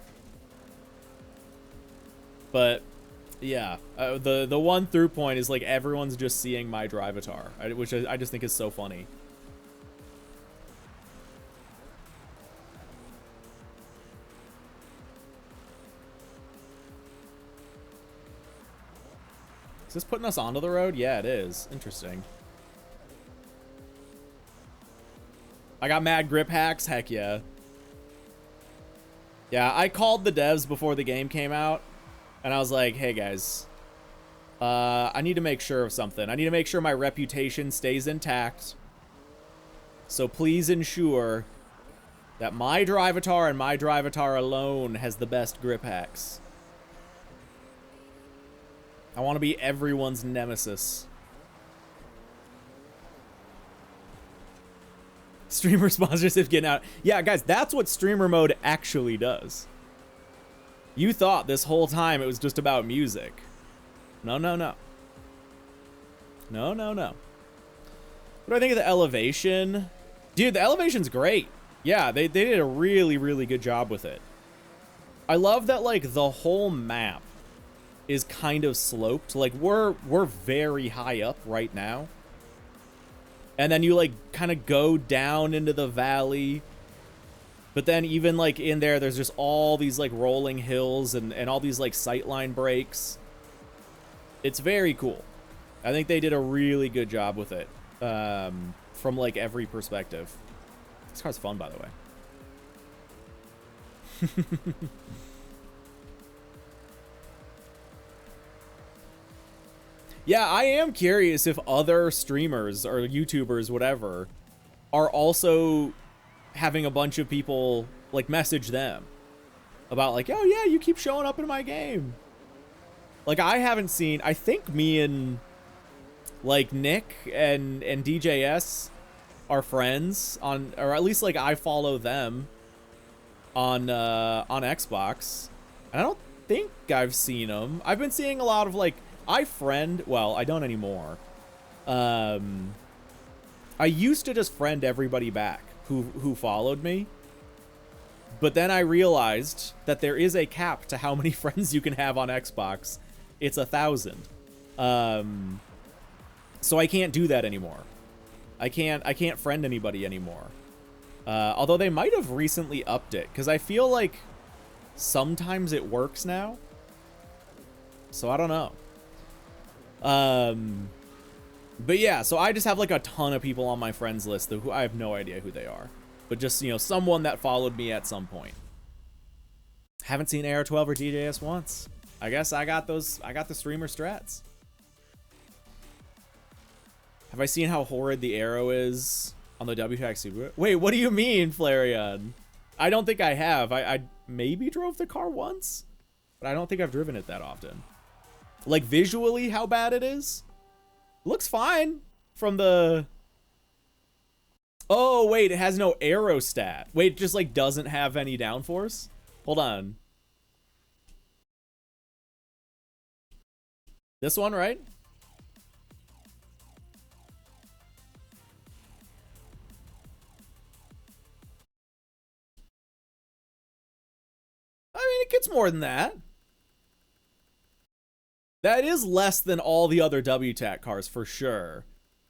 But yeah, the one through point is like everyone's just seeing my Drivatar, which I just think is so funny. Is this putting us onto the road? Yeah, it is. Interesting. I got mad grip hacks? Heck yeah. Yeah, I called the devs before the game came out, and I was like, hey guys, I need to make sure of something. I need to make sure my reputation stays intact. So please ensure that my Drivatar and my Drivatar alone has the best grip hacks. I want to be everyone's nemesis. Streamer sponsorship getting out. Yeah, guys, that's what streamer mode actually does. You thought this whole time it was just about music. No, no, no. No, no, no. What do I think of the elevation? Dude, the elevation's great. Yeah, they did a really, really good job with it. I love that, like, the whole map is kind of sloped. Like, we're very high up right now. And then you, like, kind of go down into the valley. But then even, like, in there, there's just all these, like, rolling hills and all these, like, sightline breaks. It's very cool. I think they did a really good job with it. From, like, every perspective. This car's fun, by the way. Yeah, I am curious if other streamers or YouTubers, whatever, are also having a bunch of people, like, message them about, like, oh, yeah, you keep showing up in my game. Like, I haven't seen, I think me and, like, Nick and DJS are friends on, or at least, like, I follow them on Xbox. And I don't think I've seen them. I've been seeing a lot of, like, well, I don't anymore. I used to just friend everybody back who followed me. But then I realized that there is a cap to how many friends you can have on Xbox. It's 1,000. So I can't do that anymore. I can't friend anybody anymore. Although they might have recently upped it, because I feel like sometimes it works now. So I don't know. But yeah, so I just have like a ton of people on my friends list who I have no idea who they are, but just, you know, someone that followed me at some point. Haven't seen AR12 or DJS once. I guess I got the streamer strats. Have I seen how horrid the arrow is on the WTAC Subaru? Wait, what do you mean, Flareon? I don't think I have. I maybe drove the car once, but I don't think I've driven it that often. Like, visually, how bad it is? Looks fine from the... Oh, wait, it has no aero stat. Wait, it just, like, doesn't have any downforce? Hold on. This one, right? I mean, it gets more than that. That is less than all the other WTAC cars, for sure.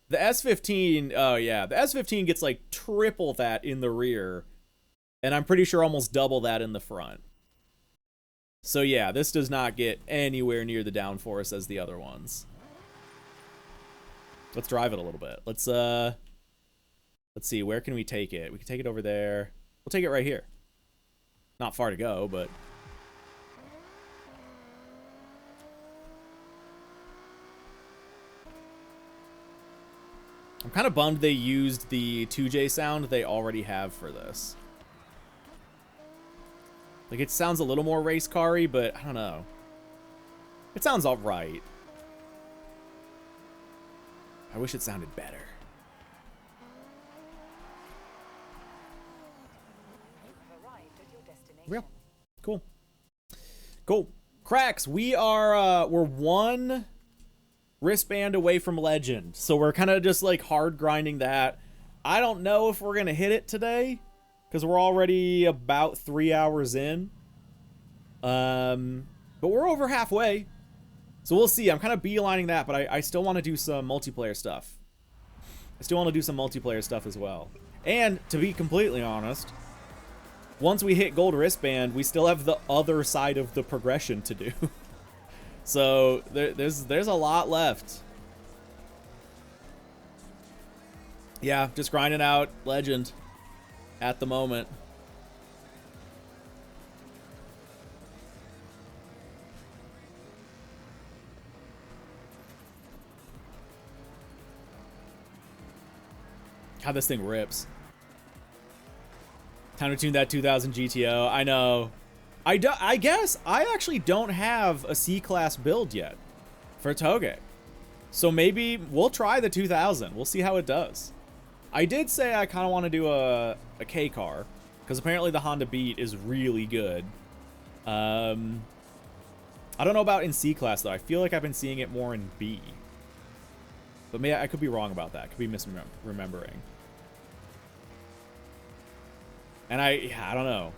The S15, oh yeah, the S15 gets like triple that in the rear, and I'm pretty sure almost double that in the front. So yeah, this does not get anywhere near the downforce as the other ones. Let's drive it a little bit. Let's see, where can we take it? We can take it over there. We'll take it right here. Not far to go, but... I'm kind of bummed they used the 2J sound they already have for this. Like, it sounds a little more race car-y, but I don't know. It sounds alright. I wish it sounded better. Yeah. Cool. Cool. Cracks, we're one wristband away from legend. So we're kind of just like hard grinding that. I don't know if we're going to hit it today because we're already about 3 hours in. But we're over halfway. So we'll see. I'm kind of beelining that, but I still want to do some multiplayer stuff. I still want to do some multiplayer stuff as well. And to be completely honest, once we hit gold wristband, we still have the other side of the progression to do. So there's a lot left. Yeah, just grinding out legend at the moment. How this thing rips. Time to tune that 2000 GTO. I know. I guess I actually don't have a C-class build yet for Toge. So maybe we'll try the 2000. We'll see how it does. I did say I kind of want to do a K car because apparently the Honda Beat is really good. I don't know about in C-class though. I feel like I've been seeing it more in B. But maybe I could be wrong about that. Could be misremembering. And I don't know.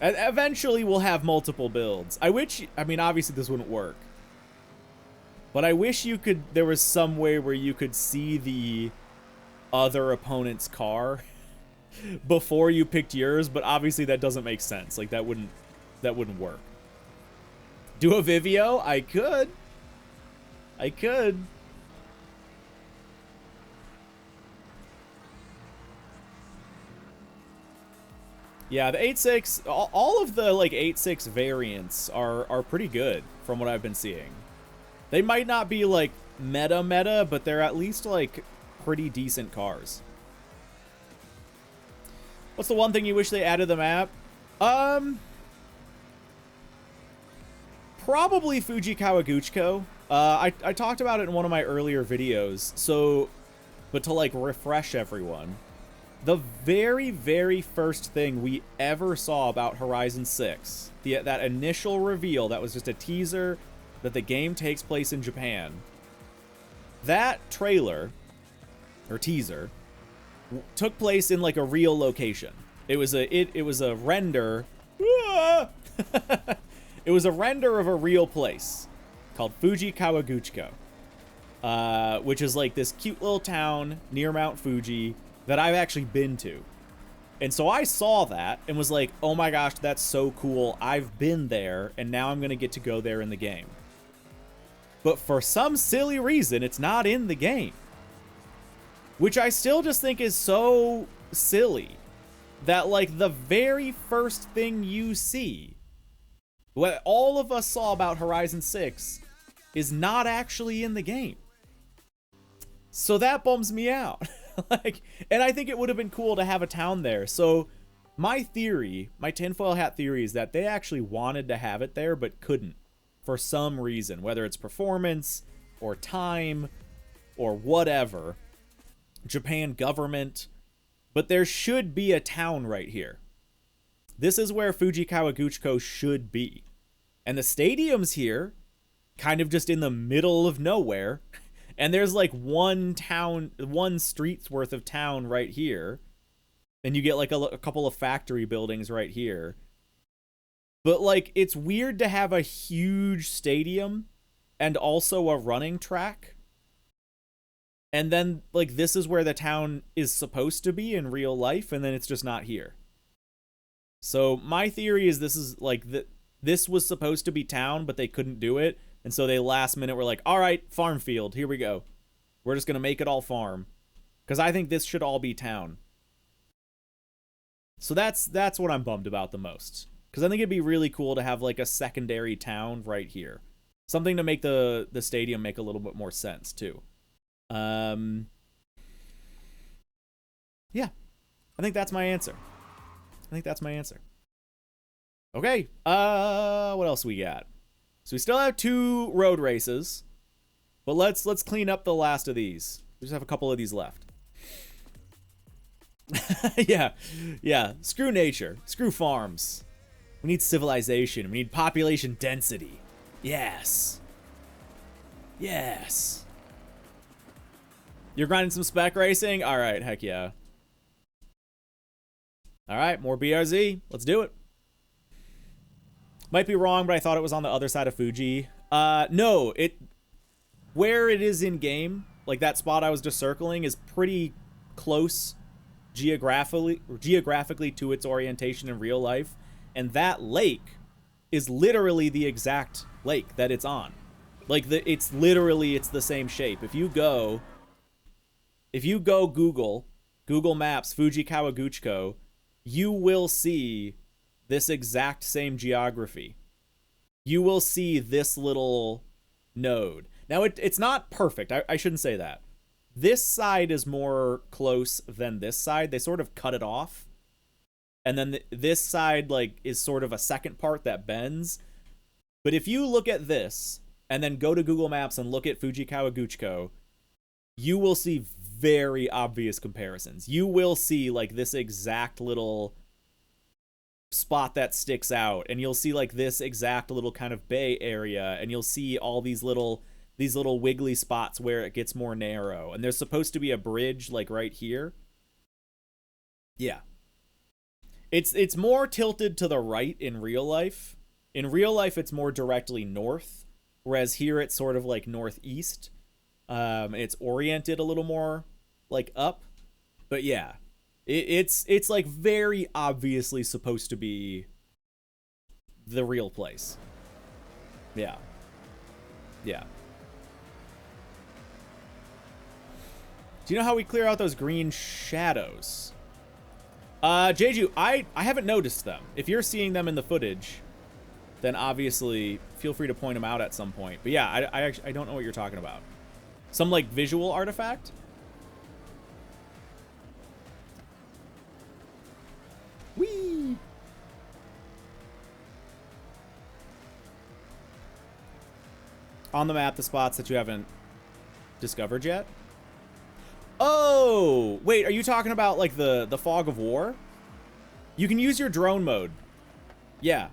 Eventually we'll have multiple builds. I mean, obviously this wouldn't work. But I wish there was some way where you could see the other opponent's car before you picked yours, but obviously that doesn't make sense. Like that wouldn't work. Do a Vivio? I could. Yeah, the 8.6, all of the like 8.6 variants are pretty good from what I've been seeing. They might not be like meta, but they're at least like pretty decent cars. What's the one thing you wish they added to the map? Probably Fuji Kawaguchiko. I talked about it in one of my earlier videos. So, but to like refresh everyone. The very, very first thing we ever saw about Horizon 6, that initial reveal that was just a teaser that the game takes place in Japan, that trailer, or teaser, took place in like a real location. It was a render. It was a render of a real place called Fuji Kawaguchiko, which is like this cute little town near Mount Fuji that I've actually been to. And so I saw that and was like, oh my gosh, that's so cool. I've been there, and now I'm going to get to go there in the game. But for some silly reason, it's not in the game. Which I still just think is so silly. That, like, the very first thing you see, what all of us saw about Horizon 6, is not actually in the game. So that bums me out. Like, and I think it would have been cool to have a town there. So my theory, my tinfoil hat theory, is that they actually wanted to have it there but couldn't for some reason, whether it's performance or time or whatever. Japan government. But there should be a town right here. This is where Fuji Kawaguchiko should be. And the stadium's here, kind of just in the middle of nowhere. And there's like one street's worth of town right here. And you get like a couple of factory buildings right here. But like, it's weird to have a huge stadium and also a running track. And then like, this is where the town is supposed to be in real life. And then it's just not here. So my theory is this is like, this was supposed to be town, but they couldn't do it. And so they last minute were like, all right, farm field, here we go. We're just going to make it all farm. Because I think this should all be town. So that's what I'm bummed about the most. Because I think it'd be really cool to have like a secondary town right here. Something to make the stadium make a little bit more sense too. Yeah. I think that's my answer. Okay. What else we got? So we still have 2 road races, but let's clean up the last of these. We just have a couple of these left. Yeah. Screw nature. Screw farms. We need civilization. We need population density. Yes. Yes. You're grinding some spec racing? All right, heck yeah. All right, more BRZ. Let's do it. Might be wrong, but I thought it was on the other side of Fuji. No, where it is in game, like that spot I was just circling, is pretty close geographically to its orientation in real life, and that lake is literally the exact lake that it's on. Like it's the same shape. If you go Google Maps Fuji Kawaguchiko, you will see this exact same geography. You will see this little node. Now, it's not perfect. I shouldn't say that. This side is more close than this side. They sort of cut it off. And then this side, like, is sort of a second part that bends. But if you look at this, and then go to Google Maps and look at Fuji Kawaguchiko, you will see very obvious comparisons. You will see, like, this exact little spot that sticks out, and you'll see like this exact little kind of bay area, and you'll see all these little wiggly spots where it gets more narrow, and there's supposed to be a bridge like right here. Yeah, it's more tilted to the right in real life. In real life it's more directly north, whereas here it's sort of like northeast. It's oriented a little more like up, but yeah, it's like very obviously supposed to be the real place. Yeah. Yeah. Do you know how we clear out those green shadows? Jeju, I haven't noticed them. If you're seeing them in the footage, then obviously feel free to point them out at some point. But yeah, I don't know what you're talking about. Some like visual artifact? Whee! On the map, the spots that you haven't discovered yet. Oh, wait, are you talking about like the fog of war? You can use your drone mode. Yeah.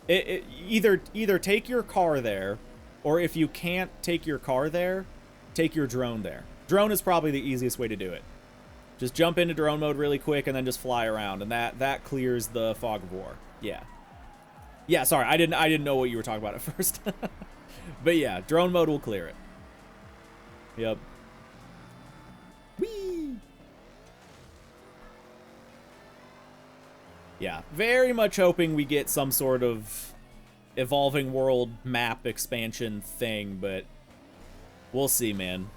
Either take your car there, or if you can't take your car there, take your drone there. Drone is probably the easiest way to do it. Just jump into drone mode really quick and then just fly around, and that clears the fog of war. Yeah. Yeah, sorry, I didn't know what you were talking about at first. But yeah, drone mode will clear it. Yep. Whee! Yeah, very much hoping we get some sort of evolving world map expansion thing, but we'll see, man.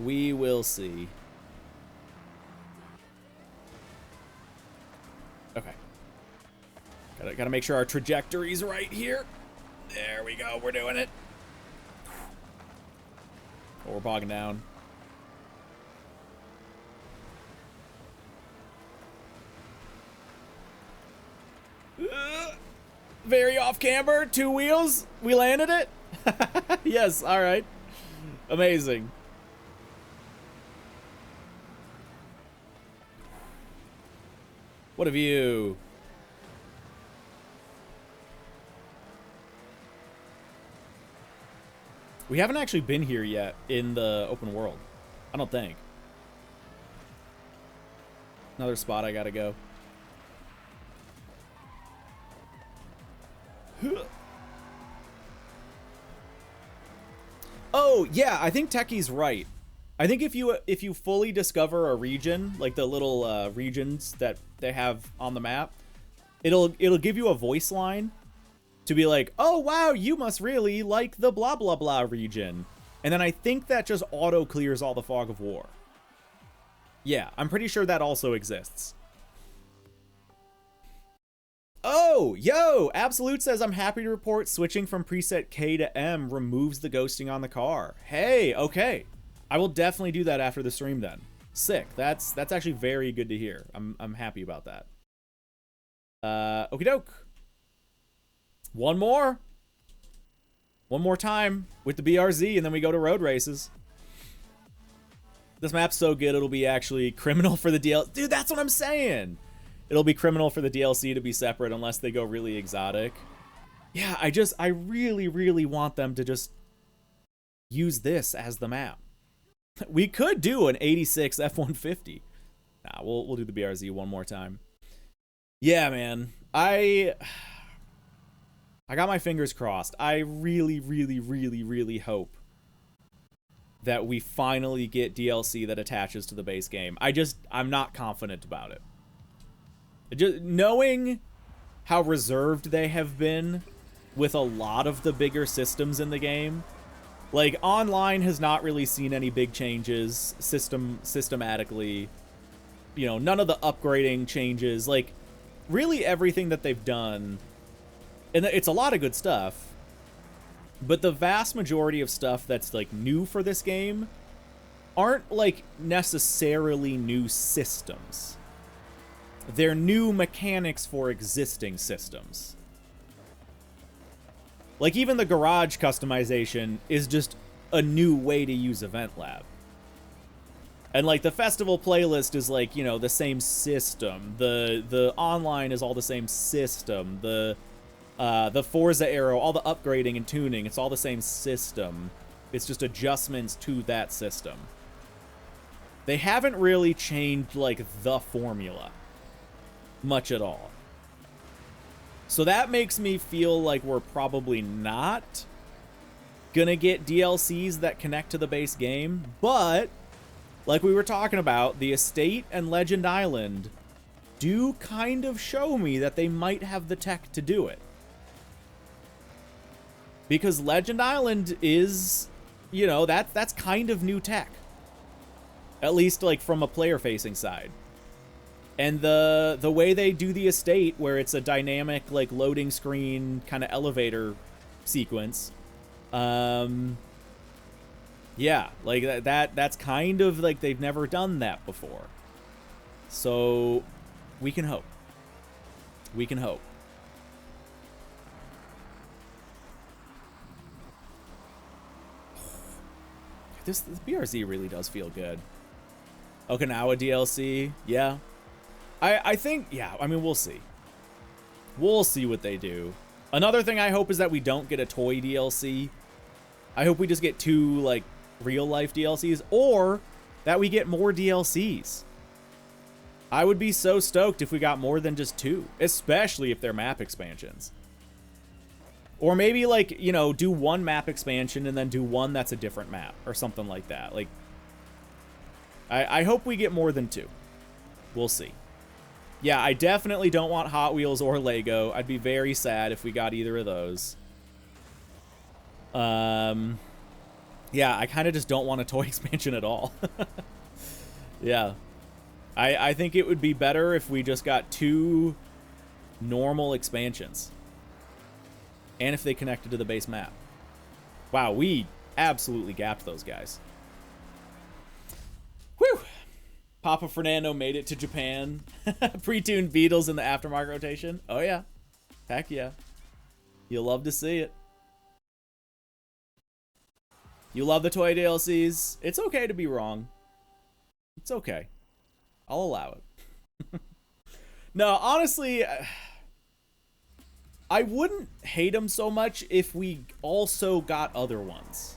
We will see. Okay. Gotta make sure our trajectory's right here. There we go. We're doing it. Oh, we're bogging down. Very off camber. 2 wheels. We landed it. Yes. All right. Amazing. What a view. We haven't actually been here yet in the open world. I don't think. Another spot I gotta go. Oh, yeah, I think Techie's right. I think if you fully discover a region, like the little regions that they have on the map, it'll give you a voice line to be like, oh wow, you must really like the blah blah blah region. And then I think that just auto clears all the fog of war. Yeah, I'm pretty sure that also exists. Oh, yo, Absolute says, I'm happy to report switching from preset K to M removes the ghosting on the car. Hey, okay. I will definitely do that after the stream then. Sick. That's actually very good to hear. I'm happy about that. Okie doke. One more time with the BRZ, and then we go to road races. This map's so good it'll be actually criminal for the DL. Dude, that's what I'm saying. it'll be criminal for the DLC to be separate unless they go really exotic. Yeah, I really, really want them to just use this as the map. We could do an 86 F-150. Nah, we'll do the BRZ one more time. Yeah, man. I got my fingers crossed. I really, really, really, really hope that we finally get DLC that attaches to the base game. I'm not confident about it. Just knowing how reserved they have been with a lot of the bigger systems in the game. Like, online has not really seen any big changes systematically. You know, none of the upgrading changes. Like, really everything that they've done, and it's a lot of good stuff, but the vast majority of stuff that's, like, new for this game aren't, like, necessarily new systems. They're new mechanics for existing systems. Like, even the garage customization is just a new way to use Event Lab. And, like, the festival playlist is, like, you know, the same system. The online is all the same system. The Forza arrow, all the upgrading and tuning, it's all the same system. It's just adjustments to that system. They haven't really changed, like, the formula much at all. So that makes me feel like we're probably not gonna get DLCs that connect to the base game, but like we were talking about, the Estate and Legend Island do kind of show me that they might have the tech to do it. Because Legend Island is, you know, that's kind of new tech. At least, like, from a player-facing side. And the way they do the Estate, where it's a dynamic, like, loading screen kind of elevator sequence, yeah, like, that's kind of, like, they've never done that before. So, we can hope. We can hope. This BRZ really does feel good. Okinawa DLC, yeah. I think, yeah, I mean, we'll see. We'll see what they do. Another thing I hope is that we don't get a toy DLC. I hope we just get 2, like, real-life DLCs, or that we get more DLCs. I would be so stoked if we got more than just 2, especially if they're map expansions. Or maybe, like, you know, do 1 map expansion and then do 1 that's a different map, or something like that. Like, I hope we get more than 2. We'll see. Yeah, I definitely don't want Hot Wheels or Lego. I'd be very sad if we got either of those. Yeah, I kind of just don't want a toy expansion at all. Yeah. I think it would be better if we just got 2 normal expansions. And if they connected to the base map. Wow, we absolutely gapped those guys. Whew! Papa Fernando made it to Japan. Pre-tuned Beatles in the aftermarket rotation. Oh, yeah. Heck yeah. You'll love to see it. You love the toy DLCs. It's okay to be wrong. It's okay. I'll allow it. No, honestly, I wouldn't hate them so much if we also got other ones.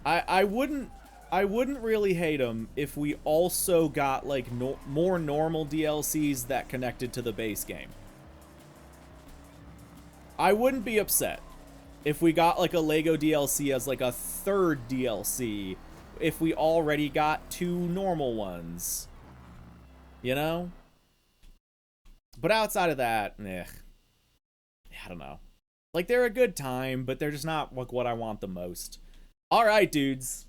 I wouldn't really hate them if we also got, like, more normal DLCs that connected to the base game. I wouldn't be upset if we got, like, a Lego DLC as, like, a 3rd DLC if we already got 2 normal ones. You know? But outside of that, I don't know. Like, they're a good time, but they're just not, like, what I want the most. All right, dudes.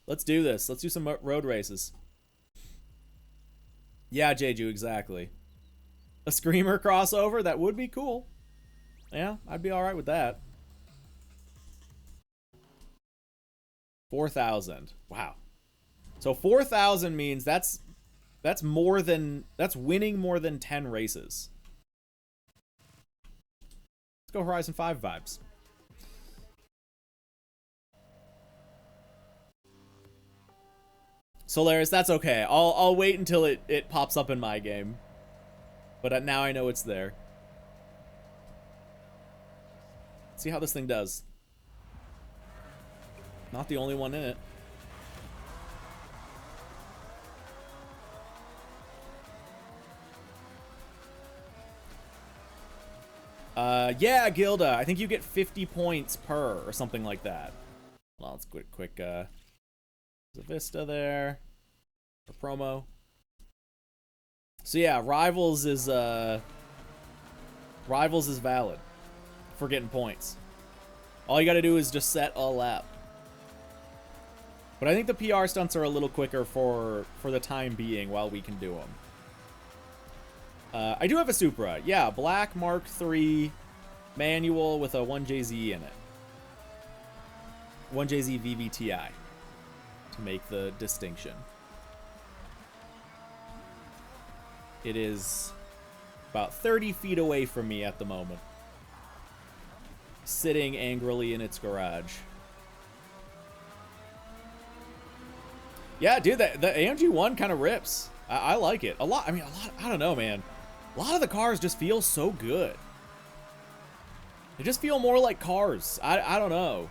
Let's do this. Let's do some road races. Yeah, Jeju, exactly. A Screamer crossover? That would be cool. Yeah, I'd be all right with that. 4,000. Wow. So 4,000 means that's winning more than 10 races. Let's go Horizon 5 vibes. Solaris, that's okay. I'll wait until it pops up in my game. But now I know it's there. Let's see how this thing does. Not the only one in it. Yeah, Gilda. I think you get 50 points per or something like that. Well, let's quick. There's a Vista there. For promo. So yeah, Rivals is valid for getting points. All you gotta do is just set a lap. But I think the PR stunts are a little quicker for the time being while we can do them. I do have a Supra. Yeah, black Mark III manual with a 1JZ in it. 1JZ VVTi to make the distinction. It is about 30 feet away from me at the moment. Sitting angrily in its garage. Yeah, dude, the AMG 1 kind of rips. I like it. A lot, I don't know, man. A lot of the cars just feel so good. They just feel more like cars. I don't know.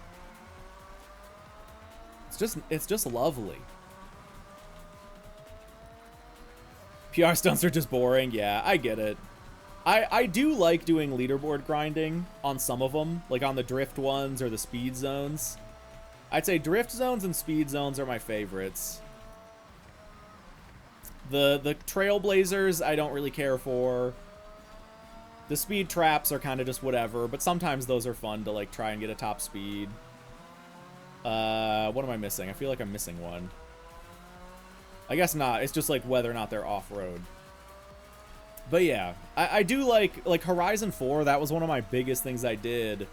It's just lovely. PR stunts are just boring. Yeah, I get it. I do like doing leaderboard grinding on some of them, like on the drift ones or the speed zones. I'd say drift zones and speed zones are my favorites. The trailblazers I don't really care for. The speed traps are kind of just whatever, but sometimes those are fun to like try and get a top speed. What am I missing? I feel like I'm missing one. I guess not. It's just like whether or not they're off-road. But yeah, I do like Horizon 4. That was one of my biggest things I did,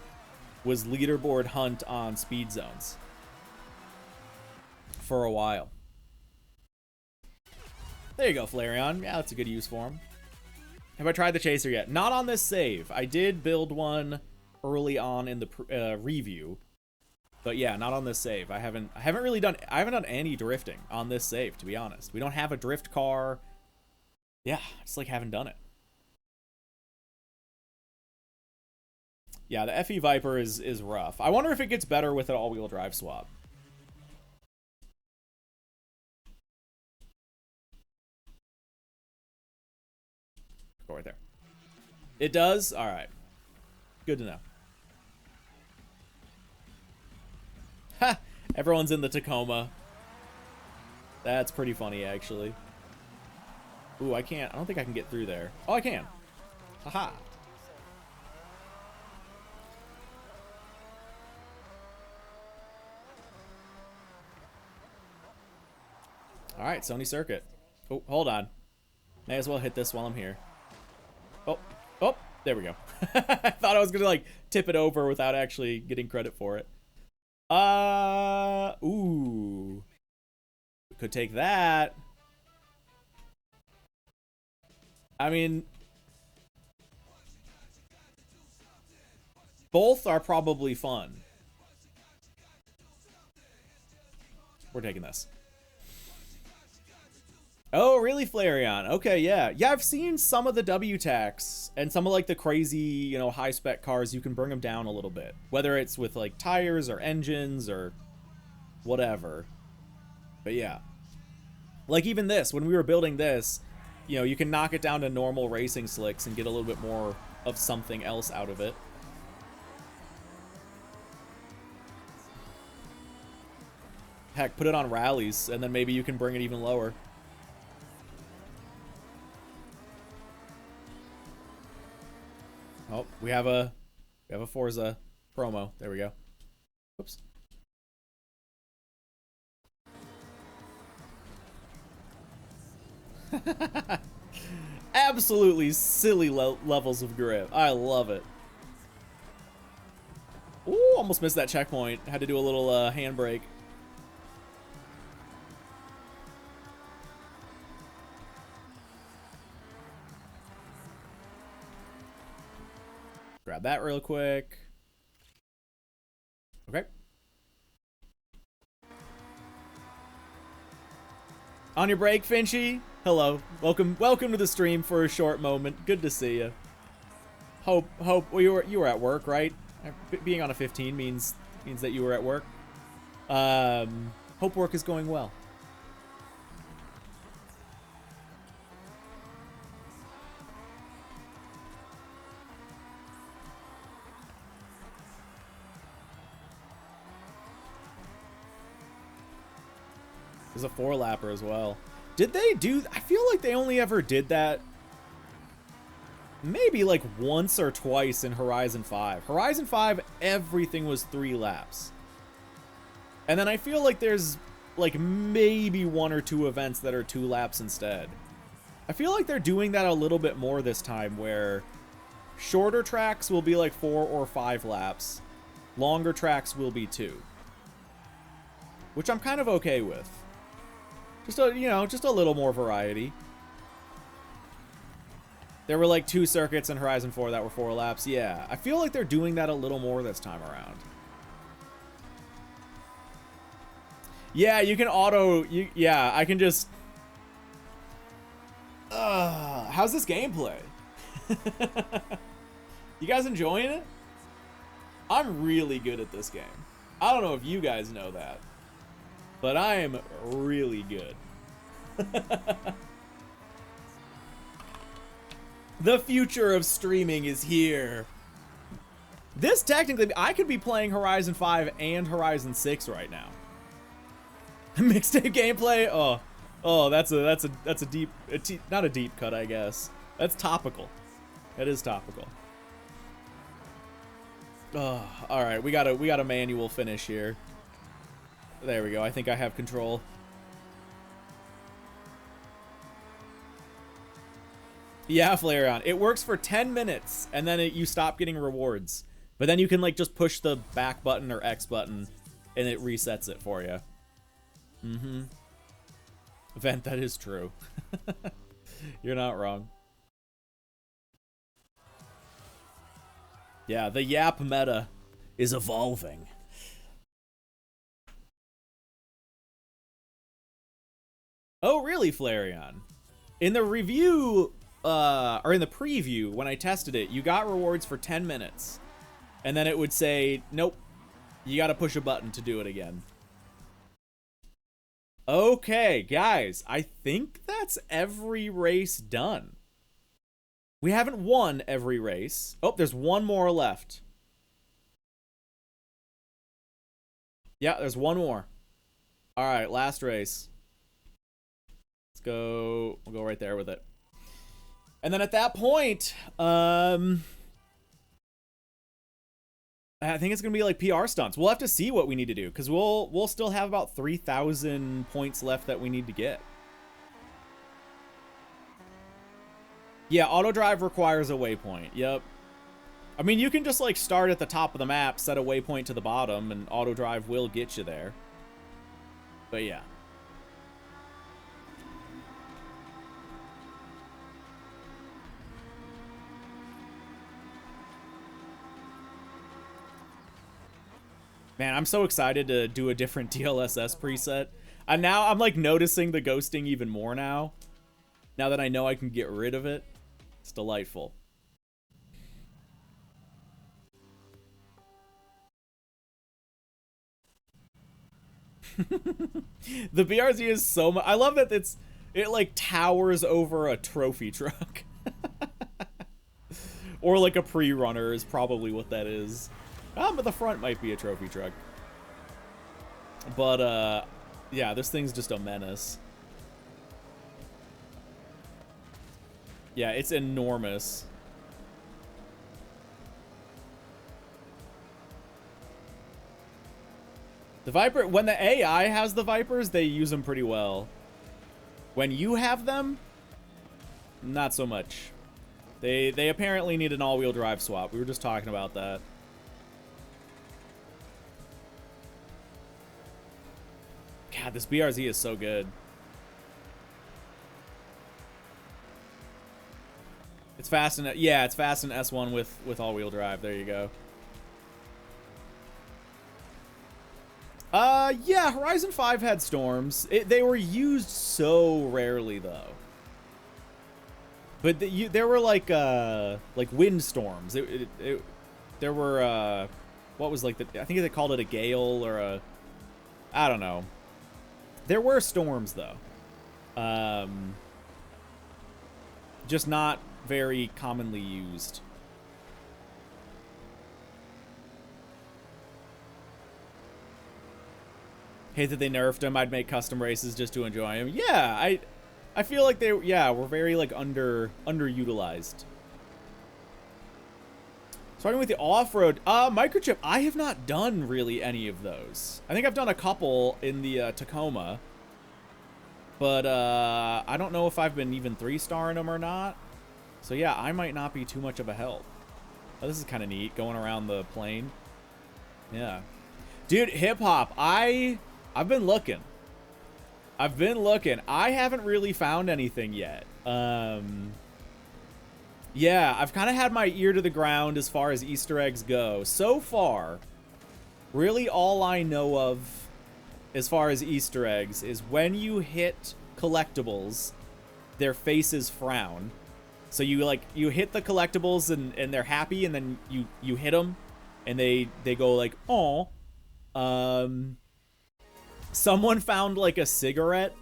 was leaderboard hunt on speed zones for a while. There you go, Flareon. Yeah, that's a good use for him. Have I tried the Chaser yet? Not on this save. I did build one early on in the review. But yeah, not on this save. I haven't done any drifting on this save, to be honest. We don't have a drift car. Yeah, just like haven't done it. Yeah, the FE Viper is rough. I wonder if it gets better with an all-wheel drive swap. Go right there. It does? All right. Good to know. Ha! Everyone's in the Tacoma. That's pretty funny, actually. Ooh, I don't think I can get through there. Oh, I can. Haha. All right, Sony Circuit. Oh, hold on. May as well hit this while I'm here. Oh, there we go. I thought I was gonna like tip it over without actually getting credit for it. Ooh. Could take that. I mean, both are probably fun. We're taking this. Oh, really, Flareon? Okay, yeah. Yeah, I've seen some of the WTACs and some of like the crazy, you know, high-spec cars. You can bring them down a little bit. Whether it's with like tires or engines or whatever. But yeah. Like even this, when we were building this, you know, you can knock it down to normal racing slicks and get a little bit more of something else out of it. Heck, put it on rallies, and then maybe you can bring it even lower. Oh, we have a Forza promo. There we go. Oops. Absolutely silly levels of grip. I love it. Ooh, almost missed that checkpoint. Had to do a little handbrake. Grab that real quick. Okay. On your break, Finchy. Hello. Welcome to the stream for a short moment. Good to see you. Hope well, you were at work, right? Being on a 15 means that you were at work. Hope work is going well. There's a 4-lapper as well. Did they do... I feel like they only ever did that maybe like once or twice in Horizon 5. Horizon 5, everything was 3 laps. And then I feel like there's like maybe 1 or 2 events that are 2 laps instead. I feel like they're doing that a little bit more this time, where shorter tracks will be like 4 or 5 laps. Longer tracks will be 2. Which I'm kind of okay with. Just a little more variety. There were like 2 circuits in Horizon 4 that were 4 laps. Yeah, I feel like they're doing that a little more this time around. Yeah, you can auto... yeah, I can just... how's this gameplay? You guys enjoying it? I'm really good at this game. I don't know if you guys know that, but I am really good. The future of streaming is here. This technically, I could be playing Horizon 5 and Horizon 6 right now. Mixtape gameplay? Oh, that's a deep, not a deep cut, I guess. That's topical. That is topical. Oh, all right, we got a manual finish here. There we go. I think I have control. Yeah, Flareon. It works for 10 minutes, and then you stop getting rewards. But then you can like just push the back button or X button, and it resets it for you. Mm-hmm. Vent, that is true. You're not wrong. Yeah, the Yap meta is evolving. Oh, really, Flareon? In the review, or in the preview, when I tested it, you got rewards for 10 minutes. And then it would say, nope, you gotta push a button to do it again. Okay, guys, I think that's every race done. We haven't won every race. Oh, there's one more left. Yeah, there's one more. All right, last race. Let's go. We'll go right there with it. And then at that point, I think it's gonna be like PR stunts. We'll have to see what we need to do, because we'll still have about 3,000 points left that we need to get. Yeah, auto drive requires a waypoint. Yep. I mean, you can just like start at the top of the map, set a waypoint to the bottom, and auto drive will get you there. But yeah. Man, I'm so excited to do a different DLSS preset. And now I'm like noticing the ghosting even more now. Now that I know I can get rid of it. It's delightful. The BRZ is so much. I love that it like towers over a trophy truck. Or like a pre-runner is probably what that is. But the front might be a trophy truck. But yeah, this thing's just a menace. Yeah, it's enormous. The Viper, when the AI has the Vipers, they use them pretty well. When you have them, not so much. They apparently need an all-wheel drive swap. We were just talking about that. God, this BRZ is so good. It's fast in, yeah, it's fast in S1 with all-wheel drive. There you go. Yeah, Horizon 5 had storms. They were used so rarely, though. But there were like windstorms. There were what was like I think they called it a gale or a, I don't know. There were storms though. Just not very commonly used. Hate that they nerfed him. I'd make custom races just to enjoy him. Yeah, I feel like they were very like underutilized. Starting with the off-road microchip, I have not done really any of those. I think I've done a couple in the Tacoma, but I don't know if I've been even 3-starring them or not. So yeah, I might not be too much of a help. Oh, this is kind of neat, going around the plane. Yeah, dude, hip hop. I've been looking. I haven't really found anything yet. Yeah, I've kind of had my ear to the ground as far as Easter eggs go. So far, really all I know of as far as Easter eggs is when you hit collectibles, their faces frown. So you hit the collectibles and they're happy, and then you hit them and they go like, "Aw." Someone found like a cigarette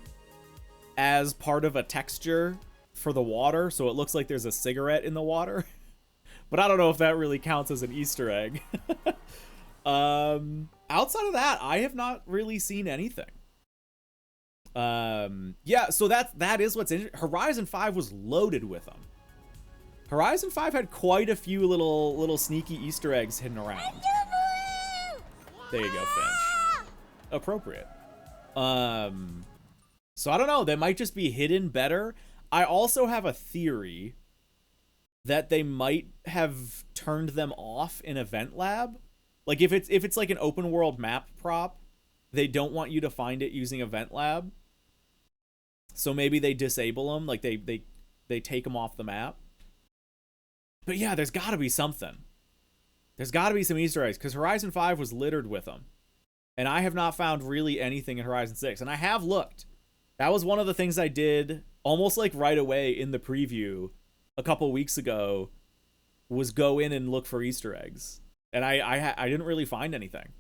as part of a texture for the water, so it looks like there's a cigarette in the water. But I don't know if that really counts as an Easter egg. Outside of that, I have not really seen anything. Yeah, so that is what's interesting. Horizon 5 was loaded with them. Horizon 5 had quite a few little sneaky Easter eggs hidden around. There you go, Finch. Appropriate. So I don't know, they might just be hidden better. I also have a theory that they might have turned them off in Event Lab. Like if it's like an open world map prop, they don't want you to find it using Event Lab. So maybe they disable them, like they take them off the map. But yeah, there's got to be something. There's got to be some Easter eggs, because Horizon 5 was littered with them. And I have not found really anything in Horizon 6. And I have looked. That was one of the things I did almost like right away in the preview a couple weeks ago, was go in and look for Easter eggs. And I didn't really find anything.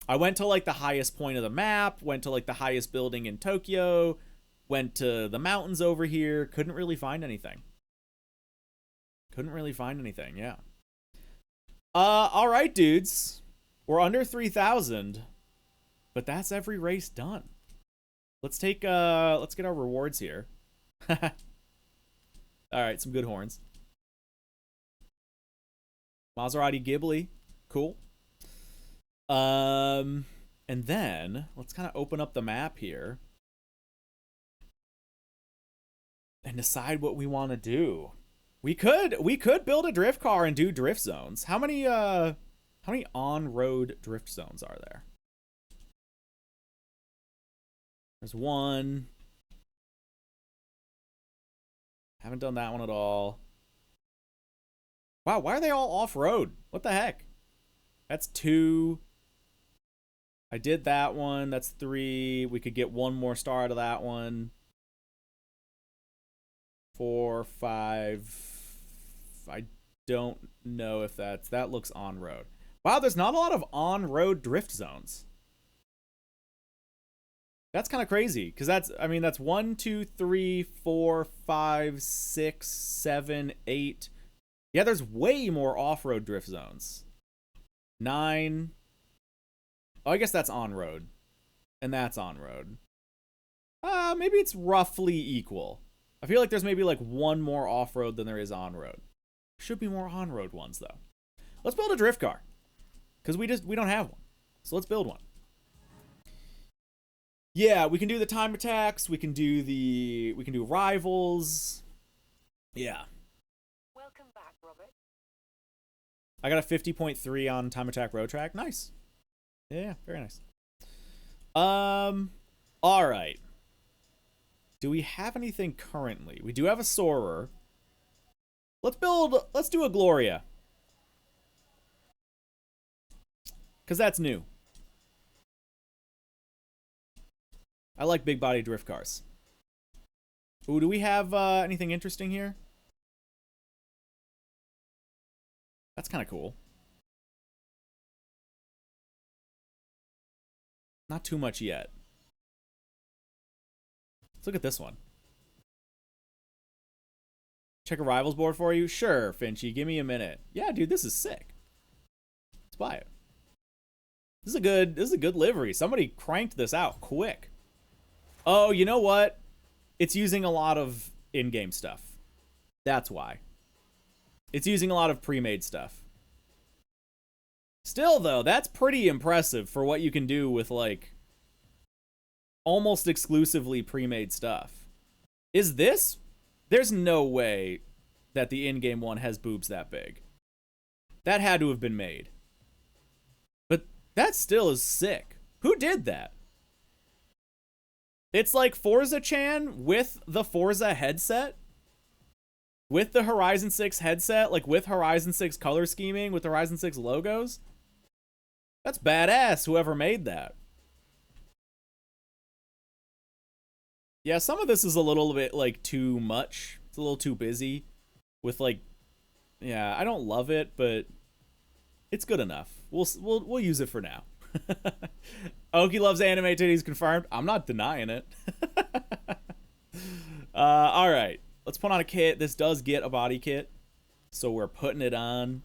I went to like the highest point of the map, went to like the highest building in Tokyo, went to the mountains over here, couldn't really find anything. Yeah. All right, dudes. We're under 3,000, but that's every race done. Let's get our rewards here. All right, some good horns. Maserati Ghibli, cool. And then let's kind of open up the map here and decide what we want to do. We could build a drift car and do drift zones. How many on-road drift zones are there? There's one. Haven't done that one at all. Wow, why are they all off-road? What the heck? That's 2. I did that one. That's 3. We could get one more star out of that one. 4, 5. I don't know if that looks on-road. Wow, there's not a lot of on-road drift zones. That's kind of crazy, because that's 1, 2, 3, 4, 5, 6, 7, 8. Yeah, there's way more off-road drift zones. 9. Oh, I guess that's on-road. And that's on-road. Maybe it's roughly equal. I feel like there's maybe like one more off-road than there is on-road. Should be more on-road ones, though. Let's build a drift car. Because we don't have one. So let's build one. Yeah, we can do the time attacks. We can do rivals. Yeah. Welcome back, Robert. I got a 50.3 on time attack road track. Nice. Yeah, very nice. All right. Do we have anything currently? We do have a Soarer. Let's do a Gloria. Because that's new. I like big body drift cars. Ooh, do we have anything interesting here? That's kind of cool. Not too much yet. Let's look at this one. Check a rivals board for you? Sure, Finchy. Give me a minute. Yeah, dude, this is sick. Let's buy it. This is a good livery. Somebody cranked this out quick. Oh, you know what? It's using a lot of in-game stuff. That's why. It's using a lot of pre-made stuff. Still, though, that's pretty impressive for what you can do with, like, almost exclusively pre-made stuff. Is this? There's no way that the in-game one has boobs that big. That had to have been made. But that still is sick. Who did that? It's like Forza-chan with the Forza headset. With the Horizon 6 headset. Like with Horizon 6 color scheming. With Horizon 6 logos. That's badass, whoever made that. Yeah, some of this is a little bit, like, too much. It's a little too busy. With, like... Yeah, I don't love it, but... It's good enough. We'll use it for now. Hoki loves anime titties, confirmed. I'm not denying it. Alright. Let's put on a kit. This does get a body kit. So we're putting it on.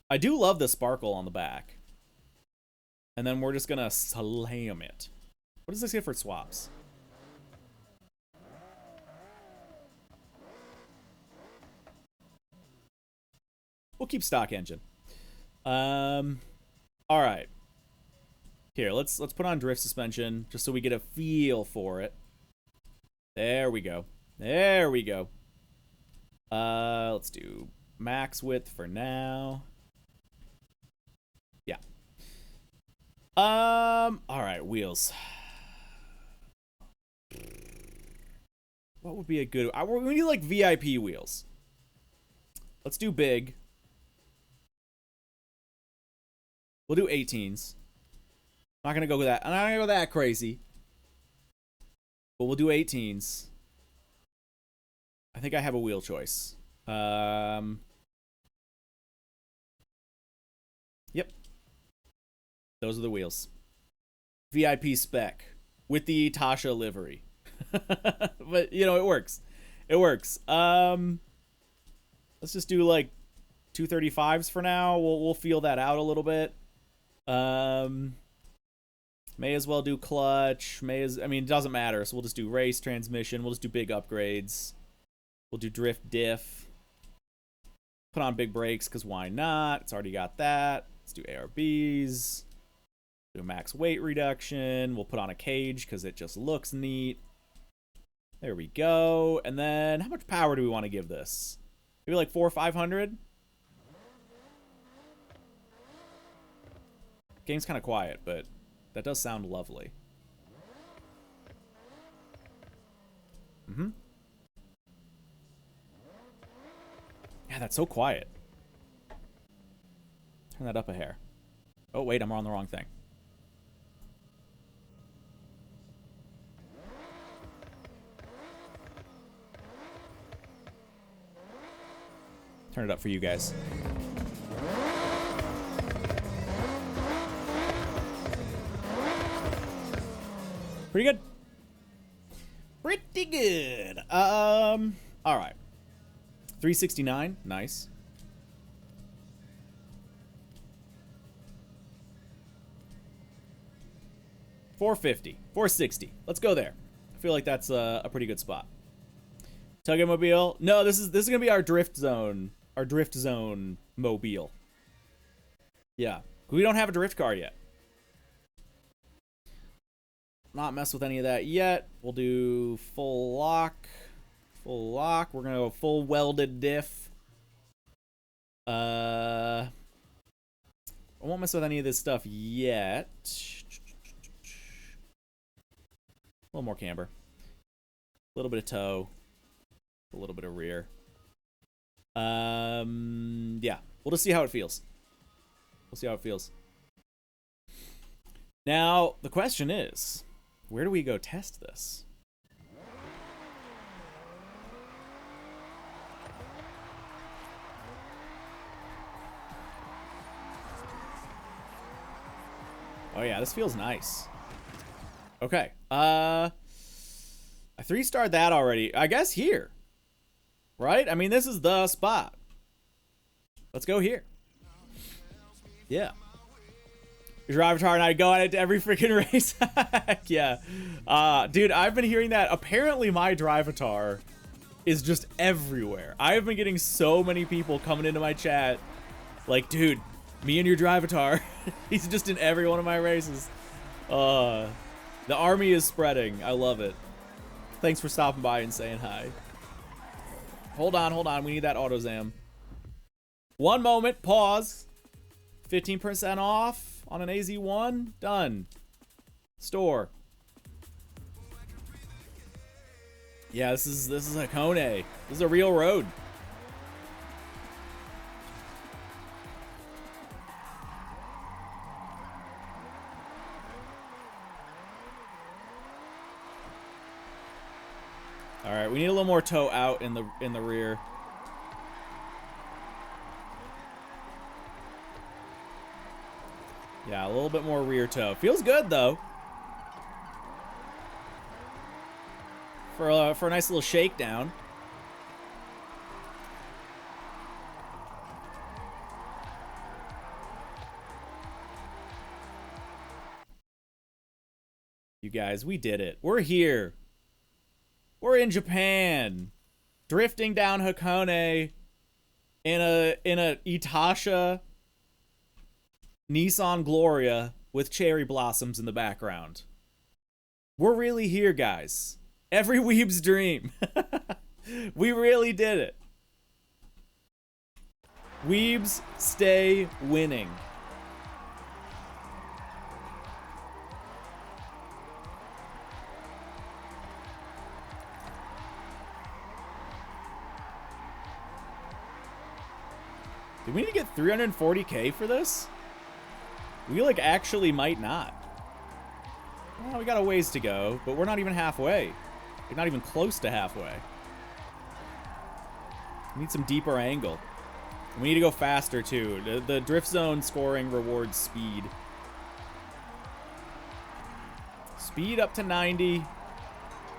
I do love the sparkle on the back. And then we're just gonna slam it. What does this get for swaps? We'll keep stock engine. All right. Here, let's put on drift suspension just so we get a feel for it. There we go. There we go. Let's do max width for now. Yeah. All right, wheels. What would be a good? We need like VIP wheels. Let's do big. We'll do 18s. I'm not gonna go with that. I'm not gonna go that crazy. But we'll do 18s. I think I have a wheel choice. Yep. Those are the wheels. VIP spec with the Tasha livery. But you know, it works. It works. Let's just do like 235s for now. We'll feel that out a little bit. May as well do clutch. I mean, it doesn't matter. So we'll just do race, transmission. We'll just do big upgrades. We'll do drift diff. Put on big brakes, because why not? It's already got that. Let's do ARBs. Do a max weight reduction. We'll put on a cage, because it just looks neat. There we go. And then, how much power do we want to give this? Maybe like 400 or 500? Game's kind of quiet, but that does sound lovely. Yeah, that's so quiet. Turn that up a hair. Oh, wait, I'm on the wrong thing. Turn it up for you guys. Pretty good. Pretty good. All right. 369. Nice. $450. $460. Let's go there. I feel like that's a pretty good spot. Tug-mobile. No, this is gonna be our drift zone. Our drift zone mobile. Yeah. We don't have a drift car yet. Not mess with any of that yet. We'll do full lock. Full lock. We're gonna go full welded diff. I won't mess with any of this stuff yet. A little more camber. A little bit of toe. A little bit of rear. Yeah. We'll just see how it feels. We'll see how it feels. Now, the question is, where do we go test this? Oh yeah, this feels nice. Okay. I 3-starred that already. I guess here. Right? I mean, this is the spot. Let's go here. Yeah. Your drive avatar and I go at it to every freaking race. Yeah. Dude, I've been hearing that. Apparently my drive avatar is just everywhere. I've been getting so many people coming into my chat like, dude, me and your drive avatar. He's just in every one of my races. The army is spreading. I love it. Thanks for stopping by and saying hi. Hold on. We need that auto-zam. One moment. Pause. 15% off on an AZ1. Done. Store. Yeah, this is Hakone. This is a real road. All right, we need a little more toe out in the rear. Yeah, a little bit more rear toe. Feels good though. For a nice little shakedown. You guys, we did it. We're here. We're in Japan. Drifting down Hakone in a Itasha Nissan Gloria with cherry blossoms in the background. We're really here, guys. Every weeb's dream. We really did it. Weebs stay winning. Do we need to get 340K for this? We like actually might not. Well, we got a ways to go, but we're not even halfway. We're not even close to halfway. We need some deeper angle. We need to go faster too. The drift zone scoring rewards speed. Speed up to 90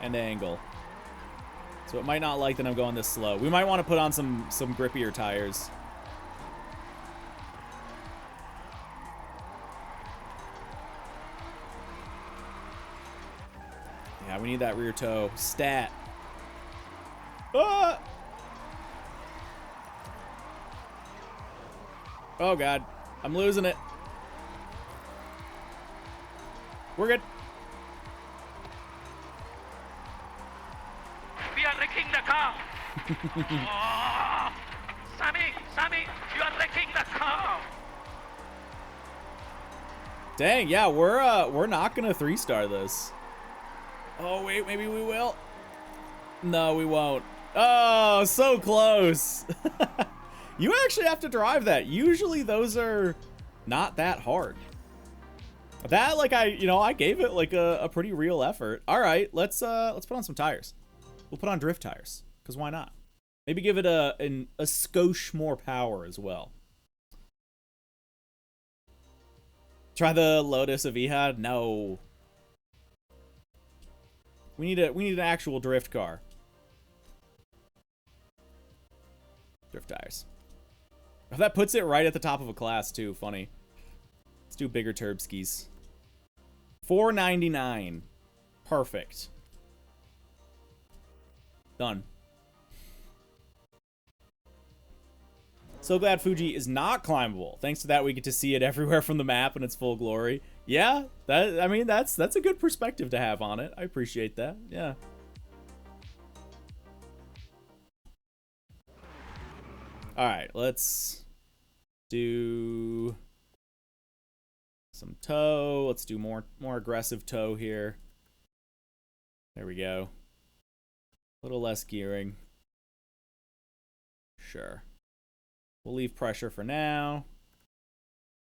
and angle. So it might not like that I'm going this slow. We might want to put on some grippier tires. Yeah, we need that rear toe. Stat. Ah! Oh, God. I'm losing it. We're good. We are wrecking the car. Oh, Sammy, you are wrecking the car. Dang, yeah, we're not gonna 3-star this. Oh wait, maybe we will. No, we won't. Oh, so close. You actually have to drive that. Usually those are not that hard. That, like, I gave it like a pretty real effort. All right, let's put on some tires. We'll put on drift tires, because why not? Maybe give it a skosh more power as well. Try the Lotus of Ehad? No. We need an actual drift car. Drift tires. Oh, that puts it right at the top of a class too. Funny. Let's do bigger turbskis. $4.99. Perfect. Done. So glad Fuji is not climbable. Thanks to that, we get to see it everywhere from the map in its full glory. Yeah, I mean that's a good perspective to have on it. I appreciate that. Yeah. All right, let's do some toe. Let's do more aggressive toe here. There we go. A little less gearing. Sure. We'll leave pressure for now.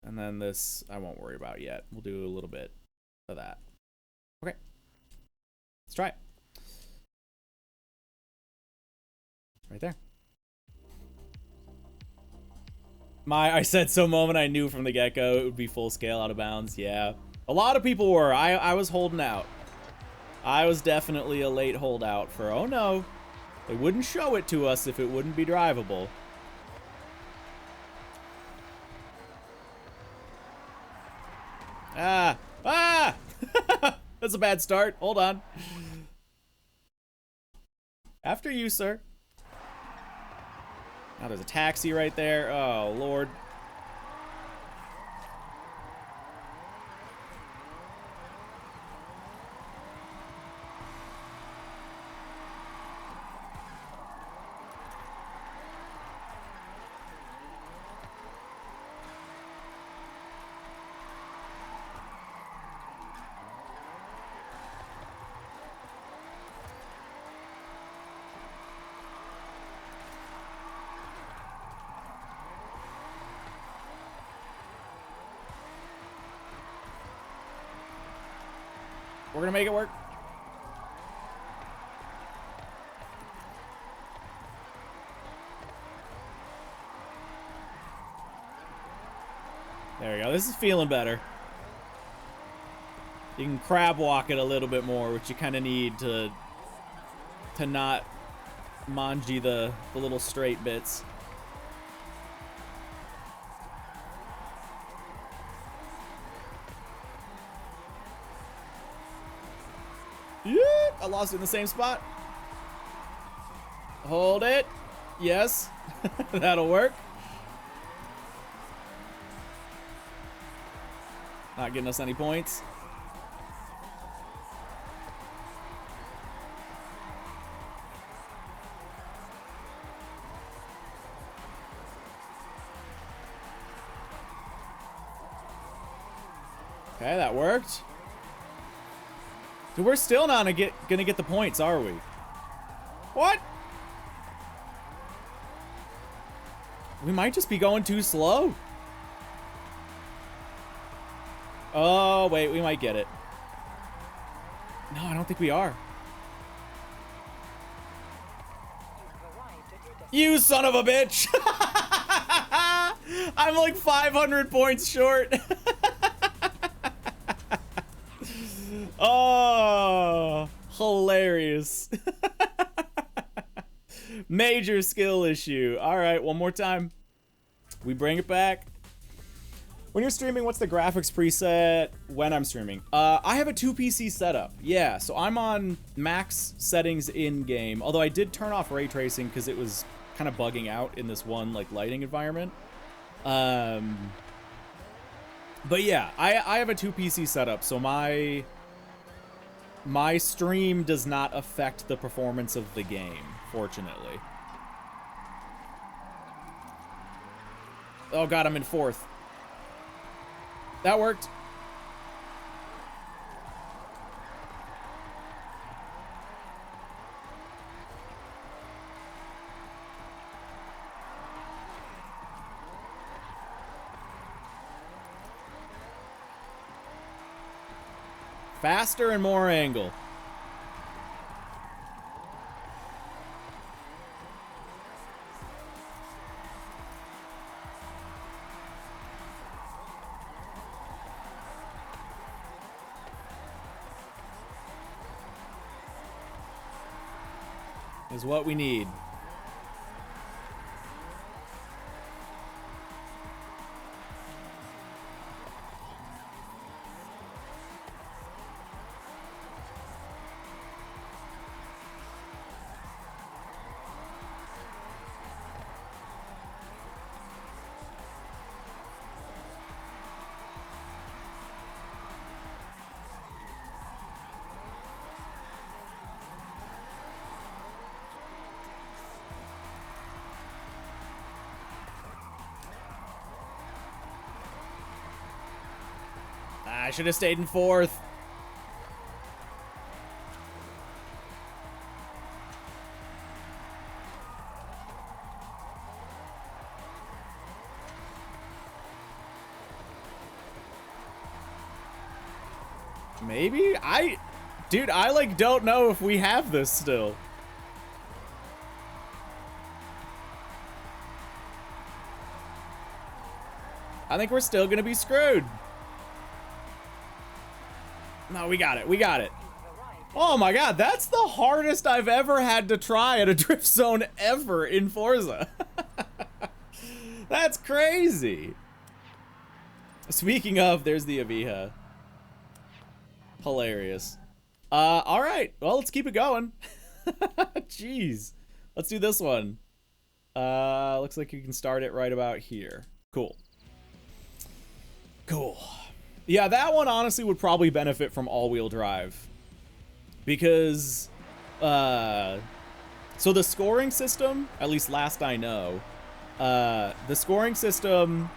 And then this, I won't worry about yet. We'll do a little bit of that. Okay. Let's try it. Right there. I said so moment I knew from the get-go it would be full scale out of bounds. Yeah. A lot of people were. I was holding out. I was definitely a late holdout for, oh no, they wouldn't show it to us if it wouldn't be drivable. Ah! Ah! That's a bad start. Hold on. After you, sir. Now there's a taxi right there. Oh, Lord. We're gonna make it work. There we go. This is feeling better. You can crab walk it a little bit more, which you kind of need to not manji the little straight bits. Yeah, I lost it in the same spot. Hold it. Yes. That'll work. Not getting us any points. Okay, that worked. Dude, we're still not gonna get the points, are we? What? We might just be going too slow. Oh, wait, we might get it. No, I don't think we are. You son of a bitch! I'm like 500 points short. Oh, hilarious. Major skill issue. All right, one more time. We bring it back. When you're streaming, what's the graphics preset when I'm streaming? I have a 2 PC setup. Yeah, so I'm on max settings in game. Although I did turn off ray tracing because it was kind of bugging out in this one like lighting environment. But yeah, I have a 2 PC setup, so my stream does not affect the performance of the game, fortunately. Oh god, I'm in 4th. That worked. Faster and more angle. Is what we need. I should have stayed in 4th. Maybe? Dude, I like don't know if we have this still. I think we're still gonna be screwed. No, we got it. We got it. Oh my god, that's the hardest I've ever had to try at a drift zone ever in Forza. That's crazy. Speaking of, there's the Aviha. Hilarious. All right. Well, let's keep it going. Jeez. Let's do this one. Looks like you can start it right about here. Cool. Cool. Yeah, that one honestly would probably benefit from all-wheel drive. Because, so the scoring system, at least last I know, the scoring system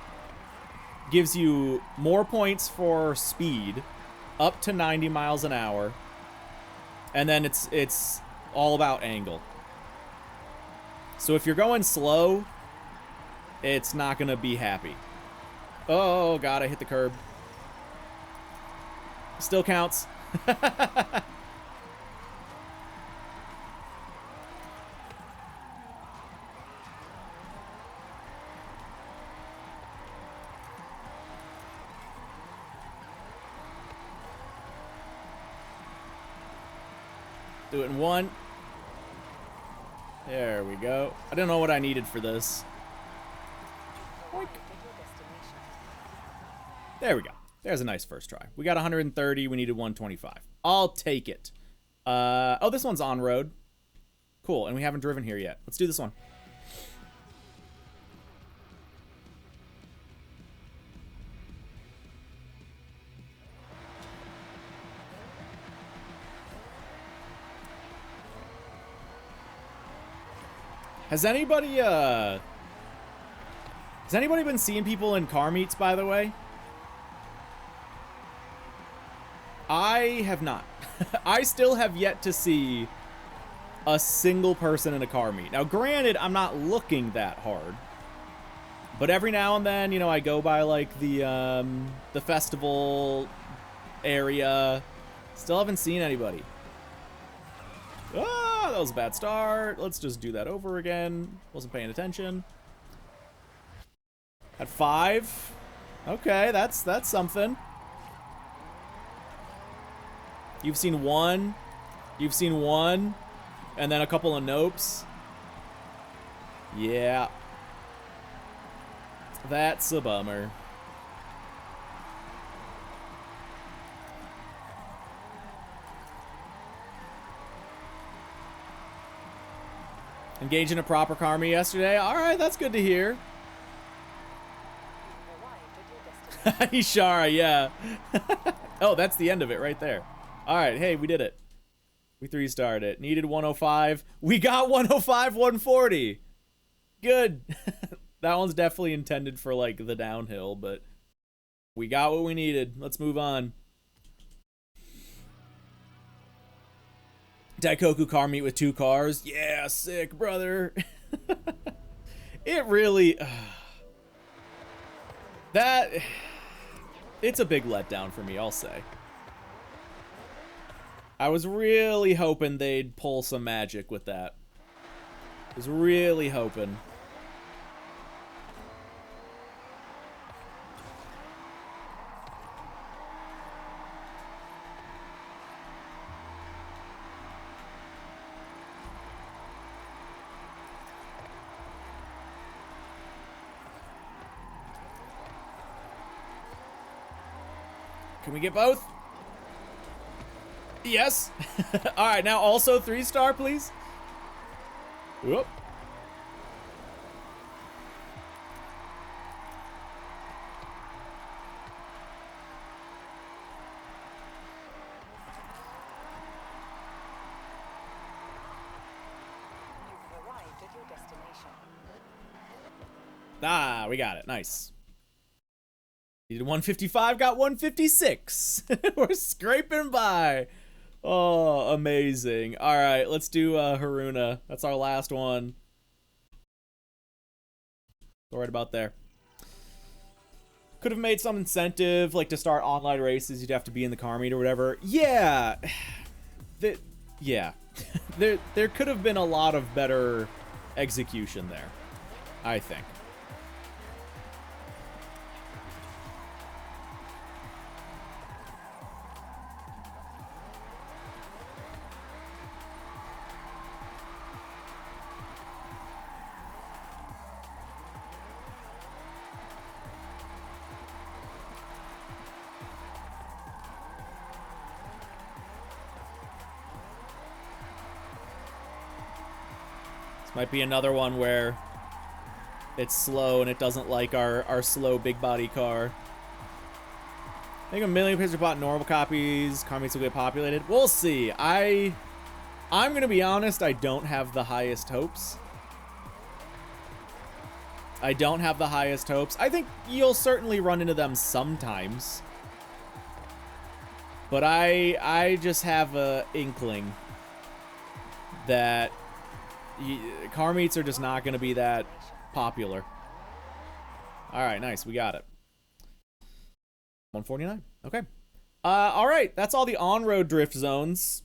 gives you more points for speed, up to 90 miles an hour, and then it's all about angle. So if you're going slow, it's not gonna be happy. Oh god, I hit the curb. Still counts. Do it in one. There we go. I don't know what I needed for this. Oink. There we go. There's a nice first try. We got 130. We needed 125. I'll take it. Oh, this one's on road. Cool. And we haven't driven here yet. Let's do this one. Has anybody been seeing people in car meets, by the way? I have not. I still have yet to see a single person in a car meet. Now, granted, I'm not looking that hard, but every now and then, you know, I go by like the festival area. Still haven't seen anybody. Ah, that was a bad start. Let's just do that over again. Wasn't paying attention. At 5. Okay, that's something. You've seen one. You've seen one. And then a couple of nopes. Yeah. That's a bummer. Engaged in a proper car meet yesterday. All right, that's good to hear. Ishara, yeah. Oh, that's the end of it right there. All right, hey, we did it. We 3-starred it. Needed 105. We got 105, 140. Good. That one's definitely intended for, like, the downhill, but we got what we needed. Let's move on. Daikoku car meet with 2 cars. Yeah, sick, brother. It really... it's a big letdown for me, I'll say. I was really hoping they'd pull some magic with that. I was really hoping. Can we get both? Yes. All right, now also 3-star, please. Whoop. You've arrived at your destination. Ah, we got it. Nice. Needed 155, got 156. We're scraping by. Oh, amazing. All right, let's do Haruna. That's our last one. All right about there. Could have made some incentive, like to start online races, you'd have to be in the car meet or whatever. Yeah. Yeah. There could have been a lot of better execution there, I think. Might be another one where it's slow and it doesn't like our slow big body car. I think 1 million players bought normal copies. Car meets will get populated. We'll see. I'm gonna be honest, I don't have the highest hopes. I don't have the highest hopes. I think you'll certainly run into them sometimes. But I just have a inkling that car meets are just not going to be that popular. All right, nice. We got it. 149. Okay. All right. That's all the on-road drift zones.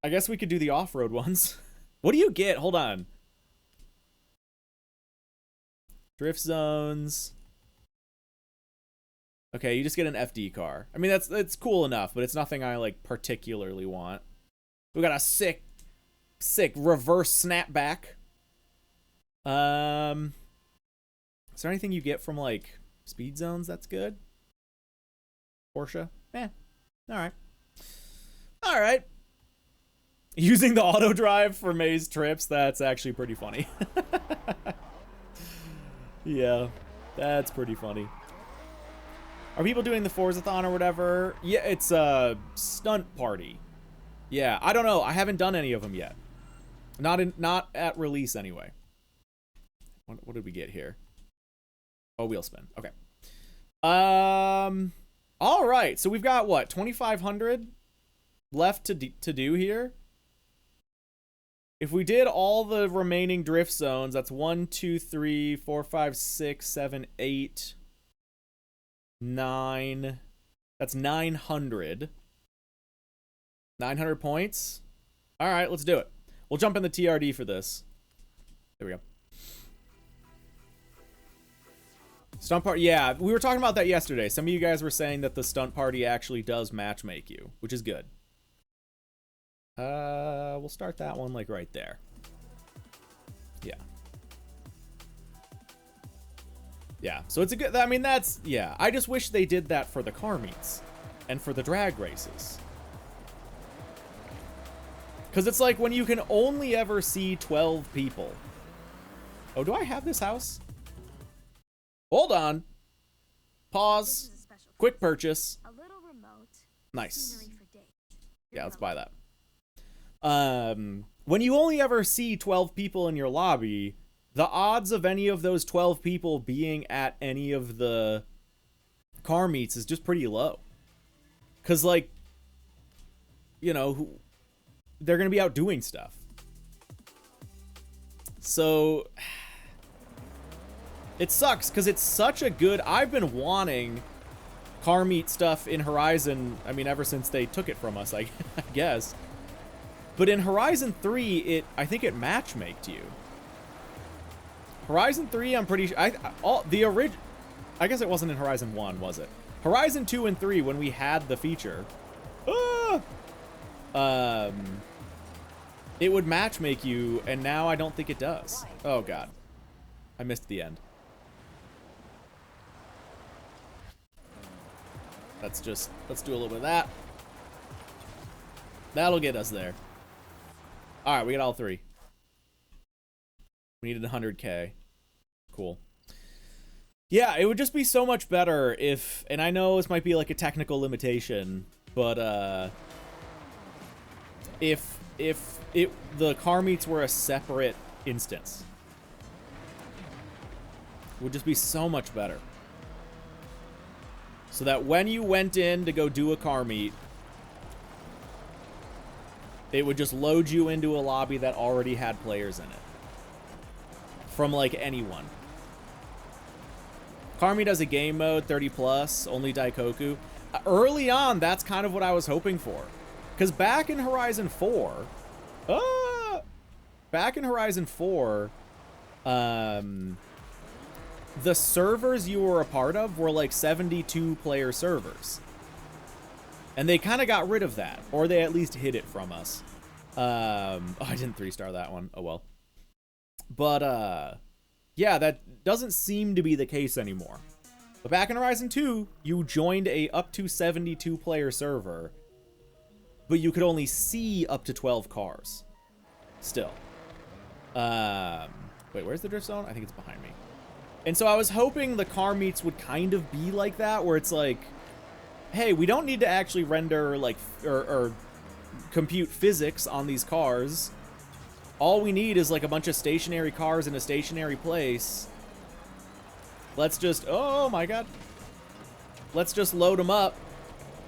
I guess we could do the off-road ones. What do you get? Hold on. Drift zones. Okay, you just get an FD car. I mean, that's cool enough, but it's nothing I like particularly want. We got a sick reverse snapback. Is there anything you get from like speed zones that's good? Porsche? Eh. All right. Using the auto drive for May's trips, that's actually pretty funny. Yeah, that's pretty funny. Are people doing the Forzathon or whatever? Yeah, it's a stunt party. Yeah, I don't know. I haven't done any of them yet. Not at release anyway. What did we get here? Oh, wheel spin. Okay. All right. So we've got what, 2,500 left to do here. If we did all the remaining drift zones, that's 1, 2, 3, 4, 5, 6, 7, 8, 9. That's 900. 900 points. All right, let's do it. We'll jump in the TRD for this. There we go. Stunt party. Yeah, we were talking about that yesterday. Some of you guys were saying that the stunt party actually does matchmake you, which is good. We'll start that one like right there. Yeah. Yeah, so it's a good, I mean, that's, yeah. I just wish they did that for the car meets and for the drag races. Because it's like when you can only ever see 12 people. Oh, do I have this house? Hold on. Pause. Quick purchase. A little remote. Nice. Yeah, let's buy that. When you only ever see 12 people in your lobby, the odds of any of those 12 people being at any of the car meets is just pretty low. Because, like, you know, they're going to be out doing stuff. So, it sucks because it's such a good... I've been wanting car meet stuff in Horizon, I mean, ever since they took it from us, I guess. But in Horizon 3, I think it matchmaked you. Horizon 3, I'm pretty sure... I guess it wasn't in Horizon 1, was it? Horizon 2 and 3, when we had the feature... it would matchmake you, and now I don't think it does. Oh, God. I missed the end. Let's do a little bit of that. That'll get us there. All right, we got all three. We needed 100K. Cool. Yeah, it would just be so much better if, and I know this might be like a technical limitation, but if the car meets were a separate instance, it would just be so much better. So that when you went in to go do a car meet, it would just load you into a lobby that already had players in it. From, like, anyone. Car meet has a game mode, 30 plus, only Daikoku. Early on, that's kind of what I was hoping for. Because back in Horizon 4... back in Horizon 4... the servers you were a part of were, like, 72-player servers. And they kind of got rid of that. Or they at least hid it from us. Oh, I didn't 3-star that one. Oh, well. But, yeah, that doesn't seem to be the case anymore. But back in Horizon 2, you joined a up to 72-player server. But you could only see up to 12 cars. Still. Wait, where's the drift zone? I think it's behind me. And so I was hoping the car meets would kind of be like that, where it's like, hey, we don't need to actually render like or compute physics on these cars. All we need is like a bunch of stationary cars in a stationary place. Let's just, oh my god. Let's just load them up.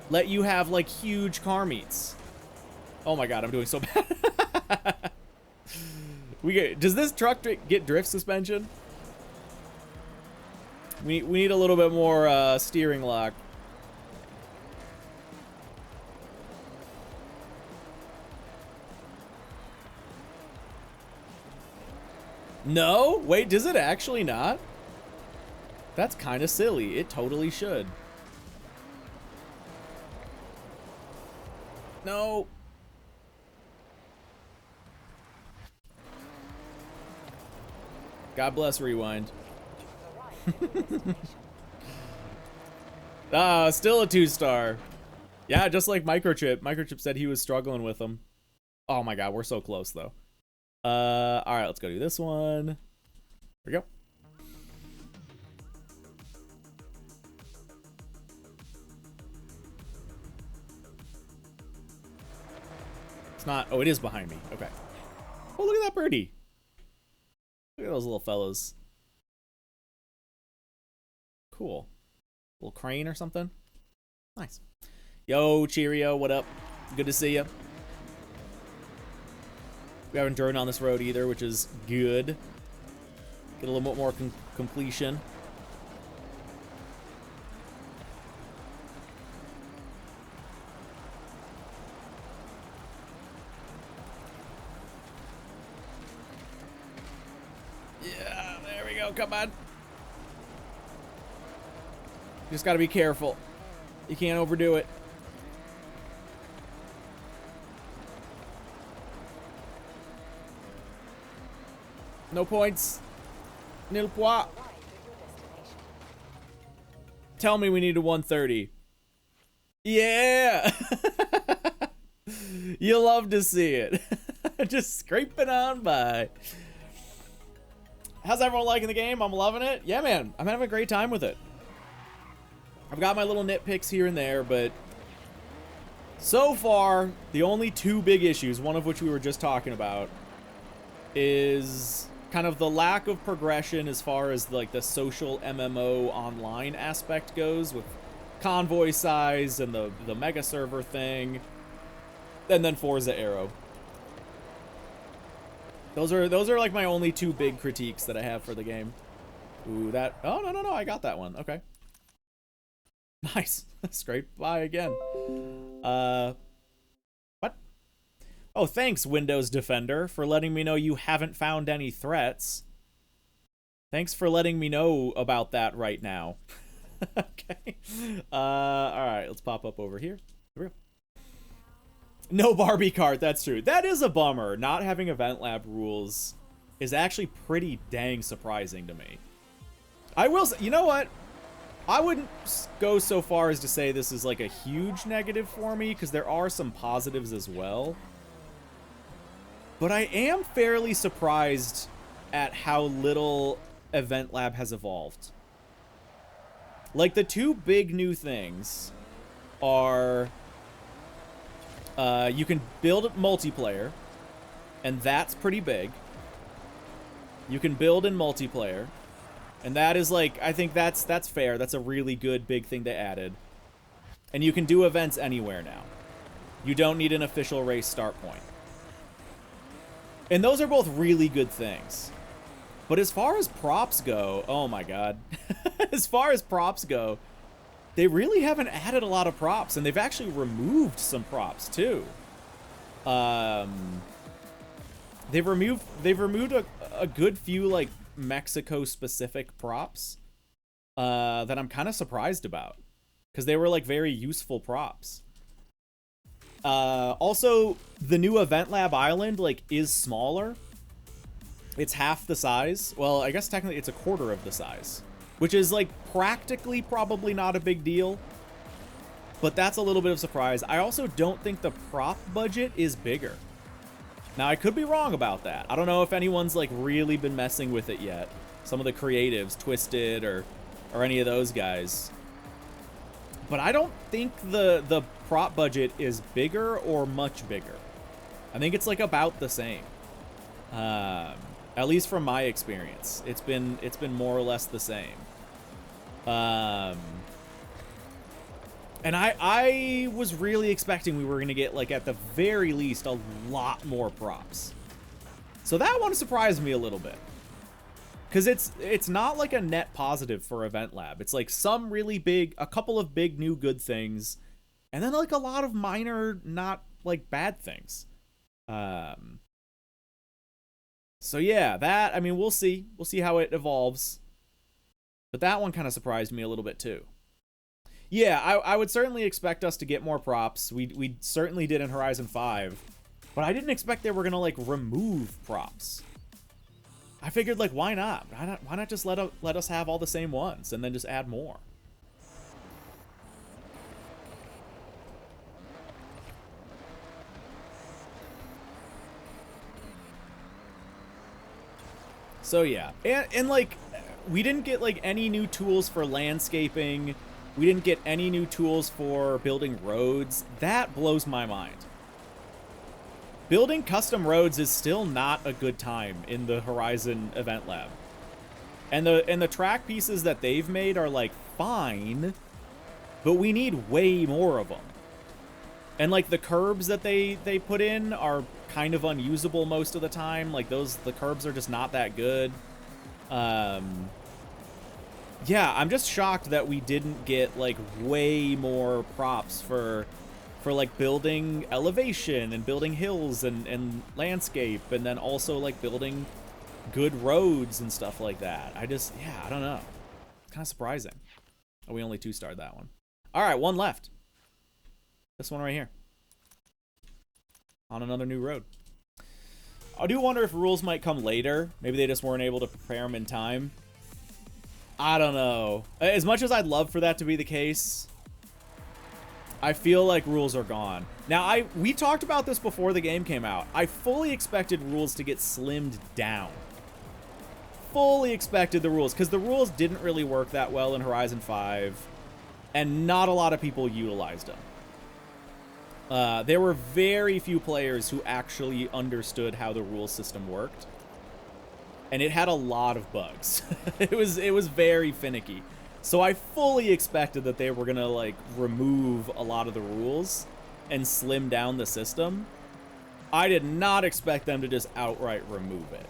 Let you have like huge car meets. Oh my god, I'm doing so bad. Does this truck get drift suspension? We need a little bit more steering lock. No? Wait, does it actually not? That's kind of silly. It totally should. No. God bless Rewind. Still a 2-star. Yeah, just like Microchip. Microchip said he was struggling with them. Oh my god, we're so close though. Alright, let's go do this one. Here we go. It's not, oh, it is behind me. Okay. Oh, look at that birdie. Look at those little fellows. Cool. Little crane or something. Nice. Yo, Cheerio, what up? Good to see you. We haven't driven on this road either, which is good. Get a little bit more completion. Yeah, there we go. Come on. You just gotta be careful. You can't overdo it. No points. Nil point. Tell me we need a 130. Yeah. You love to see it. Just scraping on by. How's everyone liking the game? I'm loving it. Yeah, man. I'm having a great time with it. I've got my little nitpicks here and there, but so far, the only two big issues, one of which we were just talking about, is kind of the lack of progression as far as like the social MMO online aspect goes, with convoy size and the mega server thing, and then Forza Aero. Those are like my only two big critiques that I have for the game. Ooh, that, oh, no, I got that one. Okay. Nice. Scrape by again. What? Oh, thanks, Windows Defender, for letting me know you haven't found any threats. Thanks for letting me know about that right now. Okay. Alright, let's pop up over here. Here we go. No Barbie cart, that's true. That is a bummer. Not having Event Lab rules is actually pretty dang surprising to me. I will say, you know what? I wouldn't go so far as to say this is like a huge negative for me, because there are some positives as well. But I am fairly surprised at how little Event Lab has evolved. Like, the two big new things are you can build multiplayer, and that's pretty big. You can build in multiplayer. And that is like, I think that's fair. That's a really good big thing they added. And you can do events anywhere now. You don't need an official race start point. And those are both really good things. But as far as props go, oh my god. As far as props go, they really haven't added a lot of props, and they've actually removed some props too. They've removed a good few like Mexico specific props that I'm kind of surprised about, because they were like very useful props. Also, the new Event Lab Island like is smaller. It's half the size. Well, I guess technically it's a quarter of the size, which is like practically probably not a big deal, but that's a little bit of a surprise. I also don't think the prop budget is bigger. Now, I could be wrong about that. I don't know if anyone's, like, really been messing with it yet. Some of the creatives, Twisted or any of those guys. But I don't think the prop budget is bigger or much bigger. I think it's, like, about the same. At least from my experience. It's been more or less the same. And I was really expecting we were going to get, like, at the very least, a lot more props. So that one surprised me a little bit. Because it's not, like, a net positive for Event Lab. It's, like, some really big, a couple of big new good things. And then, like, a lot of minor, not, like, bad things. So, yeah, that, I mean, we'll see. We'll see how it evolves. But that one kind of surprised me a little bit, too. Yeah, I would certainly expect us to get more props. We certainly did in Horizon 5. But I didn't expect they were going to, like, remove props. I figured, like, why not? Why not just let us have all the same ones and then just add more? So, yeah. And like, we didn't get, like, any new tools for landscaping. We didn't get any new tools for building roads. That blows my mind. Building custom roads is still not a good time in the Horizon Event Lab. And the track pieces that they've made are, like, fine, but we need way more of them. And, like, the curbs that they put in are kind of unusable most of the time. Like, the curbs are just not that good. Yeah, I'm just shocked that we didn't get, like, way more props for like, building elevation and building hills and landscape, and then also, like, building good roads and stuff like that. I don't know. It's kind of surprising. Oh, we only 2-starred that one. All right, one left. This one right here. On another new road. I do wonder if rules might come later. Maybe they just weren't able to prepare them in time. I don't know. As much as I'd love for that to be the case, I feel like rules are gone. Now, we talked about this before the game came out. I fully expected rules to get slimmed down. Fully expected the rules, because the rules didn't really work that well in Horizon 5, and not a lot of people utilized them. There were very few players who actually understood how the rule system worked. And it had a lot of bugs. It was very finicky. So I fully expected that they were going to, like, remove a lot of the rules and slim down the system. I did not expect them to just outright remove it.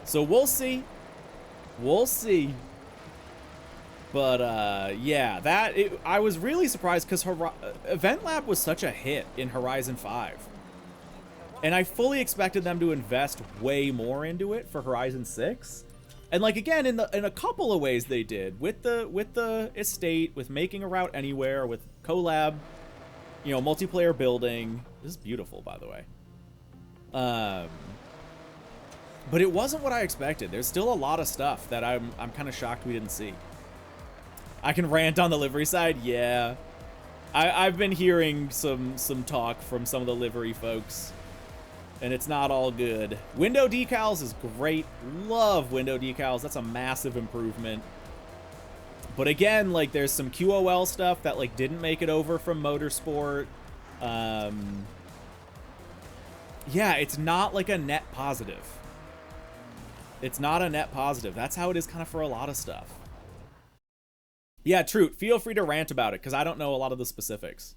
So we'll see. We'll see. But, yeah, I was really surprised because Event Lab was such a hit in Horizon 5. And I fully expected them to invest way more into it for Horizon 6. And, like, again, in a couple of ways they did. With the estate, with making a route anywhere, with collab, you know, multiplayer building. This is beautiful, by the way. But it wasn't what I expected. There's still a lot of stuff that I'm kind of shocked we didn't see. I can rant on the livery side? Yeah. I've been hearing some talk from some of the livery folks, and it's not all good. Window decals is great. Love window decals. That's a massive improvement. But again, like, there's some QOL stuff that, like, didn't make it over from Motorsport. Yeah, it's not, like, a net positive. It's not a net positive. That's how it is kind of for a lot of stuff. Yeah, Troot, feel free to rant about it, because I don't know a lot of the specifics.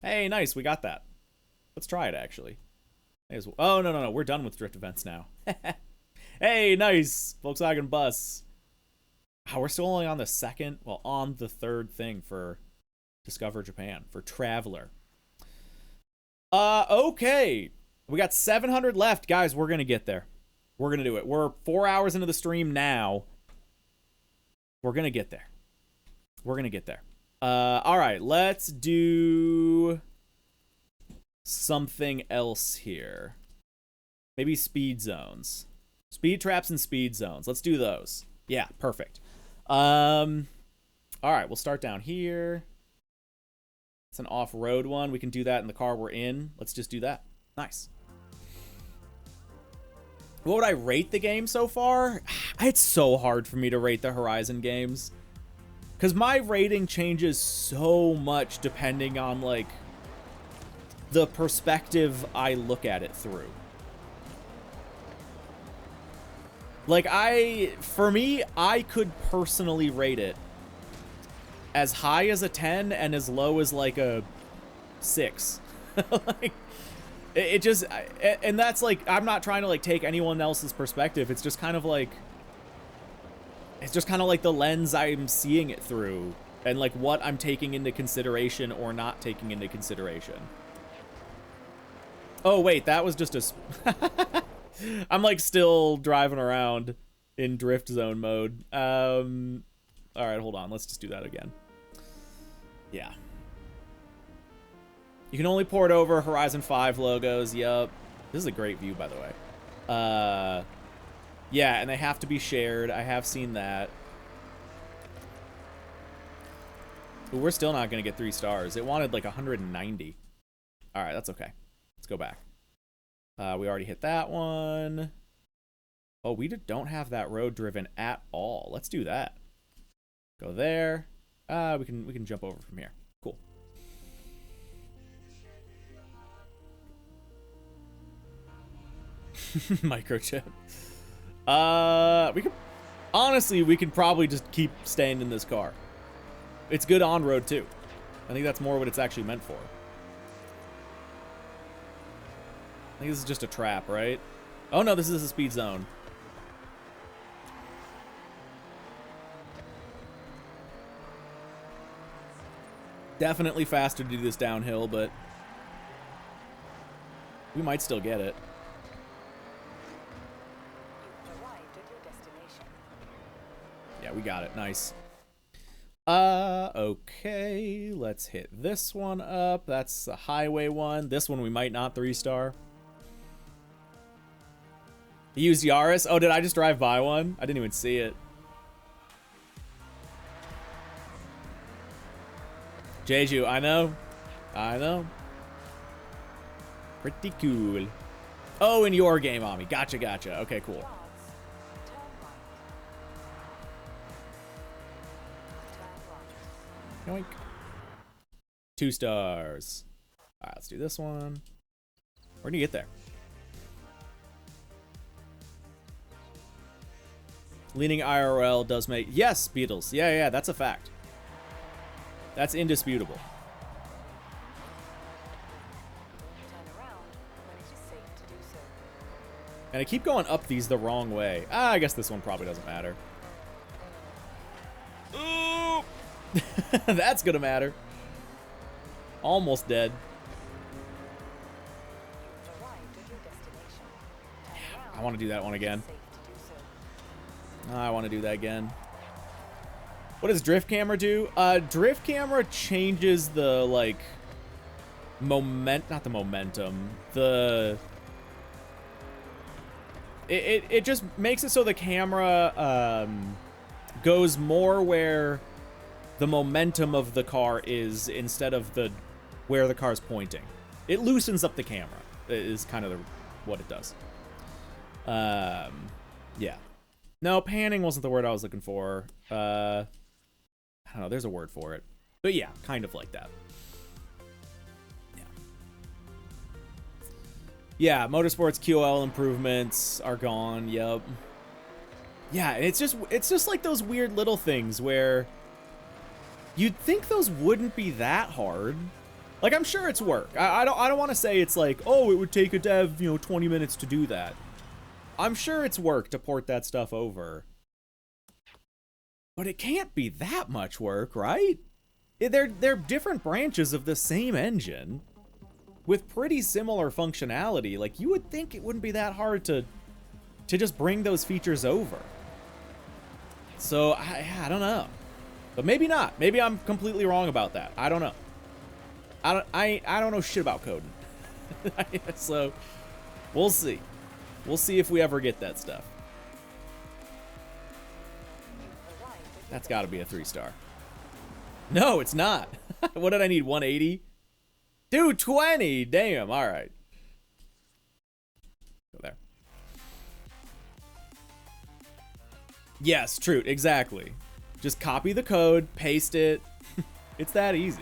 Hey, nice, we got that. Let's try it, actually. Oh, no, we're done with drift events now. Hey, nice, Volkswagen Bus. Oh, we're still only on the third thing for Discover Japan, for Traveler. Okay. We got 700 left. Guys, we're going to get there. We're going to do it. We're 4 hours into the stream now. We're going to get there. We're going to get there. All right, let's do something else here. Maybe speed zones. Speed traps and speed zones. Let's do those. Yeah, perfect. All right, we'll start down here. It's an off-road one. We can do that in the car we're in. Let's just do that. Nice. What would I rate the game so far? It's so hard for me to rate the Horizon games. Because my rating changes so much depending on, like, the perspective I look at it through. Like, for me, I could personally rate it as high as a 10 and as low as, like, a 6. Like, it just, and that's, like, I'm not trying to, like, take anyone else's perspective. It's just kind of, like, it's just kind of like the lens I'm seeing it through and, like, what I'm taking into consideration or not taking into consideration. Oh, wait, that was just a... I'm, like, still driving around in drift zone mode. All right, hold on. Let's just do that again. Yeah. You can only port over Horizon 5 logos. Yup. This is a great view, by the way. Yeah, and they have to be shared. I have seen that. But we're still not going to get 3 stars. It wanted, like, 190. All right, that's okay. Let's go back. We already hit that one. Oh, we don't have that road driven at all. Let's do that. Go there. We can jump over from here. Cool. Microchip. We can probably just keep staying in this car. It's good on road too. I think that's more what it's actually meant for. I think this is just a trap, right? Oh no, this is a speed zone. Definitely faster to do this downhill, but we might still get it. Yeah, we got it. Nice. Okay. Let's hit this one up. That's the highway one. This one we might not 3-star. You used Yaris? Oh, did I just drive by one? I didn't even see it. Jeju, I know. I know. Pretty cool. Oh, in your game, Ami. Gotcha, gotcha. Okay, cool. Yoink. 2 stars. All right, let's do this one. Where do you get there? Leaning IRL does make... Yes, Beatles. Yeah, that's a fact. That's indisputable. And I keep going up these the wrong way. I guess this one probably doesn't matter. Ooh! That's gonna matter. Almost dead. I want to do that one again. I want to do that again. What does drift camera do? Drift camera changes the, like, not the momentum. It just makes it so the camera goes more where the momentum of the car is instead of where the car's pointing. It loosens up the camera is kind of what it does. Yeah. No, panning wasn't the word I was looking for. I don't know, there's a word for it. But yeah, kind of like that. Yeah, Motorsports QL improvements are gone. Yep. Yeah, it's just like those weird little things where you'd think those wouldn't be that hard. Like, I'm sure it's work. I don't want to say it's like, oh, it would take a dev, 20 minutes to do that. I'm sure it's work to port that stuff over. But it can't be that much work, right? They're different branches of the same engine with pretty similar functionality. Like, you would think it wouldn't be that hard to just bring those features over. So, I don't know. But maybe not. Maybe I'm completely wrong about that. I don't know. I don't know shit about coding. So, we'll see. We'll see if we ever get that stuff. That's got to be a 3-star. No, it's not. What did I need? 180? 220. Damn. All right. Yes, true, exactly. Just copy the code, paste it. It's that easy.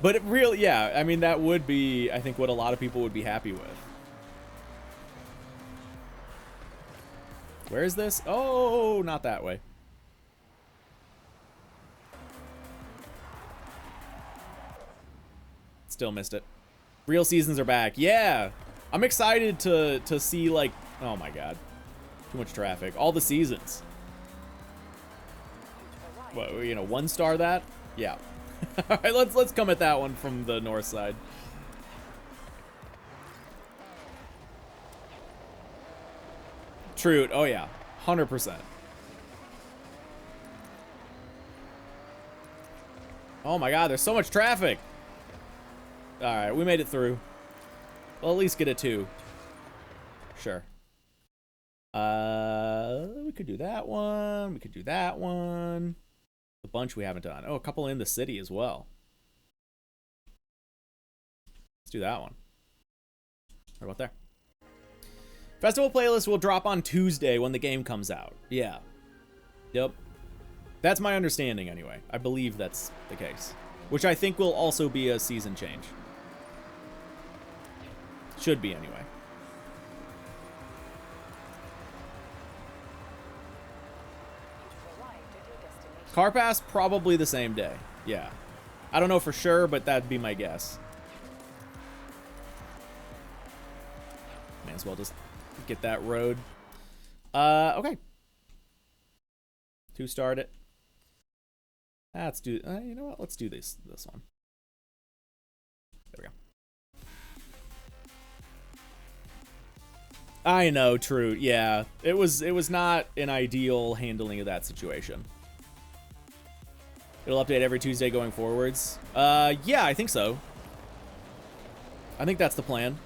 But it really, yeah, I mean, that would be, I think, what a lot of people would be happy with. Where is this? Oh, not that way. Still missed it. Real seasons are back. Yeah. I'm excited to see, like, oh my god. Too much traffic. All the seasons. What, you know, 1-star that? Yeah. All right, let's come at that one from the north side. True. Oh yeah. 100%. Oh my god, there's so much traffic. All right, we made it through. We'll at least get a 2. Sure. We could do that one. We could do that one. A bunch we haven't done. Oh, a couple in the city as well. Let's do that one. What about there? Festival playlist will drop on Tuesday when the game comes out. Yeah. Yep. That's my understanding anyway. I believe that's the case. Which I think will also be a season change. Should be anyway. Car pass probably the same day. Yeah. I don't know for sure, but that'd be my guess. May as well just get that road. Okay. 2-starred it. Let's do, you know what? Let's do this one. There we go. I know, true. Yeah. It was not an ideal handling of that situation. It'll update every Tuesday going forwards. Yeah, I think so. I think that's the plan.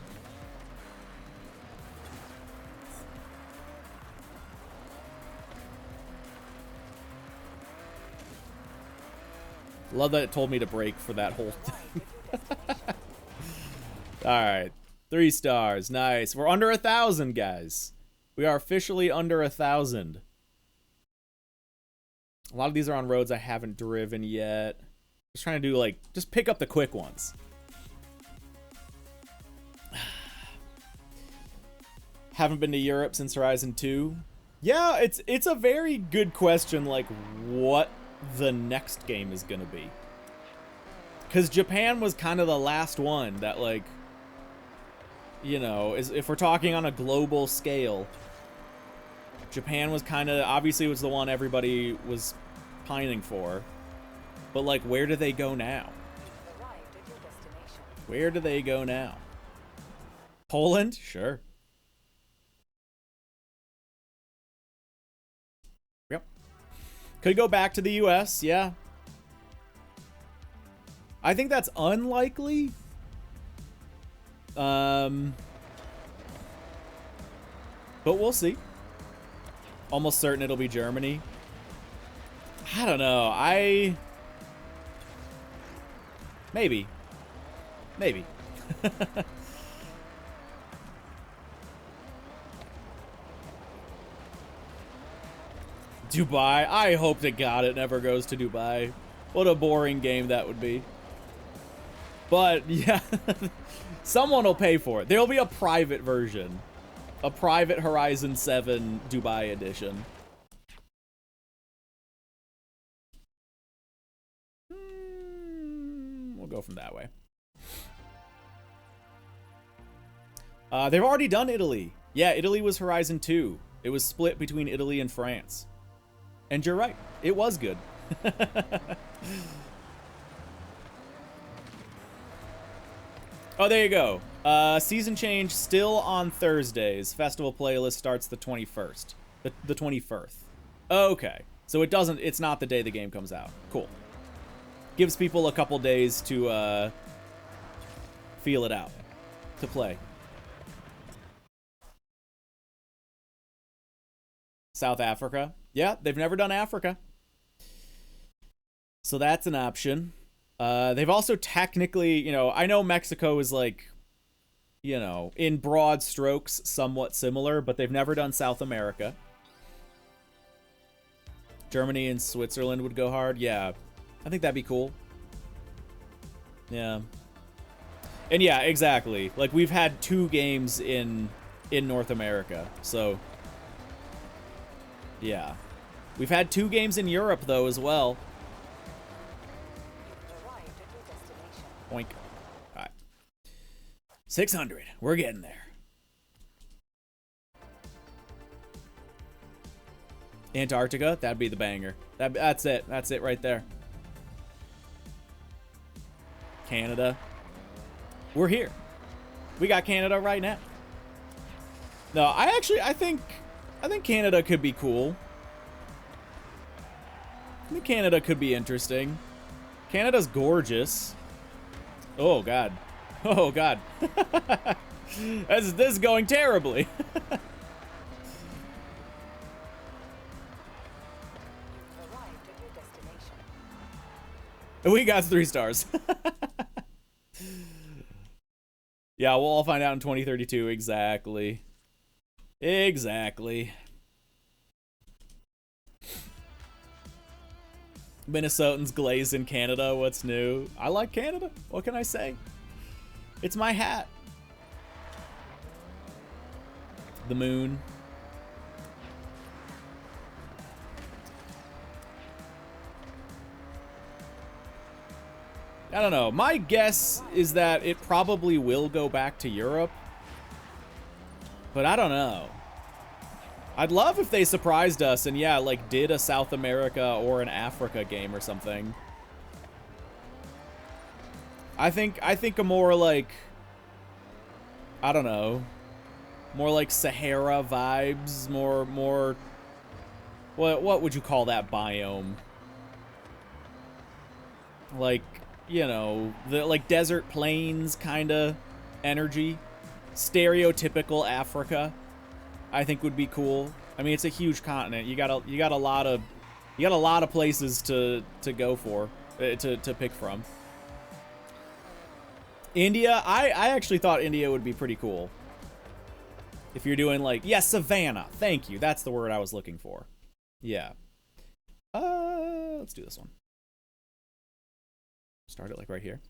Love that it told me to brake for that whole thing. Alright. 3 stars. Nice. We're under 1,000, guys. We are officially under 1,000. A lot of these are on roads I haven't driven yet. Just trying to do, like, just pick up the quick ones. Haven't been to Europe since Horizon 2. Yeah, it's a very good question, like, what the next game is gonna be. Because Japan was kind of the last one that, like, you know, if we're talking on a global scale, Japan was kind of, obviously was the one everybody was pining for. But, like, where do they go now? Where do they go now? Poland? Sure. Yep. Could go back to the US, yeah. I think that's unlikely. But we'll see. Almost certain it'll be Germany. I don't know. Maybe. Maybe. Dubai. I hope to God it never goes to Dubai. What a boring game that would be. But, yeah. Someone will pay for it. There'll be a private version. A private Horizon 7 Dubai edition. We'll go from that way. They've already done Italy. Yeah, Italy was Horizon 2. It was split between Italy and France. And you're right. It was good. Oh, there you go. Season change still on Thursdays. Festival playlist starts the 21st. The 21st. Okay. So it's not the day the game comes out. Cool. Gives people a couple days to feel it out. To play. South Africa. Yeah, they've never done Africa. So that's an option. They've also technically, you know, I know Mexico is like, you know, in broad strokes, somewhat similar, but they've never done South America. Germany and Switzerland would go hard. Yeah, I think that'd be cool. Yeah. And yeah, exactly. Like, we've had 2 games in North America, so yeah. We've had 2 games in Europe, though, as well. Oink. Alright. 600. We're getting there. Antarctica, that'd be the banger. That's it. That's it right there. Canada. We're here. We got Canada right now. No, I think Canada could be cool. I think Canada could be interesting. Canada's gorgeous. Oh god. Oh god. This is going terribly. We got 3 stars. Yeah, we'll all find out in 2032. Exactly. Exactly. Minnesotans glaze in Canada. What's new? I like Canada. What can I say? It's my hat. The moon. I don't know. My guess is that it probably will go back to Europe. But I don't know. I'd love if they surprised us and, yeah, like, did a South America or an Africa game or something. I think a more, like, I don't know, more like Sahara vibes, more, what would you call that biome? Like, you know, the, like, desert plains kind of energy. Stereotypical Africa, I think, would be cool. I mean, it's a huge continent. You got a lot of places to go for, to pick from. India, I actually thought India would be pretty cool. If you're doing, like, yeah, Savannah. Thank you. That's the word I was looking for. Yeah. Let's do this one. Start it, like, right here.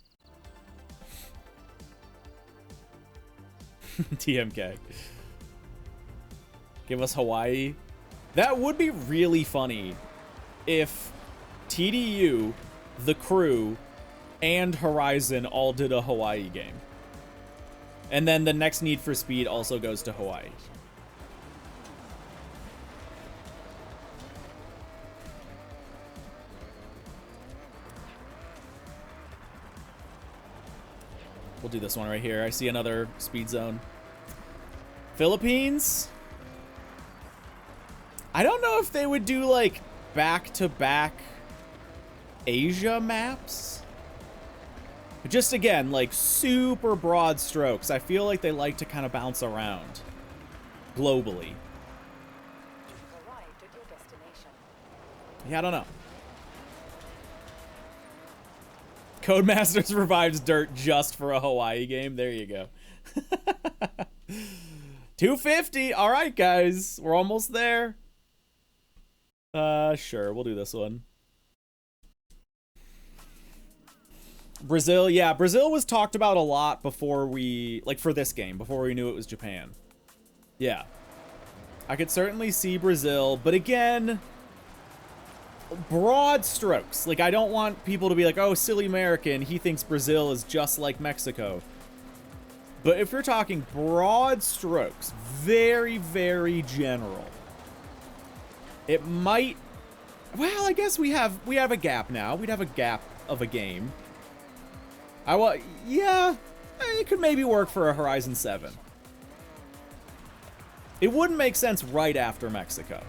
TMK. Give us Hawaii. That would be really funny if TDU, the crew, and Horizon all did a Hawaii game. And then the next Need for Speed also goes to Hawaii. We'll do this one right here. I see another speed zone. Philippines? I don't know if they would do, like, back-to-back Asia maps. Just, again, like, super broad strokes. I feel like they like to kind of bounce around globally. Yeah, I don't know. Codemasters revives Dirt just for a Hawaii game. There you go. 250. All right, guys. We're almost there. Sure. We'll do this one. Brazil. Yeah, Brazil was talked about a lot before we, like, for this game, before we knew it was Japan. Yeah. I could certainly see Brazil, but again, broad strokes. Like, I don't want people to be like, oh, silly American, he thinks Brazil is just like Mexico. But if you're talking broad strokes, very, very general, it might, well, I guess we have a gap now. We'd have a gap of a game. Yeah, it could maybe work for a Horizon 7. It wouldn't make sense right after Mexico.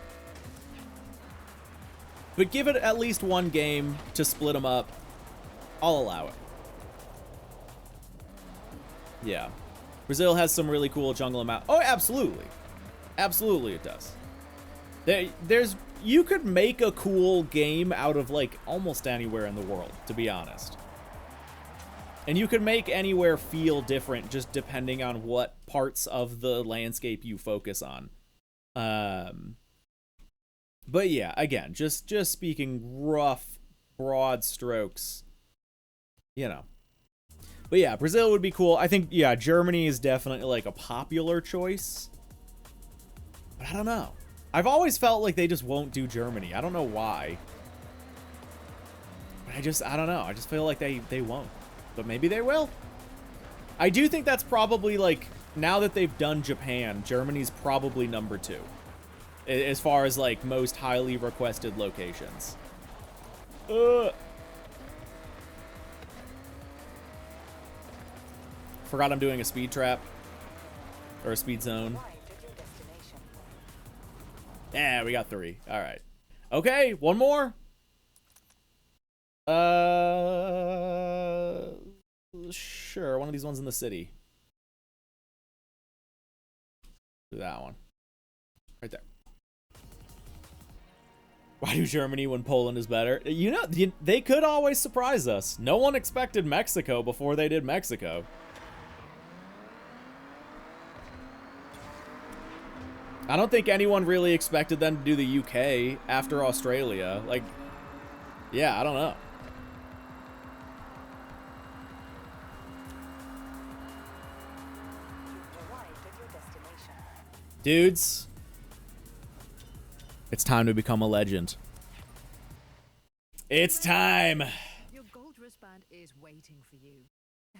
But give it at least one game to split them up. I'll allow it. Yeah. Brazil has some really cool jungle and mount. Oh, absolutely. Absolutely it does. You could make a cool game out of, like, almost anywhere in the world, to be honest. And you could make anywhere feel different just depending on what parts of the landscape you focus on. But yeah, again, just speaking rough, broad strokes, you know. But yeah, Brazil would be cool. I think, yeah, Germany is definitely like a popular choice. But I don't know. I've always felt like they just won't do Germany. I don't know why. But I don't know. I just feel like they won't. But maybe they will. I do think that's probably like, now that they've done Japan, Germany's probably number 2. As far as like most highly requested locations. Forgot I'm doing a speed trap. Or a speed zone. Yeah, we got 3. Alright. Okay, one more. Sure, one of these ones in the city. Do that one. Right there. Why do Germany when Poland is better? You know, they could always surprise us. No one expected Mexico before they did Mexico. I don't think anyone really expected them to do the UK after Australia. Like, yeah, I don't know. Dudes, it's time to become a legend. It's time. Your gold wristband is waiting for you.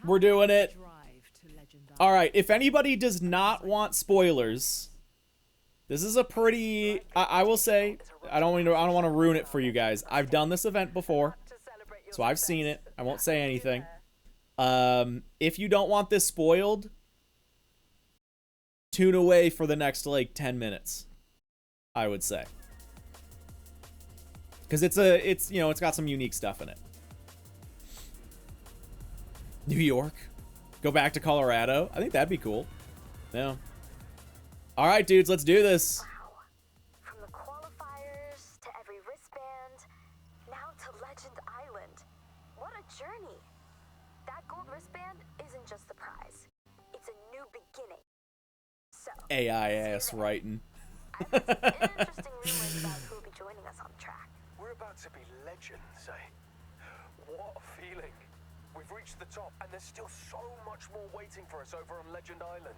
We're doing it. All right, if anybody does not want spoilers, this is a pretty, I will say, I don't want to ruin it for you guys. I've done this event before, so I've seen it. I won't say anything. If you don't want this spoiled, tune away for the next like 10 minutes, I would say. Because it's you know, it's got some unique stuff in it. New York. Go back to Colorado. I think that'd be cool. Yeah. All right, dudes, let's do this. Wow. From the qualifiers to every wristband, now to Legend Island. What a journey. That gold wristband isn't just the prize. It's a new beginning. So, AI ass writing. I've heard some interesting rumors about who will be joining us on the track. We're about to be legends, eh? What a feeling. We've reached the top, and there's still so much more waiting for us over on Legend Island.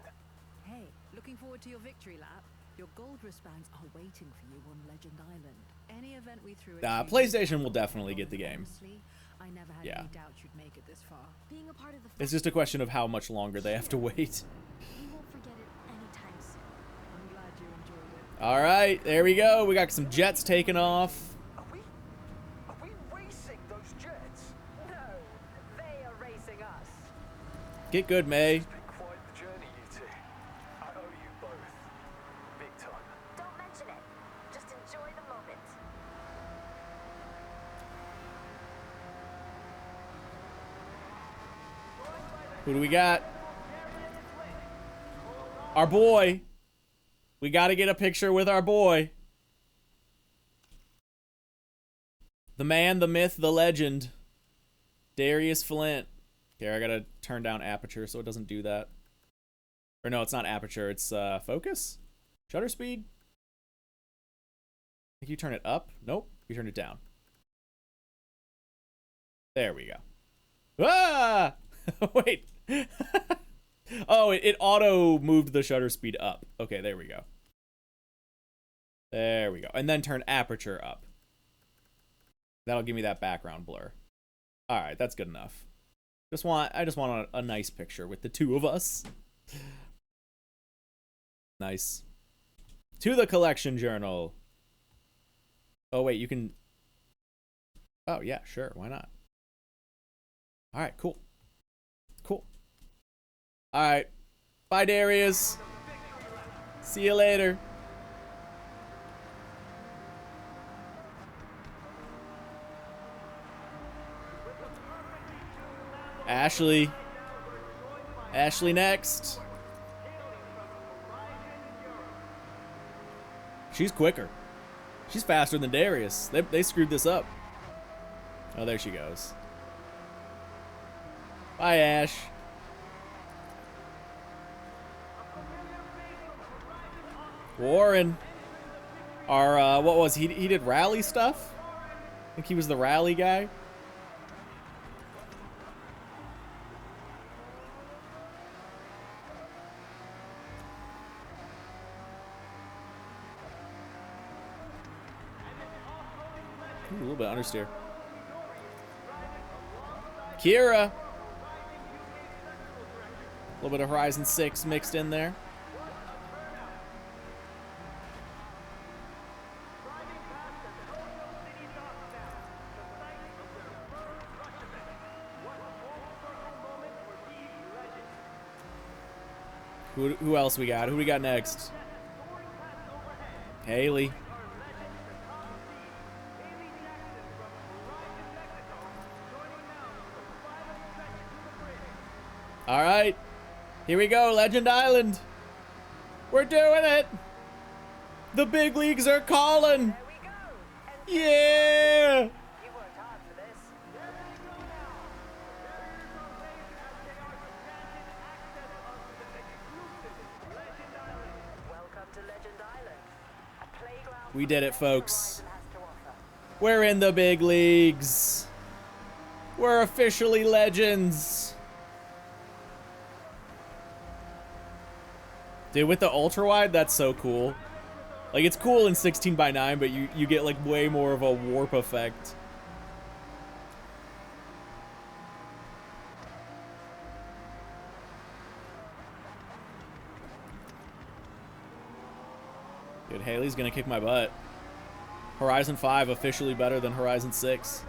Hey, looking forward to your victory lap. Your gold wristbands are waiting for you on Legend Island. Any event we threw at you, PlayStation will definitely get the game. honestly, I never had Yeah. any doubt you'd make it this far. Being a part of the It's just a question of how much longer they have to wait. we won't forget it anytime soon. I'm glad you enjoyed it. All right, there we go. We got some jets taking off. Are we racing those jets? No, they are racing us. Get good, May. It's been quite the journey, you two. I owe you both. Big time. Don't mention it. Just enjoy the moment. Who do we got? Our boy. We got to get a picture with our boy. The man, the myth, the legend. Darius Flint. Okay, I got to turn down aperture so it doesn't do that. Or no, it's not aperture. It's focus? Shutter speed? I think you turn it up. Nope, you turn it down. There we go. Ah! Wait. Oh, it auto moved the shutter speed up. Okay, there we go. There we go. And then turn aperture up. That'll give me that background blur. All right, that's good enough. I just want a nice picture with the two of us. Nice. To the collection journal. Oh, wait, you can... Oh, yeah, sure. Why not? All right, cool. Cool. All right. Bye, Darius. See you later. Ashley. Ashley next. She's quicker. She's faster than Darius. They screwed this up. Oh, there she goes. Bye, Ash. Warren. Our, what was he did rally stuff? I think he was the rally guy. Ooh, a little bit understeer. Kira. A little bit of Horizon 6 mixed in there. Who else we got? Who we got next? Haley. All right. Here we go, Legend Island. We're doing it. The big leagues are calling. Yeah. We did it, folks. We're in the big leagues. We're officially legends. Dude, with the ultra wide, that's so cool. Like, it's cool in 16:9, but you get like way more of a warp effect. Dude, Haley's gonna kick my butt. Horizon 5 officially better than Horizon 6.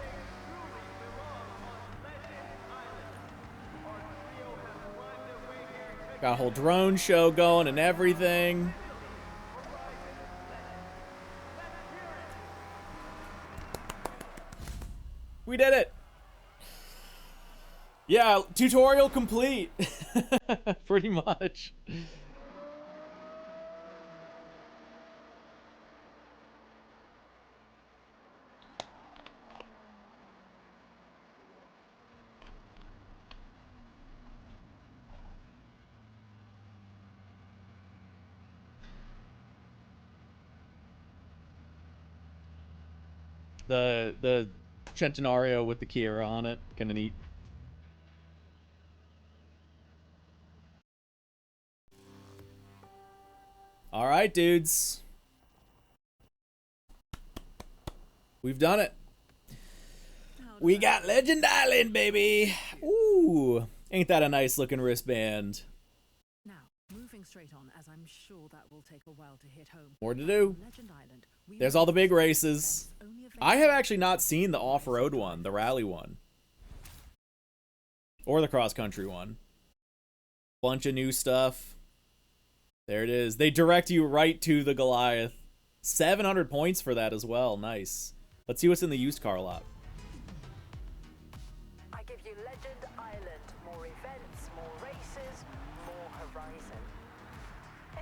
Got a whole drone show going and everything. We did it. Yeah, tutorial complete. Pretty much. The Centenario with the Kira on it, kinda neat. All right, dudes. We've done it. We got Legend Island, baby. Ooh, ain't that a nice looking wristband? Now, moving straight on, as I'm sure that will take a while to hit home. More to do. Legend Island, There's all the big races. I have actually not seen the off-road one, the rally one. Or the cross-country one. Bunch of new stuff. There it is. They direct you right to the Goliath. 700 points for that as well. Nice. Let's see what's in the used car lot. I give you Legend Island. More events, more races, more horizon.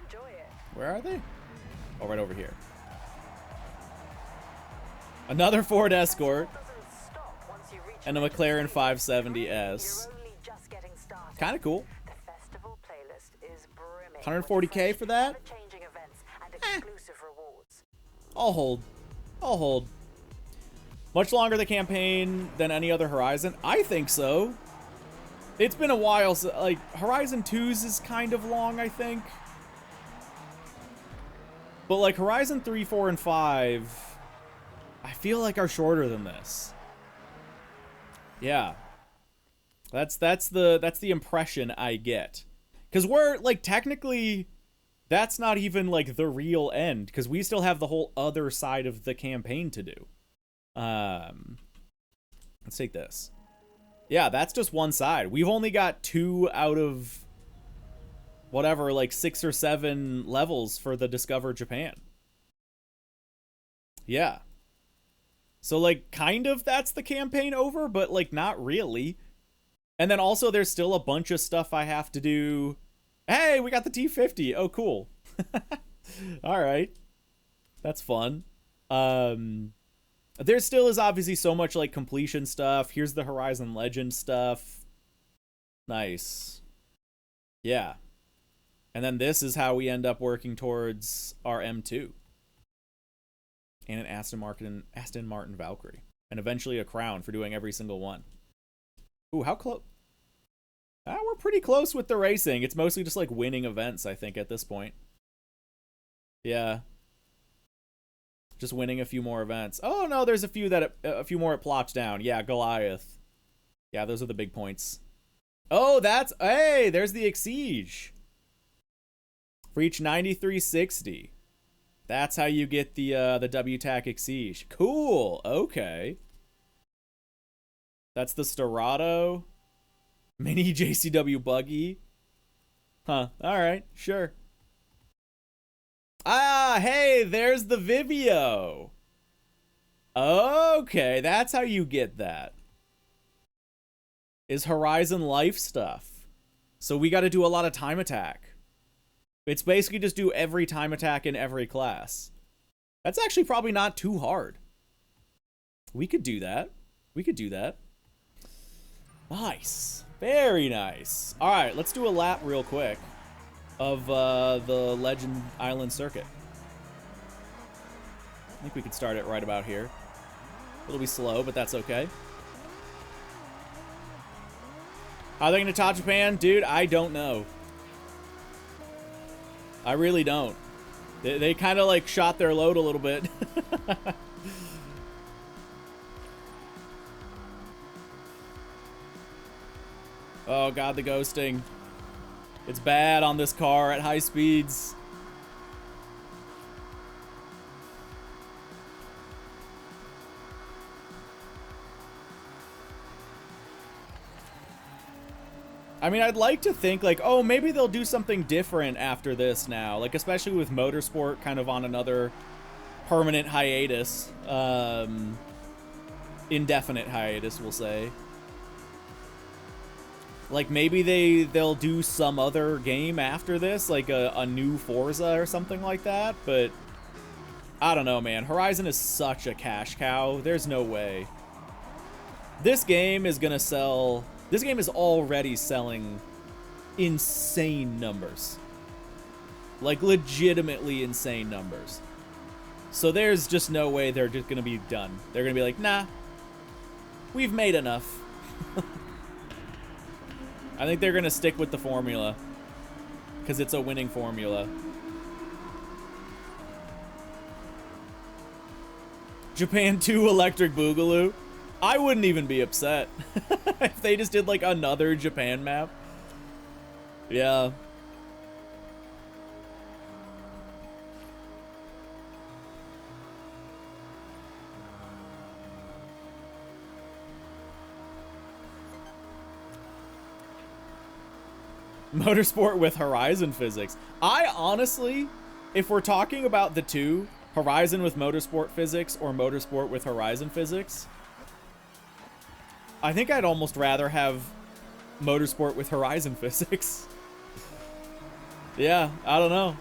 Enjoy it. Where are they? Oh, right over here. Another Ford Escort. And a McLaren 570S. Kind of cool. 140K for that? I'll hold. I'll hold. Much longer the campaign than any other Horizon? I think so. It's been a while, so, like, Horizon 2's is kind of long, I think. But, like, Horizon 3, 4, and 5, I feel like are shorter than this. Yeah. That's the impression I get. Because we're, like, technically, that's not even, like, the real end. Because we still have the whole other side of the campaign to do. Let's take this. Yeah, that's just one side. We've only got 2 out of whatever, like 6 or 7 levels for the Discover Japan. Yeah. So, like, kind of that's the campaign over, but, like, not really. And then also there's still a bunch of stuff I have to do. Hey, we got the T50. Oh, cool. All right. That's fun. There still is obviously so much, like, completion stuff. Here's the Horizon Legend stuff. Nice. Yeah. And then this is how we end up working towards our M2. And an Aston Martin Valkyrie. And eventually a crown for doing every single one. Ooh, how close? We're pretty close with the racing. It's mostly just like winning events, I think, at this point. Yeah. Just winning a few more events. Oh no, there's a few more it plops down. Yeah, Goliath. Yeah, those are the big points. Oh, hey, there's the Exige. For each 9360. That's how you get the WTAC Exige. Cool. Okay. That's the Storado. Mini JCW buggy. Huh. All right. Sure. Ah, hey, there's the Vivio. Okay, that's how you get that. Is Horizon Life stuff. So we got to do a lot of time attack. It's basically just do every time attack in every class. That's actually probably not too hard. We could do that. We could do that. Nice. Very nice. All right, let's do a lap real quick of the Legend Island circuit. I think we could start it right about here. It'll be slow, but that's okay. How are they going to top Japan? Dude, I don't know. I really don't. They kind of like shot their load a little bit. Oh god, the ghosting. It's bad on this car at high speeds. I mean, I'd like to think like, oh, maybe they'll do something different after this now. Like, especially with Motorsport kind of on another permanent hiatus. Indefinite hiatus, we'll say. Like, maybe they'll do some other game after this, like a new Forza or something like that, but I don't know, man. Horizon is such a cash cow. There's no way. This game is gonna sell... This game is already selling insane numbers. Like, legitimately insane numbers. So there's just no way they're just gonna be done. They're gonna be like, nah, we've made enough. I think they're gonna stick with the formula because it's a winning formula. Japan 2 Electric Boogaloo. I wouldn't even be upset if they just did like another Japan map. Yeah. Motorsport with Horizon physics. I honestly, if we're talking about the two, Horizon with Motorsport physics or Motorsport with Horizon physics, I think I'd almost rather have Motorsport with Horizon physics. Yeah, I don't know.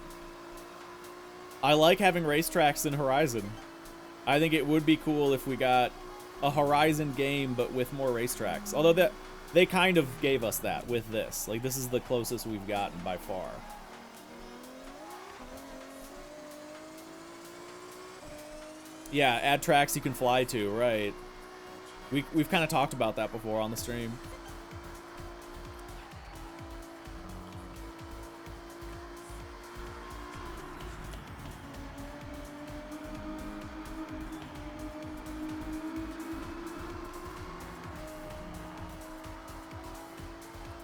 I like having racetracks in Horizon. I think it would be cool if we got a Horizon game but with more racetracks. Although that they kind of gave us that with this. Like, this is the closest we've gotten by far. Yeah, add tracks you can fly to, right. We've kind of talked about that before on the stream.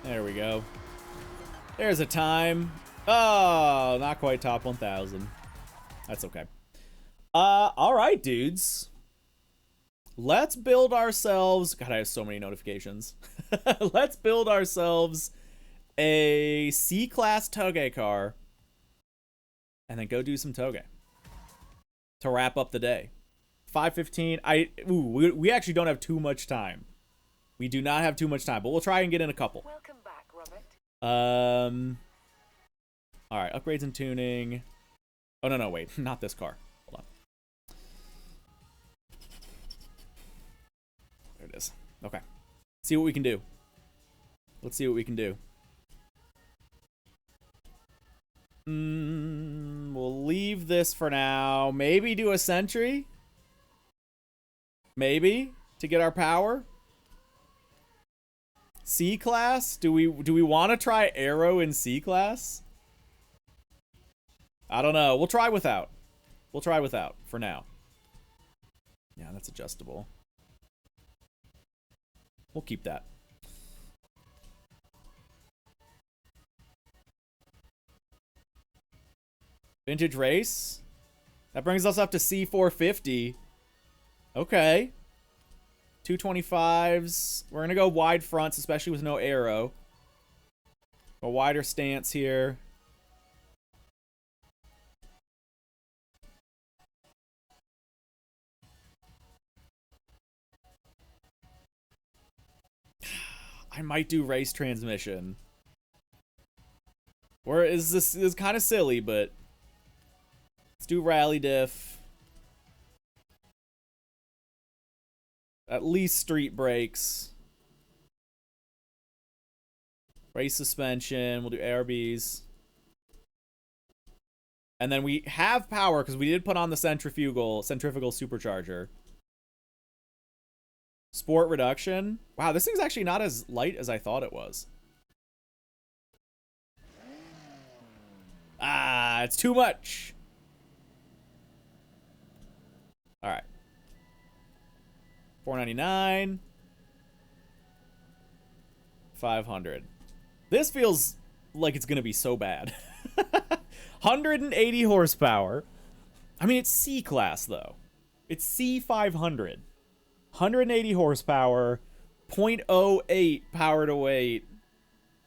There we go. There's a time. Oh, not quite top 1,000. That's okay. All right, dudes. Let's build ourselves... God, I have so many notifications. Let's build ourselves a C-Class Toge car. And then go do some Toge. To wrap up the day. 5:15. We actually don't have too much time. We do not have too much time, but we'll try and get in a couple. Welcome back, Robert. All right, upgrades and tuning. Oh, no, wait. Not this car. Hold on. There it is. Okay. See what we can do. Let's see what we can do. We'll leave this for now. Maybe do a sentry. Maybe to get our power. C class? Do we want to try Arrow in C class? I don't know. We'll try without. We'll try without for now. Yeah, that's adjustable. We'll keep that. Vintage race. That brings us up to C450. Okay. 225s. We're going to go wide fronts, especially with no arrow. A wider stance here. I might do race transmission. Or this is kind of silly, but let's do rally diff. At least street brakes. Race suspension. We'll do ARBs. And then we have power because we did put on the centrifugal supercharger. Sport reduction. Wow, this thing's actually not as light as I thought it was. Ah, it's too much. All right. $499. 500. This feels like it's gonna be so bad. 180 horsepower. I mean, it's C class though. It's C500. 180 horsepower, 0.08 power to weight,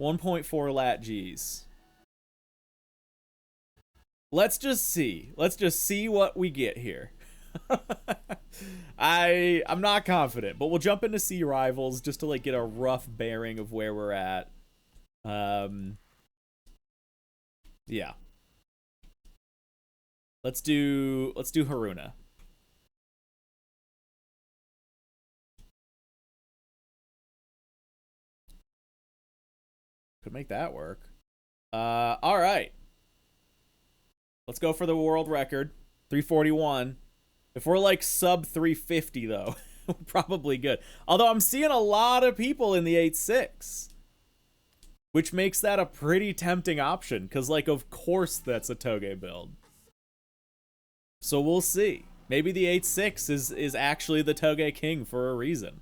1.4 lat Gs. Let's just see. Let's just see what we get here. I'm not confident, but we'll jump into C rivals just to like get a rough bearing of where we're at. Yeah. Let's do Haruna. Could make that work. All right. Let's go for the world record. 341. If we're like sub 350 though, we're probably good. Although I'm seeing a lot of people in the 8.6, which makes that a pretty tempting option because like of course that's a Toge build. So we'll see. Maybe the 8.6 is actually the Toge king for a reason.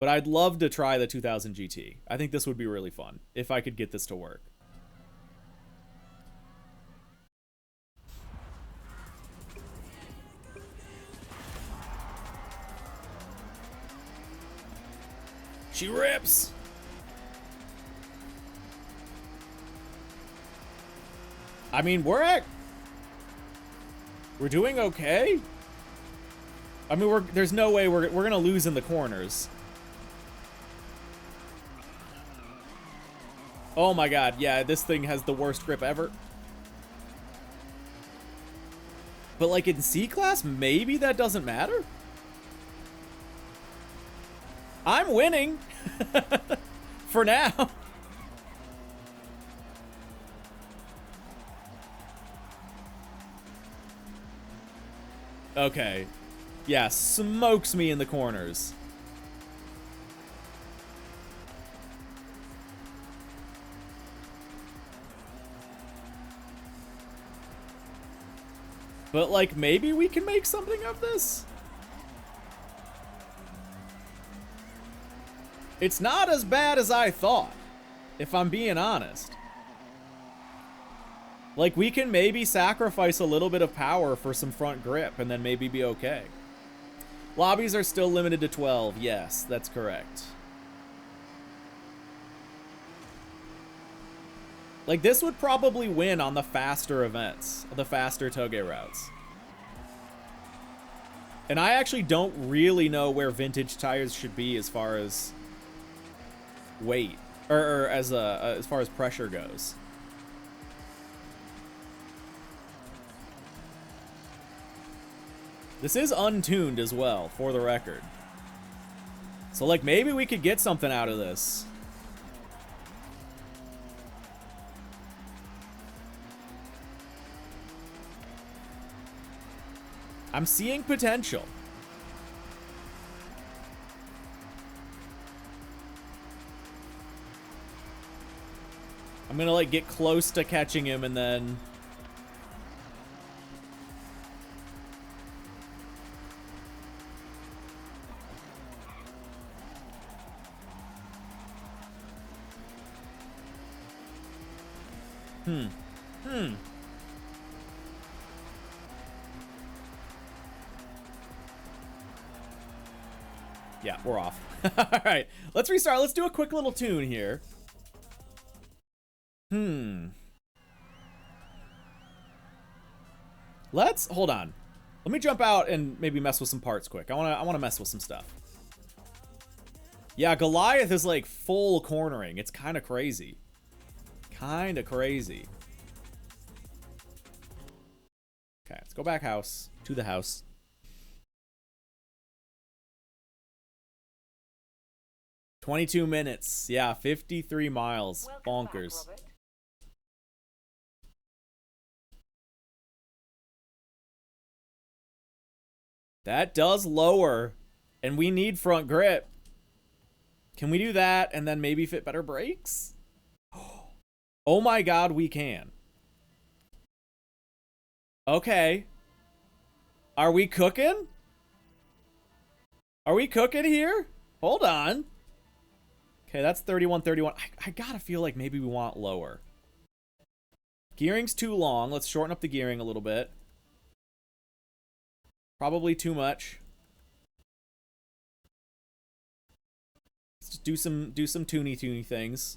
But I'd love to try the 2000 GT. I think this would be really fun if I could get this to work. She rips. I mean, we're doing okay. I mean, there's no way we're gonna lose in the corners. Oh my god, yeah, this thing has the worst grip ever. But like in C class, maybe that doesn't matter. I'm winning. For now. Okay. Yeah, smokes me in the corners. But like maybe we can make something of this? It's not as bad as I thought, if I'm being honest. Like, we can maybe sacrifice a little bit of power for some front grip and then maybe be okay. Lobbies are still limited to 12. Yes, that's correct. Like, this would probably win on the faster events, the faster Toge routes. And I actually don't really know where vintage tires should be as far as weight or as far as pressure goes. This is untuned as well, for the record. So like maybe we could get something out of this. I'm seeing potential. I'm gonna like get close to catching him and then... Yeah, we're off. All right, let's restart. Let's do a quick little tune here. Let's hold on. Let me jump out and maybe mess with some parts quick. I wanna mess with some stuff. Yeah, Goliath is like full cornering. It's kind of crazy. Kind of crazy. Okay, let's go back house to the house. $22 minutes. Yeah, 53 miles. Bonkers. That does lower, and we need front grip. Can we do that and then maybe fit better brakes? Oh my god, we can. Okay. Are we cooking? Are we cooking here? Hold on. Okay, that's 31. I gotta feel like maybe we want lower. Gearing's too long. Let's shorten up the gearing a little bit. Probably too much. Let's just do some toony things.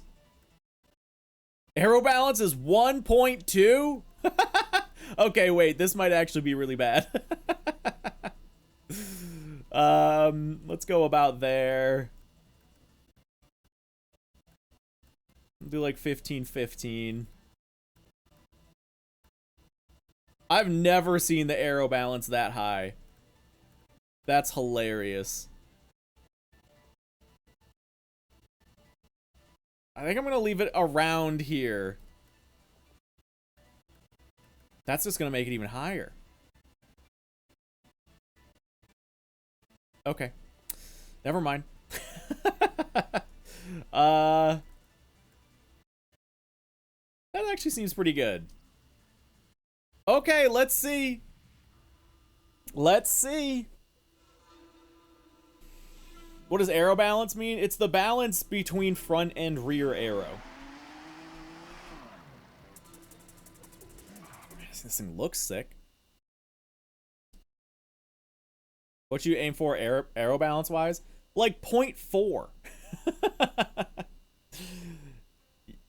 Aero balance is 1.2? Okay, wait, this might actually be really bad. Let's go about there. Do like 15. I've never seen the aero balance that high. That's hilarious. I think I'm gonna leave it around here. That's just gonna make it even higher. Okay. Never mind. That actually seems pretty good. Okay, let's see. Let's see. What does aero balance mean? It's the balance between front and rear aero. This thing looks sick. What you aim for aero balance wise? Like 0.4.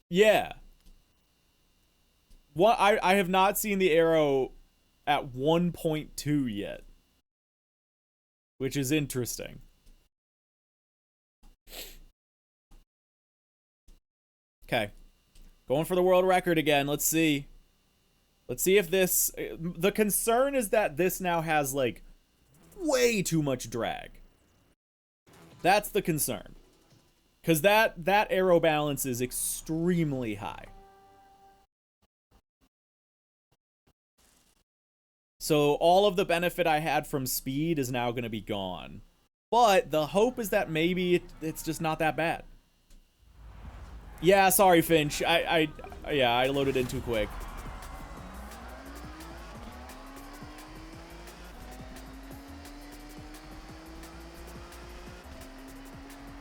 Yeah. What I have not seen the aero at 1.2 yet, which is interesting. Okay, going for the world record again. Let's see. Let's see if this... The concern is that this now has, like, way too much drag. That's the concern. Because that aero balance is extremely high. So all of the benefit I had from speed is now going to be gone. But the hope is that maybe it's just not that bad. Yeah, sorry, Finch. I loaded in too quick.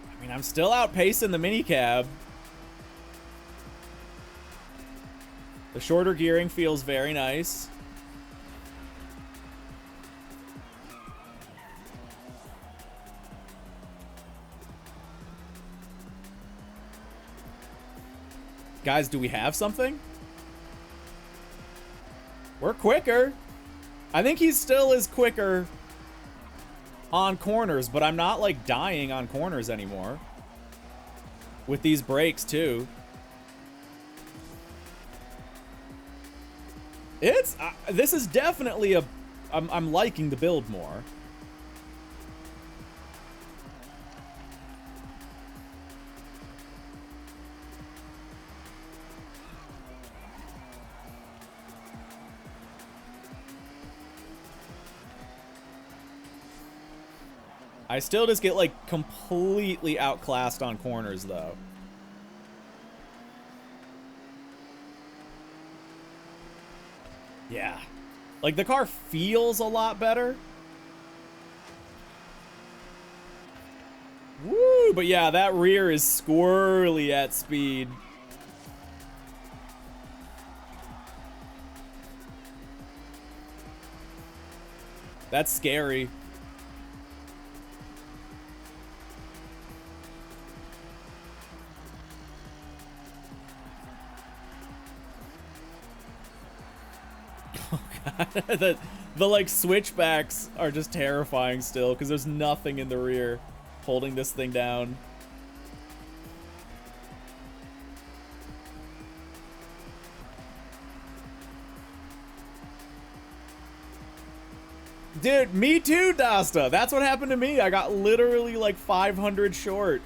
I mean, I'm still outpacing the minicab. The shorter gearing feels very nice. Guys, do we have something? We're quicker. I think he still is quicker on corners, but I'm not like dying on corners anymore. With these brakes too. It's this is definitely a I'm liking the build more. I still just get, like, completely outclassed on corners, though. Yeah. Like, the car feels a lot better. Woo! But yeah, that rear is squirrely at speed. That's scary. Oh god. The like switchbacks are just terrifying still because there's nothing in the rear holding this thing down. Dude, me too, Dasta. That's what happened to me. I got literally like 500 short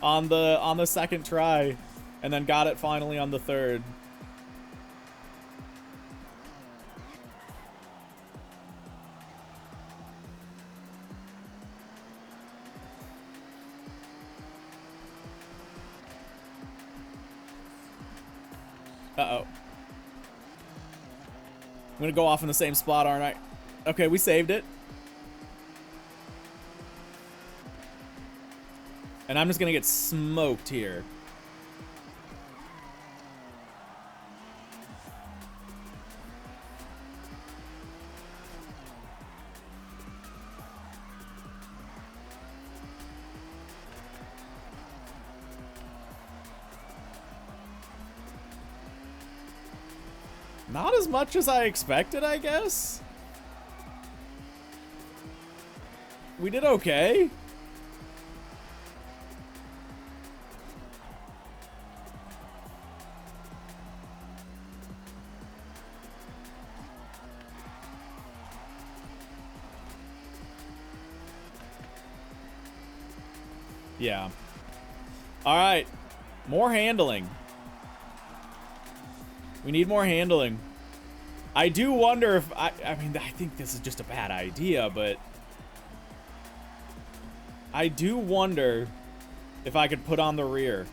on the second try, and then got it finally on the third. Uh-oh. I'm gonna go off in the same spot, aren't I? Okay, we saved it. And I'm just gonna get smoked here. Not as much as I expected, I guess. We did okay. Yeah. All right. More handling. We need more handling. I do wonder if I mean, I think this is just a bad idea, but I do wonder if I could put on the rear.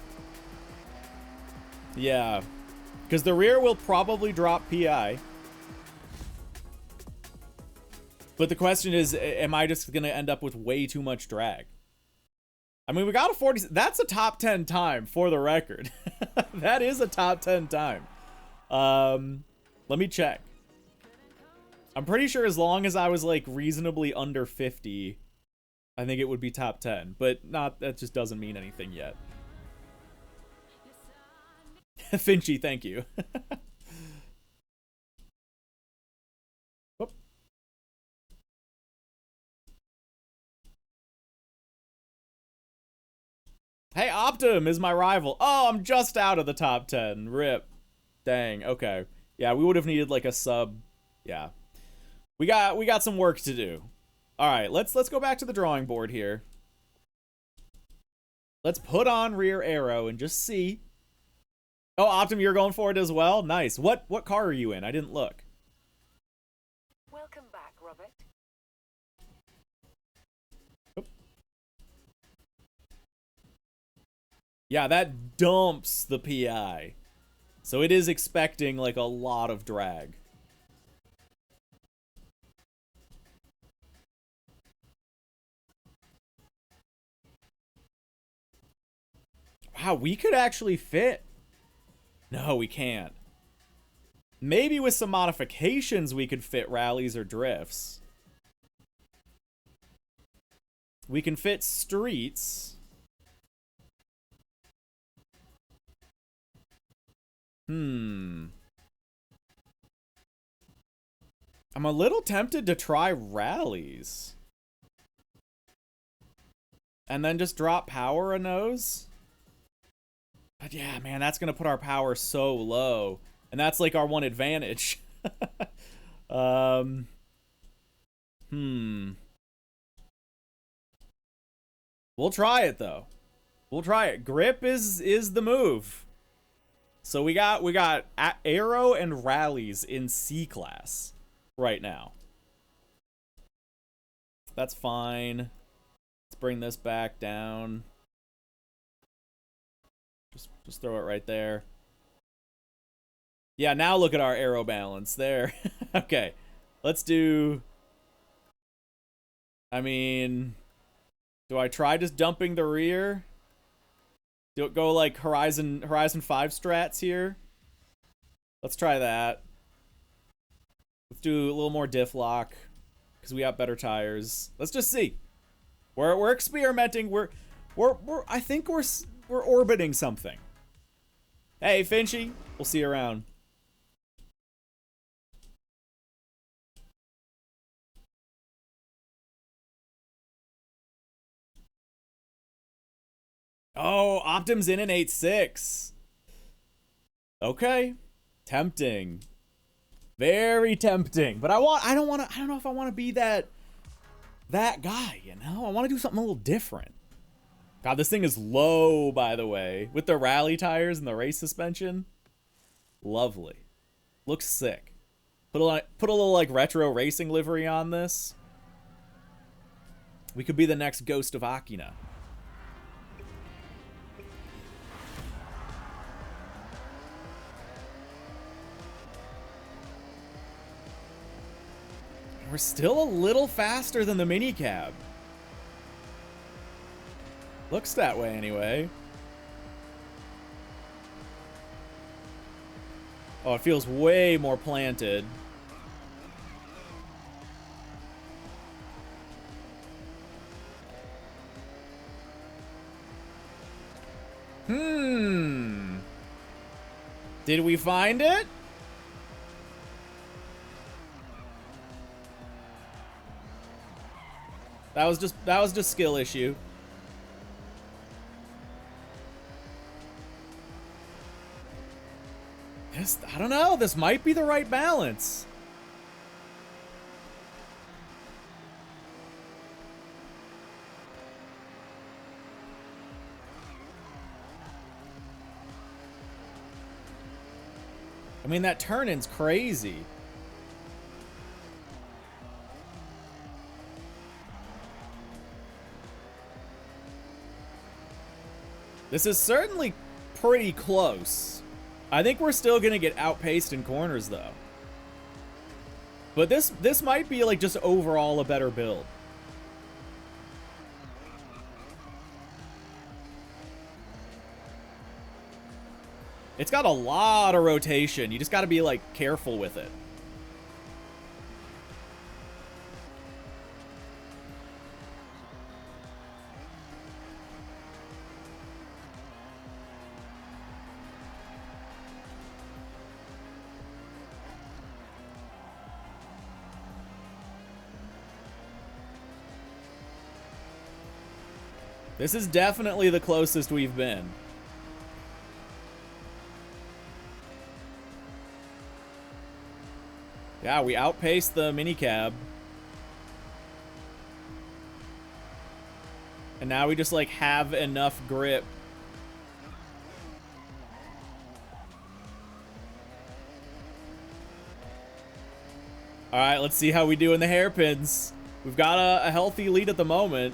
Yeah. Because the rear will probably drop PI. But the question is, am I just going to end up with way too much drag? I mean, we got a 40. That's a top 10 time for the record. That is a top 10 time. Let me check. I'm pretty sure as long as I was like reasonably under 50, I think it would be top 10, but that just doesn't mean anything yet. Finchy, thank you. Whoop. Hey, Optum is my rival. Oh, I'm just out of the top 10. Rip. Dang, okay. Yeah, we would have needed like a sub. Yeah. We got some work to do. All right, let's go back to the drawing board here. Let's put on rear aero and just see. Oh, Optum, you're going for it as well? Nice. What car are you in? I didn't look. Welcome back, Robert. Oop. Yeah, that dumps the PI. So it is expecting like a lot of drag. Wow, we could actually fit. No, we can't. Maybe with some modifications we could fit rallies or drifts. We can fit streets. I'm a little tempted to try rallies. And then just drop power a nose. But yeah, man, that's gonna put our power so low. And that's like our one advantage. We'll try it though. We'll try it. Grip is the move. So we got aero and rallies in C class right now. That's fine. Let's bring this back down. Just throw it right there. Yeah, now look at our aero balance there. Okay, let's do... I mean, do I try just dumping the rear? Do it go like Horizon 5 strats here? Let's try that. Let's do a little more diff lock because we got better tires. Let's just see. We're experimenting. We're I think we're orbiting something. Hey, Finchy, we'll see you around. Oh, Optim's in an 8.6. Okay. Tempting. Very tempting. But I don't know if I want to be that guy, you know? I want to do something a little different. God, this thing is low, by the way. With the rally tires and the race suspension. Lovely. Looks sick. Put a little like retro racing livery on this. We could be the next Ghost of Akina. We're still a little faster than the minicab. Looks that way anyway. Oh, it feels way more planted. Did we find it? That was just skill issue. I don't know. This might be the right balance. I mean, that turn-in's crazy. This is certainly pretty close. I think we're still gonna get outpaced in corners though. But this might be like just overall a better build. It's got a lot of rotation. You just gotta be like careful with it. This is definitely the closest we've been. Yeah, we outpaced the minicab. And now we just like have enough grip. All right, let's see how we do in the hairpins. We've got a healthy lead at the moment.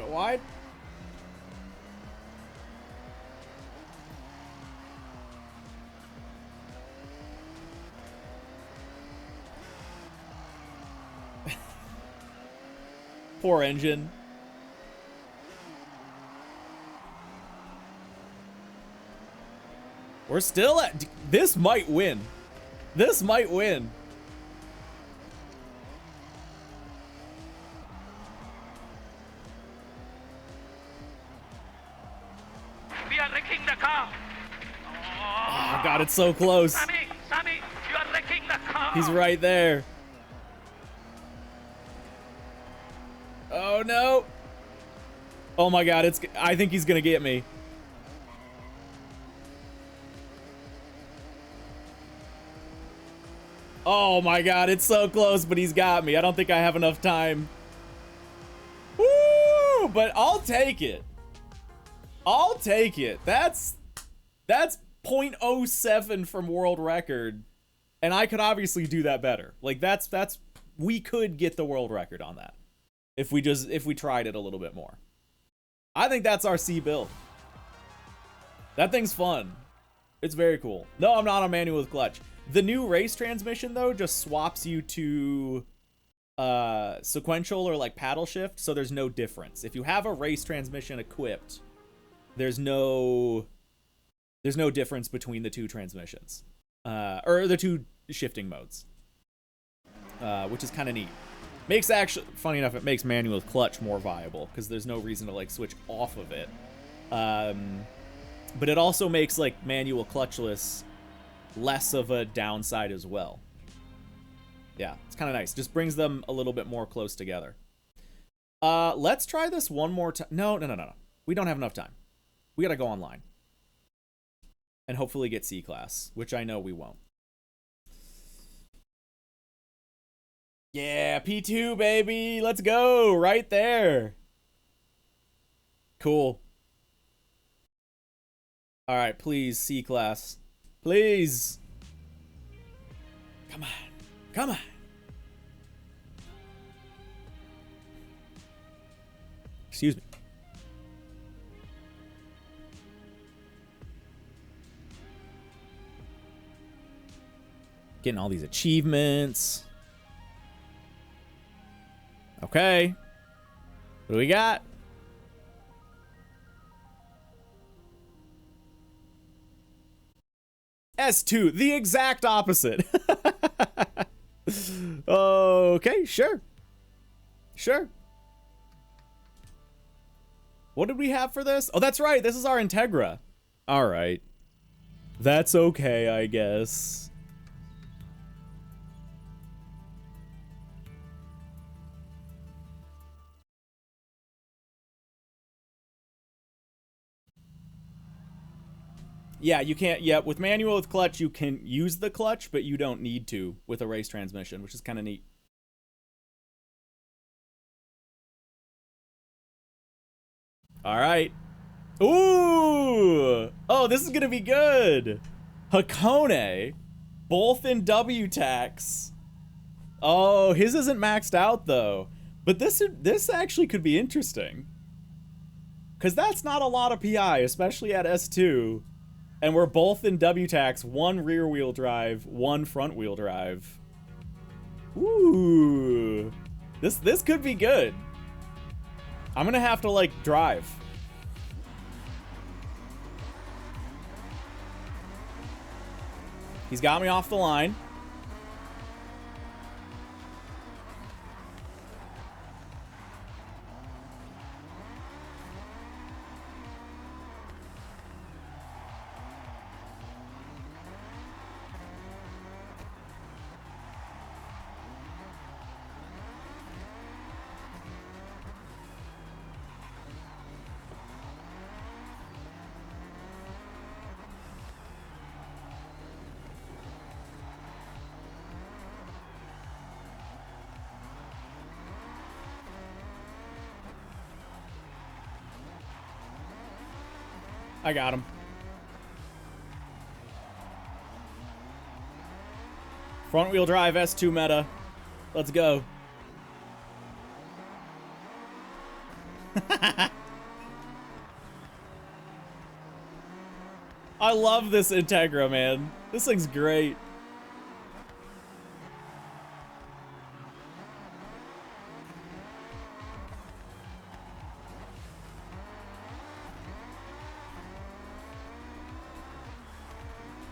Wide. Poor engine. We're still at... This might win. This might win. Oh God, it's so close. Sammy, you are wrecking the car. He's right there. Oh no. Oh my God, I think he's gonna get me. Oh my God, it's so close, but he's got me. I don't think I have enough time. Woo! But I'll take it. I'll take it. That's 0.07 from world record, and I could obviously do that better. Like that's we could get the world record on that if we tried it a little bit more. I think that's our C build. That thing's fun. It's very cool. No, I'm not on manual with clutch. The new race transmission though just swaps you to sequential or like paddle shift, so there's no difference. If you have a race transmission equipped, there's no difference between the two transmissions, or the two shifting modes, which is kind of neat. Makes actually, funny enough, it makes manual with clutch more viable because there's no reason to like switch off of it. But it also makes like manual clutchless less of a downside as well. Yeah, it's kind of nice. Just brings them a little bit more close together. Let's try this one more time. No. We don't have enough time. We gotta go online. And hopefully get C-Class, which I know we won't. Yeah, P2, baby. Let's go. Right there. Cool. All right, please, C-Class. Please. Come on. Come on. Excuse me. Getting all these achievements. Okay. What do we got? S2, the exact opposite. Okay, sure. Sure. What did we have for this? Oh, that's right. This is our Integra. All right. That's okay, I guess. Yeah, you can't. Yeah, with manual with clutch, you can use the clutch, but you don't need to with a race transmission, which is kind of neat. All right. Ooh! Oh, this is gonna be good. Hakone, both in W tax. Oh, his isn't maxed out though, but this actually could be interesting. Cause that's not a lot of PI, especially at S2. And we're both in W-Tax, one rear wheel drive, one front wheel drive. Ooh. This could be good. I'm gonna have to like drive. He's got me off the line. I got him. Front wheel drive S2 meta. Let's go. I love this Integra, man. This thing's great.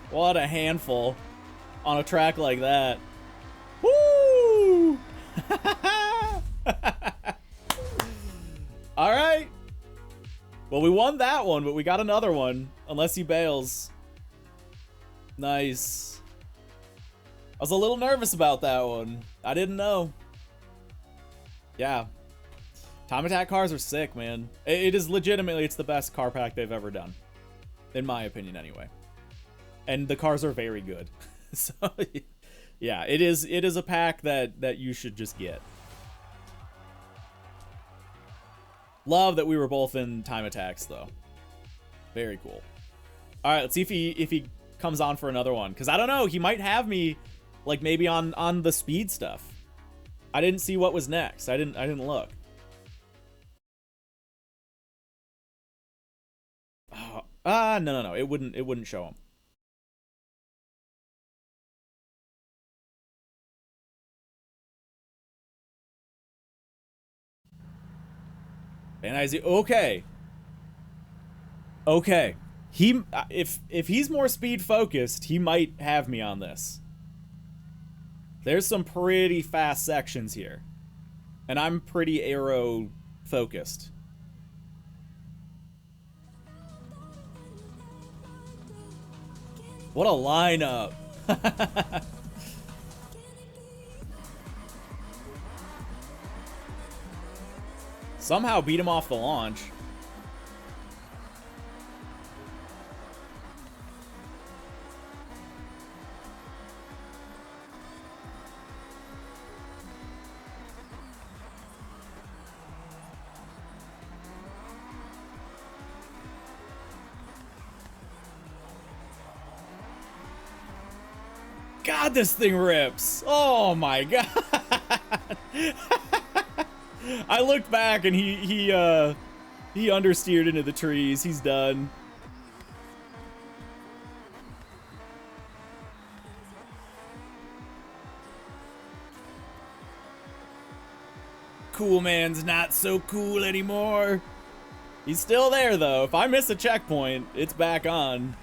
What a handful on a track like that. Woo! All right. Well, we won that one, but we got another one. Unless he bails. Nice. I was a little nervous about that one. I didn't know. Yeah. Time attack cars are sick, man. It is legitimately, it's the best car pack they've ever done. In my opinion, anyway. And the cars are very good. So, yeah, it is a pack that you should just get. Love that we were both in time attacks, though. Very cool. All right, let's see if he comes on for another one, because I don't know, he might have me like maybe on the speed stuff. I didn't see what was next. I didn't look. Oh, no. It wouldn't show him. And I see, okay. Okay. If he's more speed focused, he might have me on this. There's some pretty fast sections here. And I'm pretty aero focused. What a lineup. Somehow beat him off the launch. God, this thing rips. Oh my god. I looked back and he understeered into the trees. He's done. Cool man's not so cool anymore. He's still there though. If I miss a checkpoint, it's back on.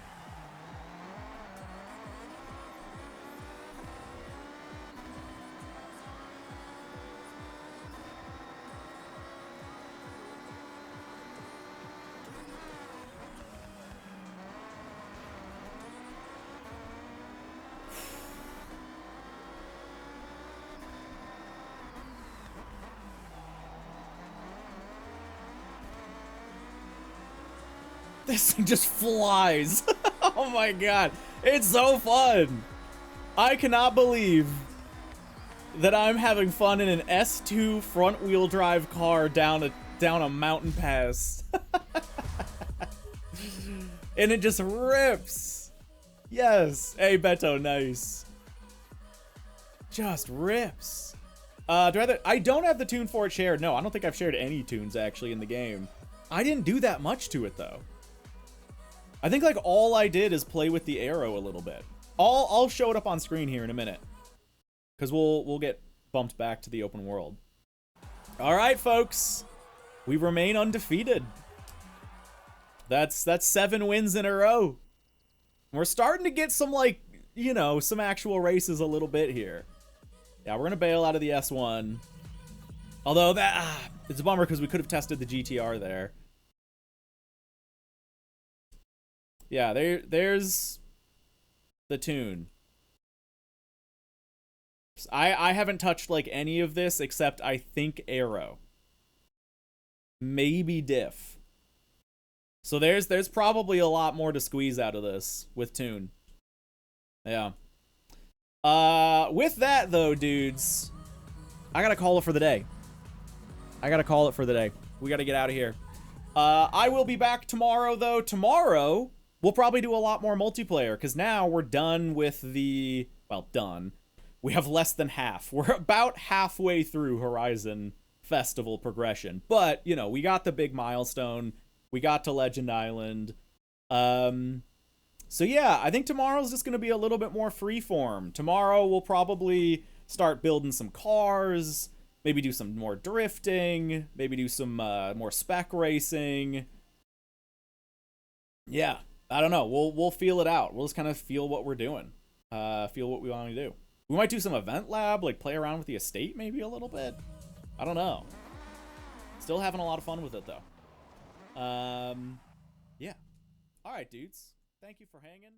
This thing just flies. Oh my god. It's so fun. I cannot believe that I'm having fun in an S2 front wheel drive car down a mountain pass. And it just rips. Yes. Hey, Beto, nice. Just rips. I don't have the tune for it shared. No, I don't think I've shared any tunes actually in the game. I didn't do that much to it though. I think like all I did is play with the arrow a little bit. I'll show it up on screen here in a minute, because we'll get bumped back to the open world. All right, folks, we remain undefeated. That's 7 wins in a row. We're starting to get some, like, you know, some actual races a little bit here. Yeah, we're gonna bail out of the S1. Although it's a bummer because we could have tested the GTR there. Yeah, there's the tune. I haven't touched like any of this except I think aero. Maybe diff. So there's probably a lot more to squeeze out of this with tune. Yeah. With that though, dudes, I gotta call it for the day. We gotta get out of here. I will be back tomorrow though. Tomorrow we'll probably do a lot more multiplayer, because now we're done with the... Well, done. We have less than half. We're about halfway through Horizon Festival progression. But, you know, we got the big milestone. We got to Legend Island. So yeah, I think tomorrow's just going to be a little bit more freeform. Tomorrow we'll probably start building some cars. Maybe do some more drifting. Maybe do some more spec racing. Yeah. I don't know. We'll feel it out. We'll just kind of feel what we're doing. Feel what we want to do. We might do some event lab, like play around with the estate maybe a little bit. I don't know. Still having a lot of fun with it though. Yeah. All right, dudes. Thank you for hanging.